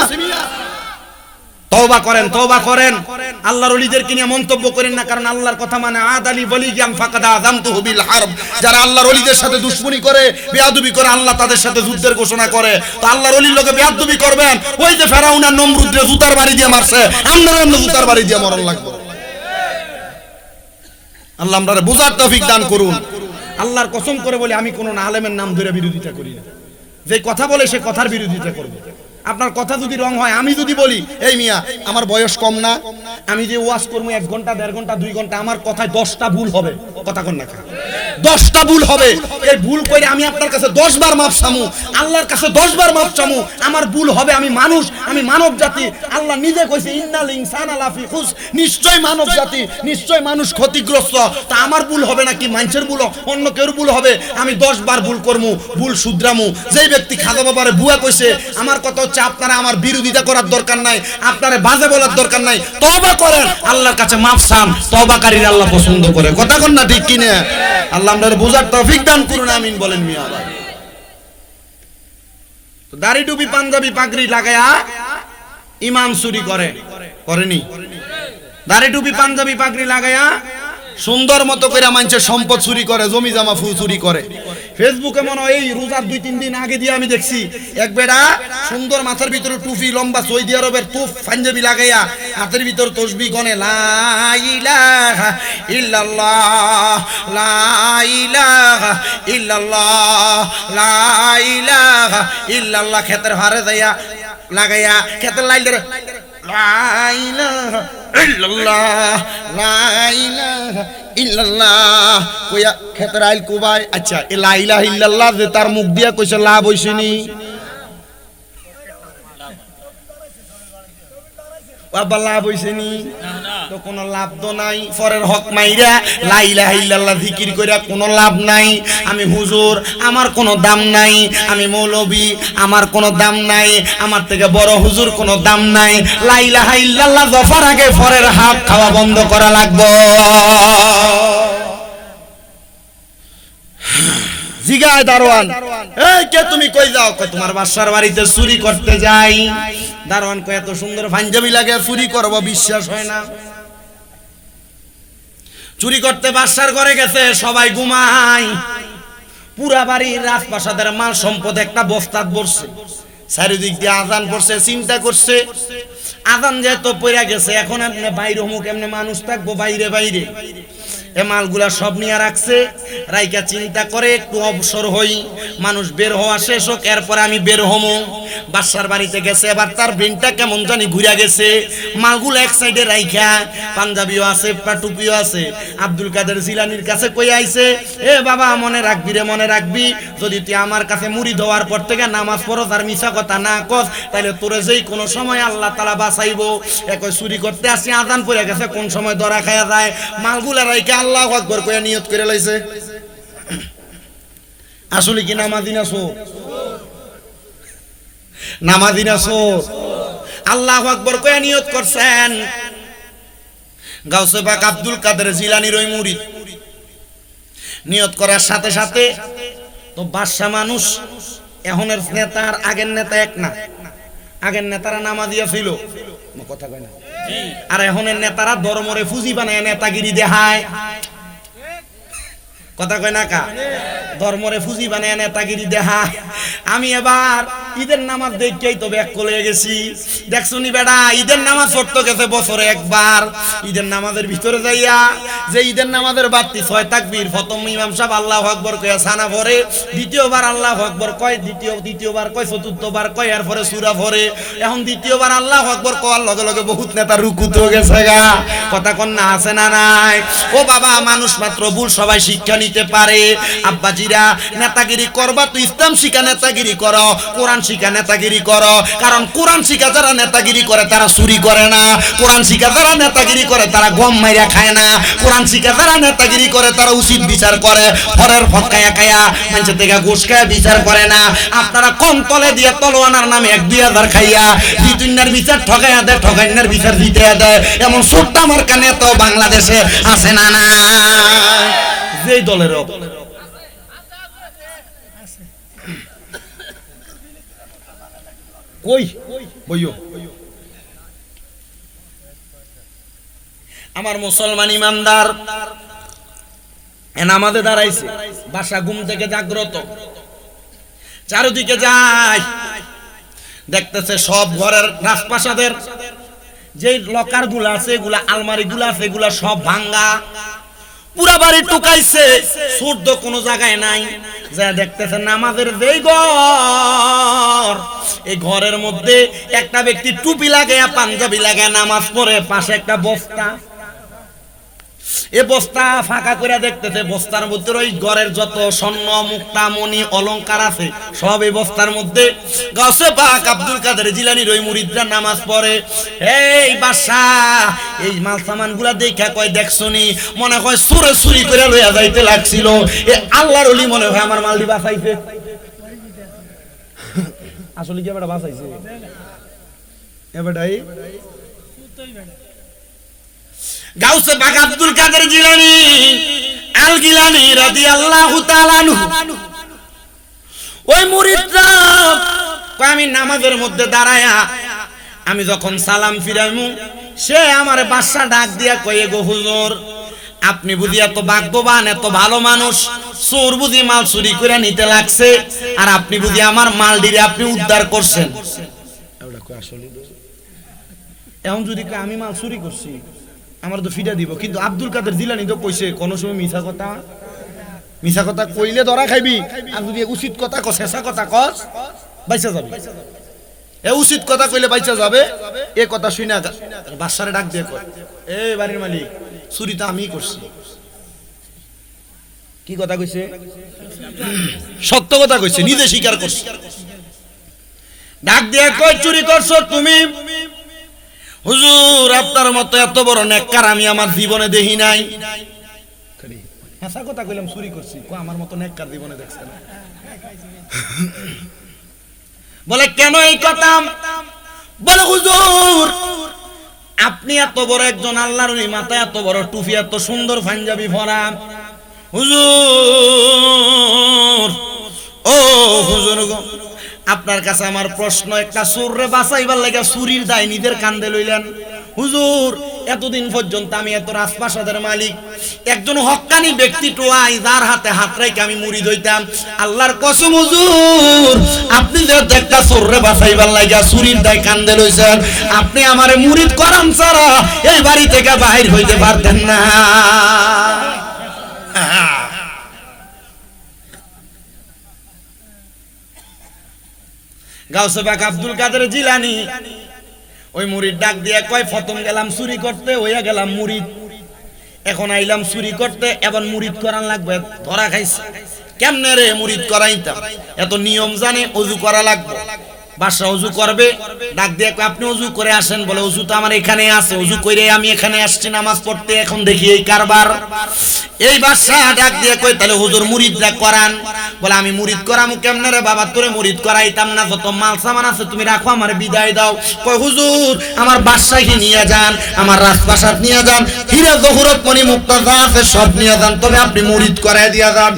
তওবা করেন, তওবা করেন। আল্লাহর ওলিদেরকে নিয়ে মন্তব্য করেন না, কারণ আল্লাহর কথা মানে আদালি ওয়ালিয়ান ফাকাদ আযামতুহু বিল হারব। যারা আল্লাহর ওলিদের সাথে দুশমনি করে, বেয়াদবি করে, আল্লাহ তাদের সাথে যুদ্ধের ঘোষণা করে। তো আল্লাহর ওলির লোকে বেয়াদবি করবেন, ওই যে ফেরাউন আর নমরুদরে জুতার বাড়ি দিয়ে মারছে, আপনারা জুতার বাড়ি দিয়ে মরণ লাগবে। আল্লাহ আমাদের বুঝার তৌফিক দান করুন। আল্লাহর কসম করে বলে আমি কোন আলেমের নাম ধরে বিরোধিতা করি না। যে কথা বলে সে কথার বিরোধিতা করবে। আপনার কথা যদি রং হয়, আমি যদি বলি এই মিয়া আমার বয়স কম না, আমি যে ওয়াজ করবো 1 ঘন্টা 1.5 ঘন্টা 2 ঘন্টা, আমার কথায় 10টা ভুল হবে। কথা কন না, 10টা ভুল হবে। এই ভুল করে আমি আপনার কাছে 10 বার মাফ চামু, আল্লাহর কাছে 10 বার মাফ চামু। আমার ভুল হবে, আমি মানুষ, আমি মানব জাতি। আল্লাহ নিজে কইছে ইন্নাল ইনসানা লাফি খুস, নিশ্চয় মানব জাতি, নিশ্চয় মানুষ ক্ষতিগ্রস্ত। তা আমার ভুল হবে নাকি মানুষের ভুল, অন্য কেউর ভুল হবে? আমি 10 বার ভুল করমু, ভুল শুধরামু। যেই ব্যক্তি খাজা বাবারে বুয়া কইছে, আমার কথা হচ্ছে আপনারা আমার বিরোধিতা করার দরকার নাই, আপনারা বাজে বলার দরকার নাই। তওবা করেন, আল্লাহর কাছে মাফ চান, তওবাকারীর আল্লাহ পছন্দ করে। কথা কন না, ঠিক কি না? আল্লাহ আমাদের বুঝার তৌফিক দান করুন, আমিন বলেন মিয়া ভাই। তো দাড়ি টুপি পাঞ্জাবি পাগড়ি লাগায়া ইমাম চুরি করে, করেনি? দাড়ি টুপি পাঞ্জাবি পাগড়ি লাগায়া সুন্দর মতো করে মানুষের সম্পদ চুরি করে, জমি জামা চুরি করে। ফেসবুকে মনে হয় এই রোজার 2-3 দিন আগে দিয়ে আমি দেখছি এক বেড়া সুন্দর মাথার ভিতরে টুপি লম্বা সৌদি আরবের তুফ পাঞ্জাবি লাগাইয়া হাতের ভিতর তসবিহ গনে লা ইলাহা ইল্লাল্লাহ লা ইলাহা ইল্লাল্লাহ লা ইলাহা ইল্লাল্লাহ খেতের হারে যাইয়া লাগাইয়া খেতের লাইলে লা ইলাহা ইল্লাল্লাহ লা ইলাহা ইল্লাল্লাহ কইয়া খেতের আইল কুবাই। আচ্ছা, এ লা ইলাহা ইল্লাল্লাহ যে তার মুখ দিয়া কইছে লাভ হইছেনি? বাবা লাভ হইছেনি? তো কোনো লাভ তো নাই। পরের হক মাইরা লা ইলাহা ইল্লাল্লাহ জিকির কইরা কোনো লাভ নাই। আমি হুজুর, আমার কোনো দাম নাই। আমি মৌলবী, আমার কোনো দাম নাই। আমার থেকে বড় হুজুর কোনো দাম নাই। লা ইলাহা ইল্লাল্লাহ জফার আগে পরের হক খাওয়া বন্ধ করা লাগবে। জিগায় দারোয়ান, এই কে তুমি কই যাও? কই তোমার বাসার বাড়িতে চুরি করতে যাই। দারোয়ান কই এত সুন্দর পাঞ্জাবি লাগে চুরি করব, বিশ্বাস হয় না। চুরি করতে বাসার ঘরে গেছে, সবাই ঘুমায়। পুরা বাড়ির রাজপ্রাসাদের মাল সম্পদ একটা বস্তাত ভরছে। চারিদিক দিয়ে আজান পড়ছে, চিন্তা করছে আজান যেহেতু পড়ে গেছে, এখন আপনি বাইরে হমুক, এমনি মানুষ থাকবো বাইরে বাইরে।
এ মালগুলা সব নিয়ে রাখছে, রাইকা চিন্তা করে একটু অবসর হই, মানুষ বের হওয়া শেষ হোক, এরপরে আমি বের হমো। বাদশার বাড়িতে গেছে, এবার তার ব্রেনটা কেমন জানি ঘুরে গেছে। মালগুলো এক সাইডে রাইখা, পাঞ্জাবিও আছে, টুপিও আছে, আব্দুল কাদের জিলানির কাছে কই আইছে, এ বাবা মনে রাখবি রে, মনে রাখবি, যদি তুই আমার কাছে মুড়ি দেওয়ার পর থেকে নামাজ পড়ো আর মিছা কথা না কস, তাহলে তোরে যেই কোনো সময় আল্লাহ তাআলা বাঁচাইবো। একই চুরি করতে আসি, আজান পড়ে গেছে, কোন সময় ধরা খায়া যায়। মালগুলা রাইখা আল্লাহু আকবার কইয়া নিয়ত করে লাইছে। আসলে কি নামাজি না চোর? নামাজি না চোর? আল্লাহু আকবার কইয়া নিয়ত করছেন। গাউসে পাক আব্দুল কাদের জিলানীর ওই মুরিদ নিয়ত করার সাথে সাথে তো বাদশা মানুষ, এখনের নেতা আর আগের নেতা এক না। আগের নেতারা নামাজিয়া ছিল, কথা কয় না, আর এখনের নেতারা ধর্মরে ফুজি বানায় নেতাগিরি দেখায়, কথা কয় না কা, ধর্মরে ফুজি বানায় নেতাগিরি দেখায়। আমি এবার ঈদের নামাজ দেখেই তো ব্যাক করে গেছি। দেখছনি বেড়া, ঈদের নামাজ পড়তে গেছে বছরে একবার। ঈদের নামাজের ভিতরে যাইয়া যে ঈদের নামাজের বাড়তি 6 তাকবীর, প্রথম ইমাম সাহেব আল্লাহু আকবার কইয়া সানা পড়ে, দ্বিতীয়বার আল্লাহু আকবার কয়, দ্বিতীয়বার কয়, চতুর্থবার কয়, এরপরে সূরা পড়ে। এখন দ্বিতীয়বার আল্লাহু আকবার কওয়ার লগে লগে বহুত নেতা রুকুতে গেছে গা। কথা কোন না আছে না নাই? ও বাবা, মানুষ মাত্র ভুল, সবাই শিক্ষা নিতে পারে। আব্বাজিরা, নেতাগিরি করবা তো ইসলাম শিখা নেতাগিরি করো, কোরআন শিখা নেতাগিরি করো। কারণ কোরআন শিখা যারা নেতাগিরি করে তারা চুরি করে না, কোরআন শিখা যারা নেতাগিরি করে তারা গম মাইরা খায় না, কোরআন শিখা যারা নেতাগিরি করে তারা উচিত বিচার করে, ফরের ফটকায়া খায়া মানুষের থেকে ঘুষ খায়া বিচার করে না। আপনারা কম তলে দিয়ে তলোয়ানার নামে 1-2 হাজার খাইয়া জিতুন্নার বিচার ঠকাইয়া দেয়, ঠকাইনার বিচার দিতে দেয়, এমন ছোট্ট আমার কানে তো বাংলাদেশে আছে না না? যেই দলের কই বইও আমার মুসলমান ইমানদার নামাজে দাঁড়াইছে, বাসা ঘুম থেকে জাগ্রত, চারিদিকে যায়, দেখতেছে সব ঘরের রাজপ্রাসাদের যে লকার গুলা আছে, এগুলা আলমারি গুলা আছে, এগুলা সব ভাঙ্গা, পুরা বাড়ি টুকাইছে, সূর্য কোনো জায়গায় নাই। যা দেখতেছে নামাজের যেই ঘর, এই ঘরের মধ্যে একটা ব্যক্তি টুপি লাগায়া পাঞ্জাবি লাগায় নামাজ পড়ে, পাশে একটা বস্তা, এ বস্তা ফাঁকা করে দেখতেছে, বস্তার মধ্যে ওই ঘরের যত স্বর্ণ মুক্তা মণি অলংকার আছে সব এই বস্তার মধ্যে। গাউসে পাক আব্দুল কাদের জিলানীর ওই মুরিদরা নামাজ পড়ে। এই বাদশা এই মাল সামান গুলা দেখা কয়, দেখছনি, মনে হয় সুরে চুরি করে লইয়া যাইতে লাগছিল, এ আল্লাহর ওলি মনে হয় আমার মালটি বাঁচাইছে। আসলে কি এবারে বাঁচাইছে? এবারটাই গাউসে পাক আব্দুল কাদের জিলানী আল গিলানী রাদিয়াল্লাহু তাআলা আনহু ওই মুরিদরা কয়, আমি নামাজের মধ্যে দাঁড়ায়া আমি যখন সালাম ফিরাইমু, সে আমার বাদশা ডাক দিয়া কয়ে, গো হুজুর, আপনি বুঝি এত ভাগ্যবান, এত ভালো মানুষ, চোর বুঝি মাল চুরি করে নিতে লাগছে, আর আপনি বুঝি আমার মাল দিয়ে আপনি উদ্ধার করছেন। এখন যদি আমি মাল চুরি করছি, আমার তো ফিটা দিব, কিন্তু আব্দুল কাদের জিলানী তো কইছে কোন সময় মিছা কথা কইলে ধরা খাইবি, আর যদি উচিত কথা কস, শেষা কথা কস, বাইচা যাবে। এ উচিত কথা কইলে বাইচা যাবে। এ কথা শুনা বাদশারে ডাক দিয়ে কয়, এ বাড়ির মালিক, চুরি তো আমিই করছি। কি কথা কইছে? সত্য কথা কইছে, নিজে স্বীকার করছে। ডাক দিয়ে কয়, চুরি করছো তুমি? হুজুর, আপনার মতো এত বড় নেককার আমি আমার জীবনে দেখি নাই। হাসা কথা কইলাম, চুরি করছি, আমার মতো নেককার জীবনে দেখছেন? বলে কেন এই কথা? বলে হুজুর, আপনি এত বড় একজন আল্লাহর ওলি, মাথায় এত বড় টুপি, এত সুন্দর পাঞ্জাবি পরা, হুজুর, ও হুজুর গো, আপনার কাছে আমার প্রশ্ন, একটা চোররে বাঁচাইবার লাগা চুরির দায় নিজের কান্দে লইলেন, হুজুর এতদিন পর্যন্ত আমি এত রাজপ্রাসাদের মালিক, একজন হক্কানি ব্যক্তি টোয়াই যার হাতে হাত রেখে আমি মুরিদ হইতাম। আল্লাহর কসম হুজুর, আপনি যে একটা চোররে বাঁচাইবার লাগা চুরির দায় কান্দে লইছেন, আপনি আমারে মুরিদ করান ছাড়া এই বাড়ি থেকে বাহির হইতে পারতেন না। গাউসে পাক আব্দুল কাদের জিলানী ওই মুরিদ ডাক দিয়ে কয়, প্রথম গেলাম চুরি করতে, হইয়া গেলাম মুরিদ, এখন আইলাম চুরি করতে, এবার মুরিদ করান লাগবে। ধরা খাইছে, কেমনে রে মুরিদ করাইতাম, এত নিয়ম জানে, ওযু করা লাগবে। বাদশা ওযু করবে, ডাক দিয়ে কয়, আপনি ওযু করে আসেন। বলে ওযু তো আমার এখানে আছে, ওযু কইরে আমি এখানে আসছি নামাজ পড়তে, এখন দেখি এই কারবার। এই বাদশা ডাক দিয়ে কয়, তাহলে হুজুর মুরিদরা করান। বলে আমি মুরিদ করামু কেমনে রে বাবা, তোরে মুরিদ করাইতাম না, যত মাল সামান আছে তুমি রাখো, আমার বিদায় দাও। কয় হুজুর আমার বাদশাকে নিয়ে যান, আমার রাজপ্রাসাদ নিয়ে যান, হীরা জহরত মণি মুক্তা যা আছে সব নিয়ে যান, তবে আপনি মুরিদ করাই দিয়া যান।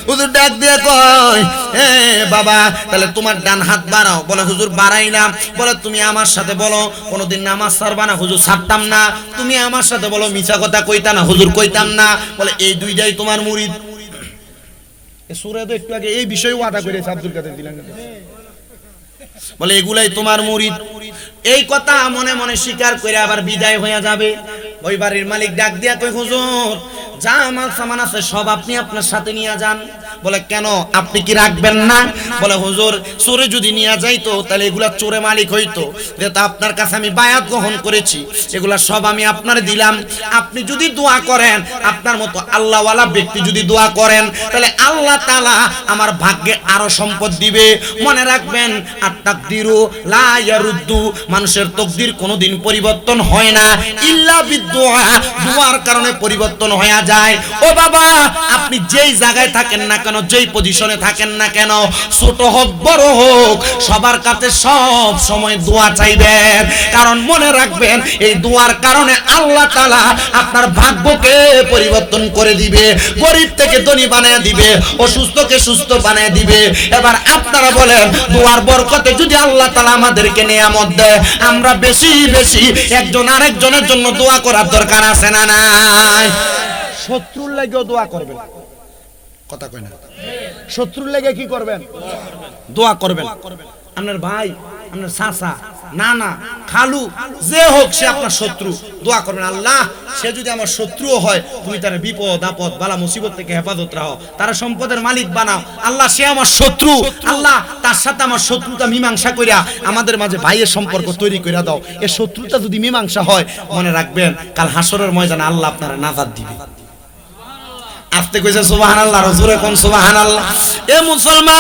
হুজুর ডাক দিয়ে কয়, এ বাবা তাহলে তোমার ডান হাত বাড়াও। বলে হুজুর বাড়াই না। বলে তুমি আমার সাথে বলো কোনোদিন নামাজ ছাড়বা না। হুজুর ছাড়তাম না। তুমি আমার সাথে বলো মিছা কথা কইতা না। হুজুর কইতাম না। বলে এই দুইটাই তোমার মুরিদ।
সূরা তো একটু আগে এই বিষয়ে ওয়াদা করেছে আব্দুল কাদের জিলানী,
বলে এগুলাই তোমার মুরিদ। এই কথা মনে মনে স্বীকার করে আবার বিদায় হয়ে যাবে। ওই বাড়ির মালিক ডাক দিয়া কই, হুজুর যা মাল সামান আছে সব আপনি আপনার সাথে নিয়ে যান। বলে কেন, আপনি কি রাখবেন না? বলে হুজুর চোরে যদি নিয়ে যাইতো তাহলে এগুলা চোরে মালিক হইতো, যেটা আপনার কাছে আমি বায়াত গ্রহণ করেছি, এগুলা সব আমি আপনারে দিলাম। আপনি যদি দোয়া করেন, আপনার মতো আল্লাহওয়ালা ব্যক্তি যদি দোয়া করেন, তাহলে আল্লাহ তাআলা আমার ভাগ্যে আরো সম্পদ দিবে। মনে রাখবেন, আত-তাকদিরু লা ইয়ারুদ্দু, মানুষের তকদির কোনোদিন পরিবর্তন হয় না, ইল্লা বিদুআ, দুআর কারণে পরিবর্তন হয়ে যায়। ও বাবা, আপনি যেই জায়গায় থাকেন না কেন, যেই পজিশনে থাকেন না কেন, ছোট হোক বড় হোক, সবার কাছে সব সময় দোয়া চাইবেন। কারণ মনে রাখবেন, এই দোয়ার কারণে আল্লাহ তাআলা আপনার ভাগ্যকে পরিবর্তন করে দিবে, গরিব থেকে ধনী বানিয়ে দিবে, অসুস্থকে সুস্থ বানিয়ে দিবে। এবার আপনারা বলেন, দোয়ার বরকতে যদি আল্লাহ তাআলা আমাদেরকে নিয়ামত দেয়, আমরা বেশি বেশি একজন আরেকজনের জন্য দোয়া করার দরকার আছে না নাই?
শত্রুর লাগেও দোয়া করবেন। কথা কয় না, শত্রুর লাগে কি করবেন?
দোয়া করবেন। আপনার ভাই, আপনার চাচা, নানা, খালু যে হোক, সে আপনার শত্রু, দোয়া করবেন, আল্লাহ সে যদি আমার শত্রুও হয়, তুমি তার বিপদ আপদ বালা মুসিবত থেকে হেফাজত রাখো, তার সম্পদের মালিক বানাও। আল্লাহ সে আমার শত্রু, আল্লাহ তার সাথে আমার শত্রুতা মীমাংসা কইরা আমাদের মাঝে ভাইয়ের সম্পর্ক তৈরি কইরা দাও। এই শত্রুতা যদি মীমাংসা হয়, মনে রাখবেন কাল হাসরের ময়দানে আল্লাহ আপনারা নাজাত দিবে। আস্তে কইছে সুবহানাল্লাহ, জোরে কোন সুবহানাল্লাহ। এ মুসলমান,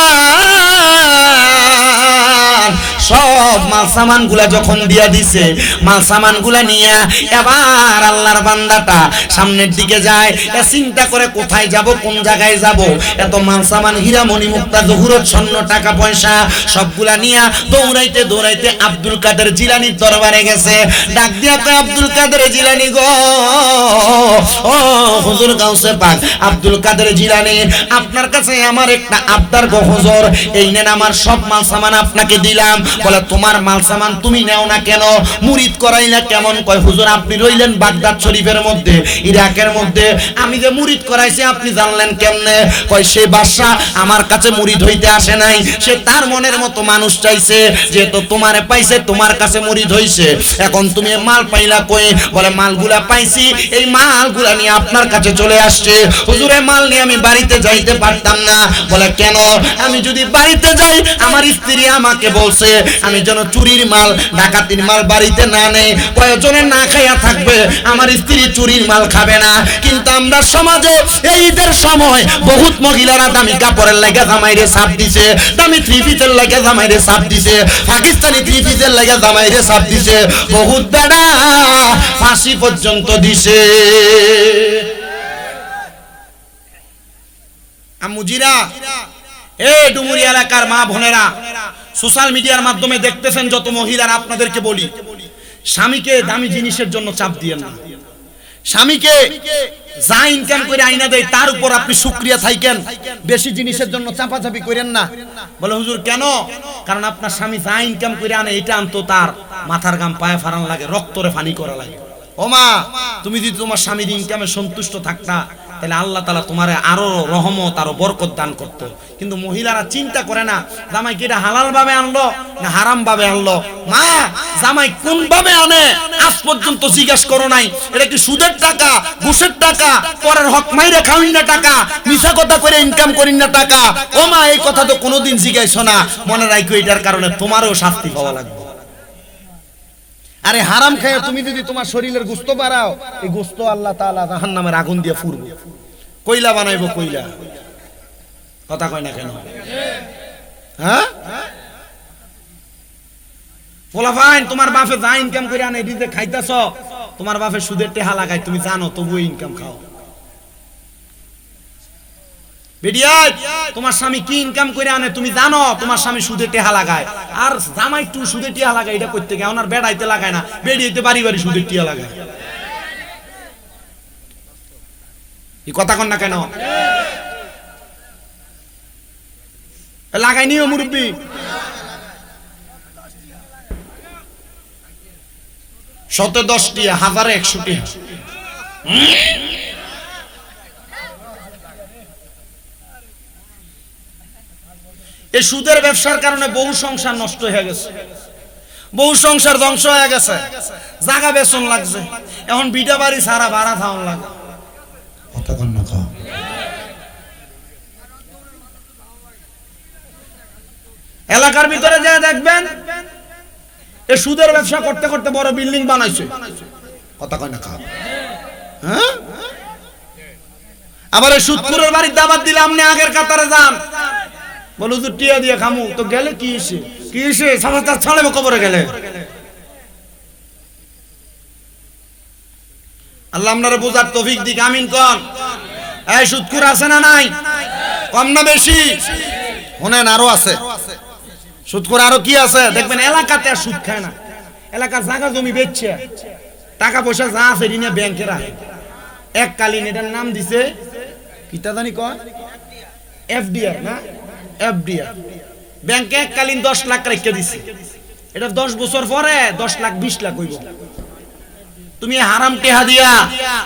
সব মাল সামান গুলা যখন দিয়া দিছে, মাল সামান গুলা নিয়ে এবার আল্লাহর বান্দাটা সামনের দিকে যায়। এ চিন্তা করে কোথায় যাব, কোন জায়গায় যাব। এত মাল সামান, হীরা মণি মুক্তা জহুরত স্বর্ণ টাকা পয়সা সবগুলা নিয়ে দৌড়াইতে দৌড়াইতে আব্দুল কাদের জিলানীর দরবারে গেছে। ডাক দিয়া কয়, আব্দুল কাদের জিলানী গো, ও হুজুর গাউসে পাক আব্দুল কাদের জিলানী, আপনার কাছে আমার একটা আবদার গো হুজুর, এই নেন আমার সব মাল সামান আপনাকে দিলাম। বলে তোমার মাল সামান তুমি নেও না কেন, মুরিদ করাইলা কেমন? কয় হুজুর আপনি রইলেন বাগদাদ শরীফের মধ্যে, ইরাকের মধ্যে, আমি যে মুরিদ করাইছি আপনি জানলেন কেমনে? কয় সে বাদশা আমার কাছে মুরিদ হইতে আসে নাই, সে তার মনের মতো মানুষ চাইছে, যেহেতু তোমারে পাইছে তোমার কাছে মুরিদ হইছে। এখন তুমি মাল পাইলা কই? বলে মালগুলা পাইছি, এই মালগুলা নিয়ে আপনার কাছে চলে আসছে। হুজুরে মাল নিয়ে আমি বাড়িতে যাইতে পারতাম না। বলে কেন? আমি যদি বাড়িতে যাই, আমার স্ত্রী আমাকে বলছে আমি যেন চুরির মাল, ডাকাতির মাল বাড়িতে না নেই, কয়েকজনে না খাইয়া থাকবে, আমার স্ত্রী চুরির মাল খাবে না। কিন্তু আমরা সমাজে এই ঈদের সময় বহুত মহিলারা দামি কাপড়ের লাগে জামাইরে চাপ দিছে, দামি থ্রি পিসের লাগে জামাইরে চাপ দিছে, পাকিস্তানি থ্রি পিসের লাগে জামাইরে চাপ দিছে, বহুত বেড়া ফাঁসি পর্যন্ত দিছে। আমুজিরা, এ ডুমুরি এলাকার মা বোনেরা, সোশ্যাল মিডিয়ার মাধ্যমে দেখতেছেন যত মহিলারা, আপনাদেরকে বলি, স্বামীকে দামি জিনিসের জন্য চাপ দিয়েন না। স্বামীকে
যা ইনকাম করে আইনা দেয় তার উপর আপনি শুকরিয়া থাকেন, বেশি জিনিসের জন্য চাপাচাপি করেন না। বলে হুজুর কেন? কারণ আপনার স্বামী যা ইনকাম করে আনে এটা আনতো তার মাথার গাম পায়ে ফারান লাগে, রক্তরে পানি করা লাগে। ও মা, তুমি যদি তোমার স্বামীর ইনকামে সন্তুষ্ট থাকতা তাহলে আল্লাহ তাআলা তোমারে আরো রহমত আরো বরকত দান করত। কিন্তু মহিলারা চিন্তা করে না জামাই কি এটা হালাল ভাবে আনলো না হারাম ভাবে আনলো। মা, জামাই কোন ভাবে আনে আজ পর্যন্ত জিজ্ঞেস করো নাই? এটা কি সুদের টাকা, ঘুষের টাকা, পরের হক মাইরে খাওয়িন না টাকা, মিছা কথা করে ইনকাম করিন না টাকা? ও মা, এই কথা তো কোনোদিন জিজ্ঞাসা না। মনে রাখো এটার কারণে তোমারও শাস্তি পাওয়া লাগবে। আরে হারাম খেয়ে তুমি যদি তোমার শরীরের গোশত বাড়াও, এই গোশত আল্লাহ তাআলা জাহান্নামের আগুন দিয়ে ফুরবে, কয়লা বানাইবো কয়লা। কথা কয় না কেন? হ্যাঁ, পোলাপাইন তোমার বাপে যা ইনকাম করে আনে এদিকে খাইতাছ, তোমার বাপে সুদের টেহা লাগায় তুমি জানো, তবুও ইনকাম খাও। বেডিয়াই, তোমার স্বামী কি ইনকাম করে আনে তুমি জানো, তোমার স্বামী সুদে টেহা লাগায়। আর জামাই একটু সুদে টিয়া লাগায়, এটা করতে গিয়ে ওনার বেড়াইতে লাগায় না, বেড়িয়েতে বাড়ি বাড়ি সুদের টিয়া লাগায়। এই কথা কন না কেন? লাগাই নিও মুরব্বী। শত 10 টিয়া, হাজারে 100 টিয়া। এই সুদের ব্যবসার কারণে বহু সংসার নষ্ট হয়ে গেছে, বহু সংসার ধ্বংস হয়ে গেছে। জায়গা বেচন লাগছে, এখন বিটা বাড়ি সারা ভাড়া থাউন লাগে। এলাকার ভিতরে যে দেখবেন এই সুদের ব্যবসা করতে করতে বড় বিল্ডিং বানাইছে। কথা কয় না খাও? হ্যাঁ, আবার এই সুদখোরের বাড়ির দাবাত দিলে আপনি আগের কাতারে যান, বলো তো টিয়া দিয়ে খামু তো গেলে কি এসে কি এসে সমাজটা ছাড়াবো কবরে গেলে। আল্লাহ আপনারা বোঝার তৌফিক দিক, আমিন কোন। এই সুদখোর আছে না নাই? কম না বেশি? শুনেন আরো আছে সুদখোর, আরো কি আছে দেখবেন। এলাকাতে আর সুদ খায় না, এলাকার জায়গা জমি বেচছে, টাকা পয়সা যা আছে ঋণে ব্যাংকে রাখে। এককালীন এটার নাম দিছে কিতা জানি কয়, এফডিআর না এফডিআর। ব্যাংকে এককালীন 10 লাখ রেখে দিছে, এটা 10 বছর পরে 10 লাখ 20 লাখ হইব। তুমি হারাম টেহা দিয়া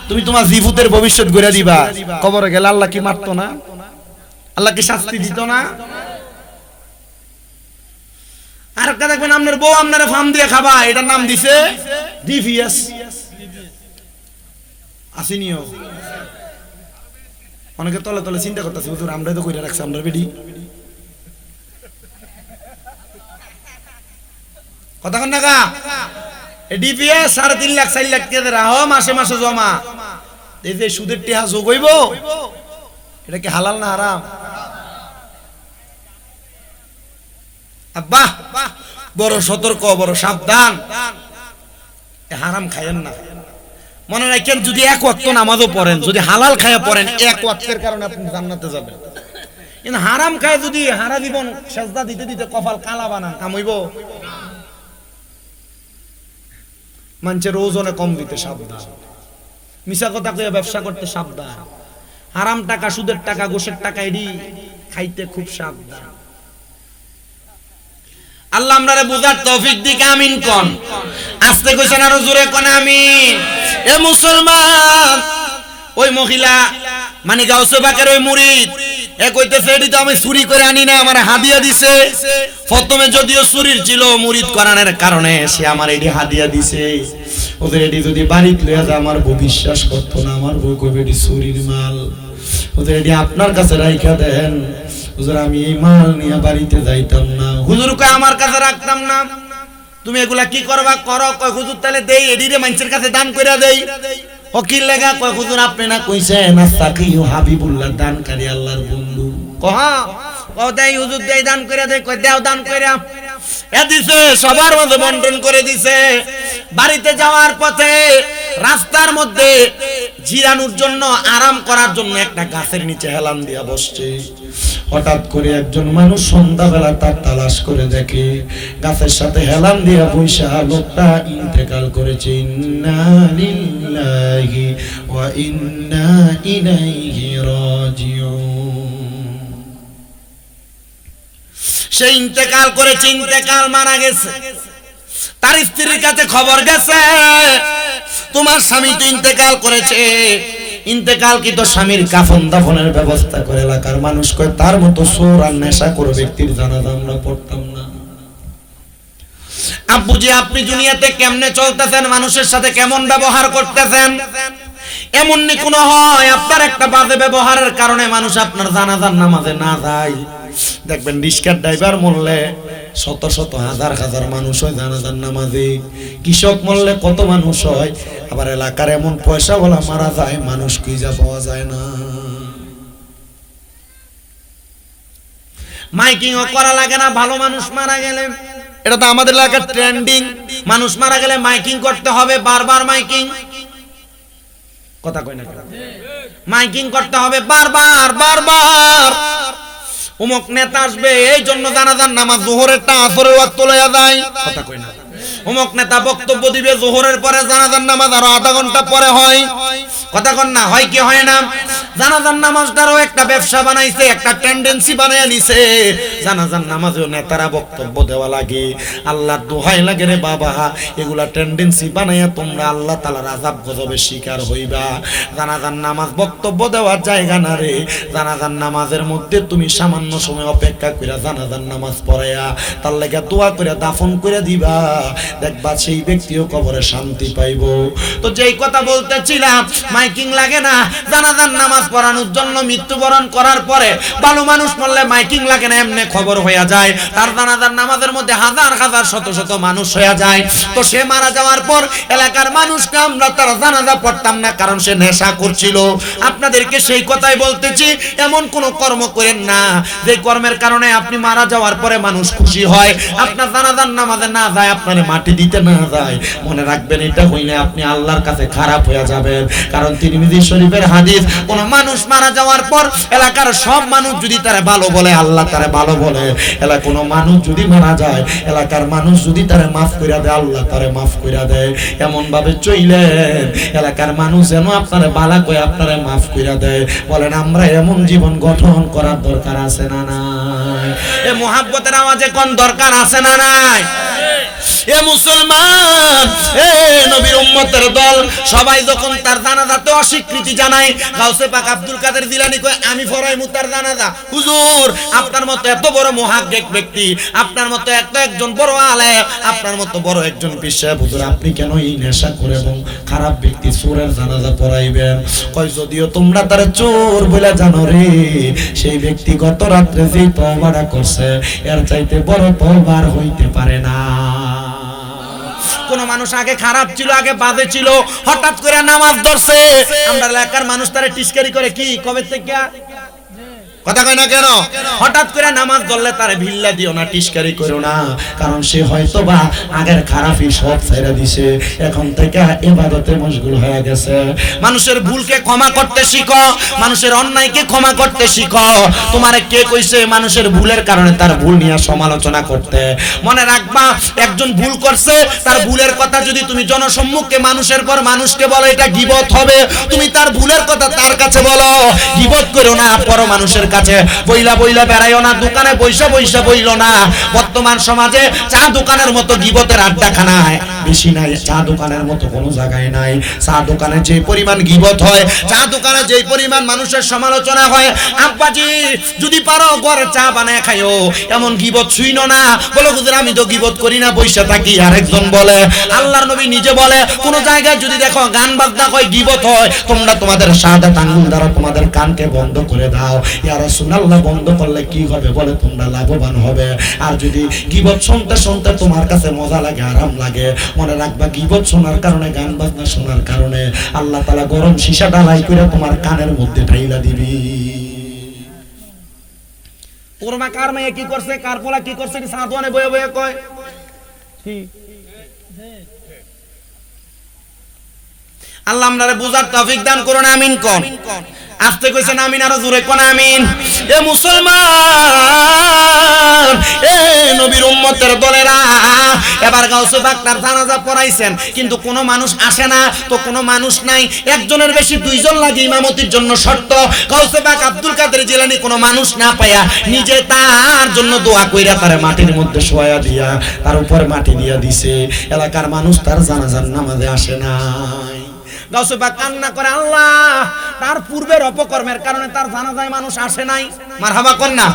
তুমি তোমার জীবনের ভবিষ্যৎ গড়ে দিবা, কবরে গেলে আল্লাহ কি মারতো না? আল্লাহ কি শাস্তি দিত না? আর একটা দেখবেন আপনার বউ আপনার ফার্ম দিয়ে খাবা, এটার নাম দিছে ডিভিএস। আসেনিও অনেকে তলে তলে চিন্তা করতেছে, হুজুর আমরা তো কইরা রাখছি আমরা বেডি। কথা কন না কা? ডিপিএস 3.5 লাখ 4 লাখ টাকা রাখো মাসে মাসে জমা, এই যে সুদের টিহা যোগ হইব, এটা কি হালাল না হারাম? আব্বা বড় সতর্ক, বড় সাবধান, হারাম খায়েন না। মনে রাখেন যদি 1 ওয়াক্ত নামাজও পড়েন, যদি হালাল খায়া পড়েন 1 ওয়াক্তের কারণে আপনি জান্নাতে যাবেন। কিন্তু হারাম খায় যদি হারা জীবন সেজদা দিতে দিতে কপাল কালা বানান, কামইব? মানুষের ওজনে কম দিতে সাবধান, মিছা কথা কইয়া ব্যবসা করতে সাবধান, হারাম টাকা সুদের টাকা ঘুষের টাকা এডি খাইতে খুব সাবধান। আল্লাহ আমরারে বুঝার তৌফিক দিক, আমিন কোন। আস্তে কইছেন আরো জোরে কোন আমিন। এ মুসলমান, ওই মহিলা মানে গাউসে বাকের ওই মুরিদ এ কইতেছে এডি তো আমি চুরি করে আনি না, আমার হাদিয়া দিছে। প্রথমে যদিও চুরির ছিল, মুরিদ করানোর কারণে সে আমার এডি হাদিয়া দিছে। ওদের এডি যদি বাড়িতে লইয়া যায় আমার বউ বিশ্বাস করতো না, আমার বউ কইবে এডি চুরির মাল। ওদের এডি আপনার কাছে রাইখা দেন। হুজুর আমি এই মাল নিয়ে বাড়িতে যাইতাম না। হুজুর কয় আমার কাছে রাখতাম না। তুমি এগুলা কি করবা করো। কয় হুজুর তাহলে দেই, এডিরে মানুষের কাছে দান কইরা দেই। ফকির লেগা কয় হুজুর আপনি না কইছেন আস্তাকিউ হাবিবুল্লাহ, দানকারী আল্লাহর বন্ধু। কহা কও দেই হুজুর দেই, দান কইরা দেই। কয় দাও দান কইরা। এ দিছে সবার মধ্যে বন্টন করে দিছে। বাড়িতে যাওয়ার পথে
রাস্তার মধ্যে জিরানোর জন্য, আরাম করার জন্য একটা গাছের নিচে হেলান দিয়া বসছে। হঠাৎ করে একজন মানুষ সন্ধ্যাবেলা তার তালাশ করে দেখে গাছের সাথে হেলান দিয়া বৈশা লোকটা ইন্তেকাল করেছে। ইন্না লিল্লাহি ওয়া ইন্না ইলাইহি রাজিউন। সে ইন্তেকাল করেছে, ইন্তেকাল মারা গেছে। তার স্ত্রীর কাছে খবর গেছে, তোমার স্বামী তো ইন্তেকাল করেছে। ইন্তেকাল কি তো স্বামীর কাফন দাফনের ব্যবস্থা করে এলাকার মানুষ কয় তার মতো চোর আর নেশা করে ব্যক্তির জানাজা আমরা পড়তাম না। আব্বুজি, আপনি দুনিয়াতে কেমনে চলতেছেন, মানুষের সাথে কেমন ব্যবহার করতেছেন? এমন নি কোন হয় আপনার একটা বাজে ব্যবহারের কারণে মানুষ আপনার জানাজার নামাজে না যায়। দেখবেন রিক্সার ড্রাইভার মরলে শত শত হাজার হাজার মানুষ হয় জানাজার নামাজে। কৃষক মরলে কত মানুষ হয়। আবার এলাকার এমন পয়সাওয়ালা মারা যায়, মানুষ খুঁজে পাওয়া যায় না। মাইকিংও করা লাগে না ভালো মানুষ মারা গেলে। এটা তো আমাদের এলাকার ট্রেন্ডিং। মানুষ মারা গেলে মাইকিং করতে হবে, বারবার মাইকিং। কথা কই না, মাইকিং করতে হবে বারবার বারবার। অমুক নেতা আসবে, এই জন্য জানাজার নামাজ যোহরেরটা আসরের ওয়াক্ত লইয়া যায়। কথা কই না। অমুক নেতা বক্তব্য দিবে, যোহরের পরে জানাজার নামাজ আরো আধা ঘন্টা পরে হয়। কথা কন না, হয় কি হয় না? জানাজার নামাজটারও একটা ব্যবসা বানাইছে, একটা টেন্ডেন্সি বানাইয়া নিছে। জানাজার নামাজেও নেতারা বক্তব্য দেওয়া লাগে। আল্লাহর দোহাই লাগে রে বাবা, এগুলা টেন্ডেন্সি বানাইয়া তোমরা আল্লাহ তাআলার আযাব গজবের শিকার হইবা। জানাজার নামাজ বক্তব্য দেওয়ার জায়গা না রে। জানাজার নামাজের মধ্যে তুমি সামান্য সময় অপেক্ষা কইরা জানাজার নামাজ পড়াইয়া তার লাগা দোয়া কইরা দাফন কইরা দিবা, দেখবা সেই ব্যক্তিও কবরে শান্তি পাইবো। তো যেই কথা বলতেছিলাম, মাইকিং লাগে না জানাজার নামাজ পড়ানোর জন্য। মৃত্যুবরণ করার পরে ভালো মানুষ মরলে মাইকিং লাগে না, এমনি খবর হইয়া যায়। তার জানাজার নামাজের মধ্যে হাজার হাজার শত শত মানুষ হইয়া যায়। তো সে মারা যাওয়ার পর এলাকার মানুষকে আমরা তার জানাজা পড়তাম না, কারণ সে নেশা করছিল। আপনাদেরকে সেই কথাই বলতেছি, এমন কোন কর্ম করেন না যে কর্মের কারণে আপনি মারা যাওয়ার পরে মানুষ খুশি হয়, আপনার জানাজার নামাজে না যায়, আপনার মাটি দিতে না যায়। মনে রাখবেন, এটা হইলে আপনি আল্লাহর কাছে খারাপ হয়ে যাবেন। কারণ তিরমিজি শরীফের হাদিস, কোন মানুষ মারা যাওয়ার পর এলাকার সব মানুষ যদি তারে ভালো বলে, আল্লাহ তারে ভালো বলে। এলাকার কোন মানুষ যদি মারা যায়, এলাকার মানুষ যদি তারে মাফ কইরা দেয়, আল্লাহ তারে মাফ কইরা দেয়। এমন ভাবে চইলেন এলাকার মানুষ যেন আপনারে বালা কই আপনারে মাফ কইরা দেয়। বলেন, আমরা এমন জীবন গঠন করার দরকার আছে না নাই? এ মুহাব্বতের আওয়াজে কোন দরকার আছে না নাই? এ মুসলমান, এ নবীর উম্মতের দল, সবাই যখন তার জানাজাতে অস্বীকৃতি জানায়, গাউসে পাক আব্দুল কাদের জিলানী কয় আমি ফরাইমু তার জানাজা। হুজুর, আপনার মতো এত বড় মুহাক্কিক ব্যক্তি, আপনার মতো একজন বড় আলেম, আপনার মতো বড় একজন পীর সাহেব, হুজুর আপনি কেন এই নেশা করে এবং খারাপ ব্যক্তি চোরের জানাজা পড়াইবেন? কয় যদিও তোমরা তার চোর বলে জানো রে, সেই ব্যক্তি গত রাত্রে যে তওবাটা করছে এর চাইতে বড় তওবার হইতে পারে না। কোন মানুষ আগে খারাপ ছিল, আগে বাজে ছিল, হঠাৎ করে নামাজ ধরছে, আমরা এলাকার মানুষ তারে টিস্কারি করে কি কবে থেকে? কথা কয় না কেন? হঠাৎ করে নামাজ ধরলে তারে ভিল্লা দিও না, টিস্কারি করো না। কারণ সে হয়তো বা আগের খারাপই সব ছেড়ে দিছে, এখন থেকে ইবাদতে মশগুল হয়ে গেছে। মানুষের ভুলকে ক্ষমা করতে শিখো, মানুষের অন্যায়কে ক্ষমা করতে শিখো। তোমারে কে কইছে মানুষের ভুলের কারণে তার ভুল নিয়ে সমালোচনা করতে? মনে রাখবা, একজন ভুল করছে, তার ভুলের কথা যদি তুমি জনসম্মুখে মানুষের পর মানুষকে বলো, এটা গীবত হবে। তুমি তার ভুলের কথা তার কাছে বলো, গীবত করো না। পর মানুষের কাছে বইলা বইলা বেড়াইও না, দোকানে বইসা বইসা বইলো না। বর্তমান সমাজে চা দোকানের মতো গীবতের আড্ডাখানায় বেশি নাই, চা দোকানের মতো কোনো জায়গায় নাই। চা দোকানে যে পরিমাণ গীবত হয়, চা দোকানে যে পরিমাণ মানুষের সমালোচনা হয়, আব্বাজি যদি পারো ঘরে চা বানায় খাইও, এমন গীবত শুইনো না। বলো হুজুর আমি তো গীবত করি না, বইসা থাকি। আরেকজন বলে, আল্লাহর নবী নিজে বলে, কোন জায়গায় যদি দেখো গান বাজনা হয়, গীবত হয়, তোমরা তোমাদের শাহাদাত আঙ্গুল দ্বারা তোমাদের কানকে বন্ধ করে দাও। ইয়া রাসূলুল্লাহ, বন্ধ করলে কি হবে? বলে তোমরা লাভবান হবে। আর যদি গীবত শুনতে শুনতে তোমার কাছে মজা লাগে, আরাম লাগে, মনে রাখবা গীবত শোনার কারণে, গান বাজনা শোনার কারণে আল্লাহ তাআলা গরম সীসা ঢালাই করে তোমার কানের মধ্যে ঢাইলা দিবি। ওরমা কার মেয়ে কি করছে, কার পোলা কি করছে, সাধুয়ানে বয়ে বয়ে কয়। আল্লাহ আমরারে বুঝার তৌফিক দান করুন, আমিন কোন। আস্তে কইছেন আমিন, আরো জোরে কোন আমিন। এ মুসলমান, এ নবীর উম্মতের দলেরা, এবার গাউসে পাক তার জানাজা পড়াইছেন, কিন্তু কোনো মানুষ আসে না, তো কোনো মানুষ নাই, একজনের বেশি দুইজন লাগে ইমামতির জন্য শর্ত। গাউসে পাক আব্দুল কাদের জিলানী কোনো মানুষ না পায়া নিজে তার জন্য দোয়া কইরা তার মাটির মধ্যে শোয়া দিয়া তার উপর মাটি দিয়া দিছে। এলাকার মানুষ তার জানাজার নামাজে আসে নাই। গাউসে পাক কান্না করে, আল্লাহ তার পূর্বের অপকর্মের কারণে তার জানাজায় মানুষ আসে নাই। মারহাবা কর না,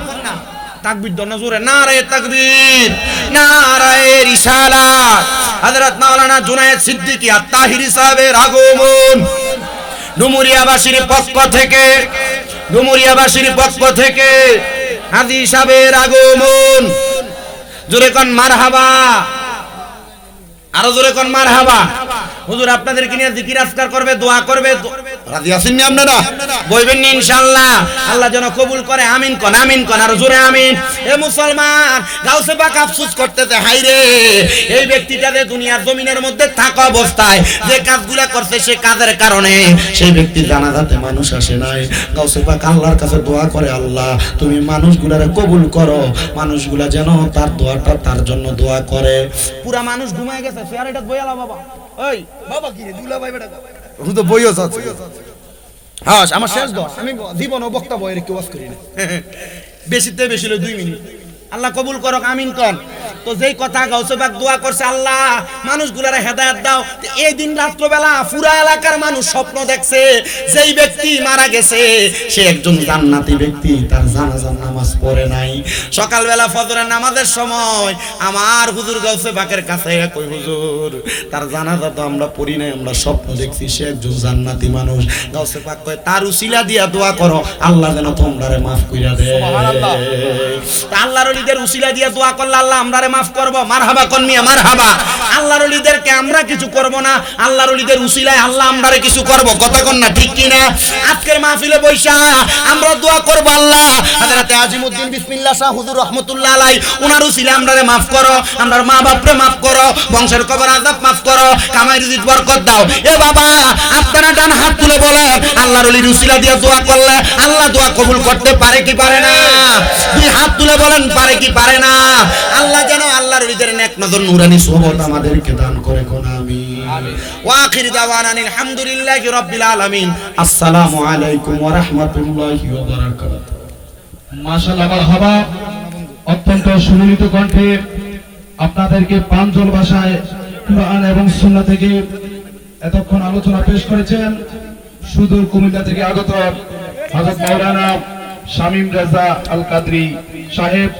তাকবীর দন জোরে, নারে তাকবীর, নারে রিসালাত। হযরত মাওলানা জুনায়েদ সিদ্দিকী আত-তাহিরি সাহেবের আগমন ডুমুরিয়াবাসীর পক্ষ থেকে, ডুমুরিয়াবাসীর পক্ষ থেকে হাজী সাহেবের আগমন। জোরে কোন মারহাবা, আরো জোরে কোন মারহাবা। হুজুর আপনাদেরকে নিয়ে জিকির আজকার করবে, দোয়া করবে, রাজি আছেন নি আপনারা? বলবেন নি ইনশাআল্লাহ? আল্লাহ যেন কবুল করে, আমিন কোন, আমিন কোন, আর জোরে আমিন। এ মুসলমান, গাউসে পাক আফসোস করতেছে, হাই রে এই ব্যক্তিটা যে দুনিয়ার জমিনের মধ্যে থাকা অবস্থায় যে কাজগুলা করছে, সে কাজের কারণে সেই ব্যক্তি জানাজাতে মানুষ আসে নাই। গাউসে পাক আল্লাহর কাছে দোয়া করে, আল্লাহ তুমি মানুষগুলারে কবুল করো, মানুষগুলা যেন তার দোয়াটা তার জন্য দোয়া করে। পুরা মানুষ ঘুমায় গেছে, চেয়ারটা বইয়ালা বাবা, ওই বাবা কি রে দুলা ভাই বেটা
হুজুর তো বইও আছে। হ্যাঁ, আমার শেষ দোয়া, আমি জীবন বক্তা বইয়ের কি ওয়াজ করি না, বেশিতে বেশি হলো 2 মিনিট।
আল্লাহ কবুল করক, আমিন কোন। তো যেই কথা গাউসে পাক দোয়া করছে, আল্লাহ মানুষগুলারে হেদায়েত দাও। এই দিন রাত্রবেলা পুরা এলাকার মানুষ স্বপ্ন দেখছে, যেই ব্যক্তি মারা গেছে সে একজন জান্নাতি ব্যক্তি, তার জানাজার নামাজ পড়ে নাই। সকালবেলা ফজরের নামাজের সময় আমার হুজুর গাউসে পাকের কাছে কই, হুজুর তার জানাজা তো আমরা পড়ি নাই, আমরা স্বপ্ন দেখছি সে একজন জান্নাতি মানুষ। গাউসে পাক কয়, তার উসিলা দিয়া দোয়া করো, আল্লাহ যেন তোমরারে মাফ কইরা দেয়। সুবহানাল্লাহ। তা আল্লাহর ওলিদের উসিলা দিয়া দোয়া করলে আল্লাহ আমরারে মাফ করব। মারহাবা কোন মিয়া, মারহাবা। আল্লাহর ওলিদেরকে আমরা কিছু করব না, আল্লাহর ওলিদের উসিলায় আল্লাহ আমরারে কিছু করব, কথা কোন না, ঠিক কি না? আজকের মাহফিলে বৈশা আমরা দোয়া করব, আল্লাহ হযরত আজিমউদ্দিন বিসমিল্লাহ শাহ হুজুর রাহমাতুল্লাহ আলাইহি উনার উসিলায় আমরারে মাফ করো, আমরার মা বাপরে মাফ করো, বংশের কবর আযাব মাফ করো, কামাই রিজিক বরকত দাও। এ বাবা, আপনারা ডান হাত তুলে বলেন, আল্লাহর ওলির উসিলা দিয়ে দোয়া করলে আল্লাহ দোয়া কবুল করতে পারে কি পারে না? দুই হাত তুলে বলেন, পারে কি পারে না? আল্লাহ যেন আল্লাহর ওলিদের নেক নজর নূরানি সোহবত আমাদেরকে দান করে, কোন আমিন। ওয়া আখির দাওয়ানা আলহামদুলিল্লাহি রাব্বিল আলামিন। আসসালামু আলাইকুম ওয়া রাহমাতুল্লাহি ওয়া বারাকাতুহু।
মাশাআল্লাহ, মারহাবা। অত্যন্ত সুললিত কণ্ঠে আপনাদেরকে প্রাঞ্জল ভাষায় কুরআন এবং সুন্নাহ থেকে এতক্ষণ আলোচনা পেশ করেছেন সুদূর কুমিল্লা থেকে আগত হযরত মাওলানা শামীম রেজা আল কাদরি সাহেব।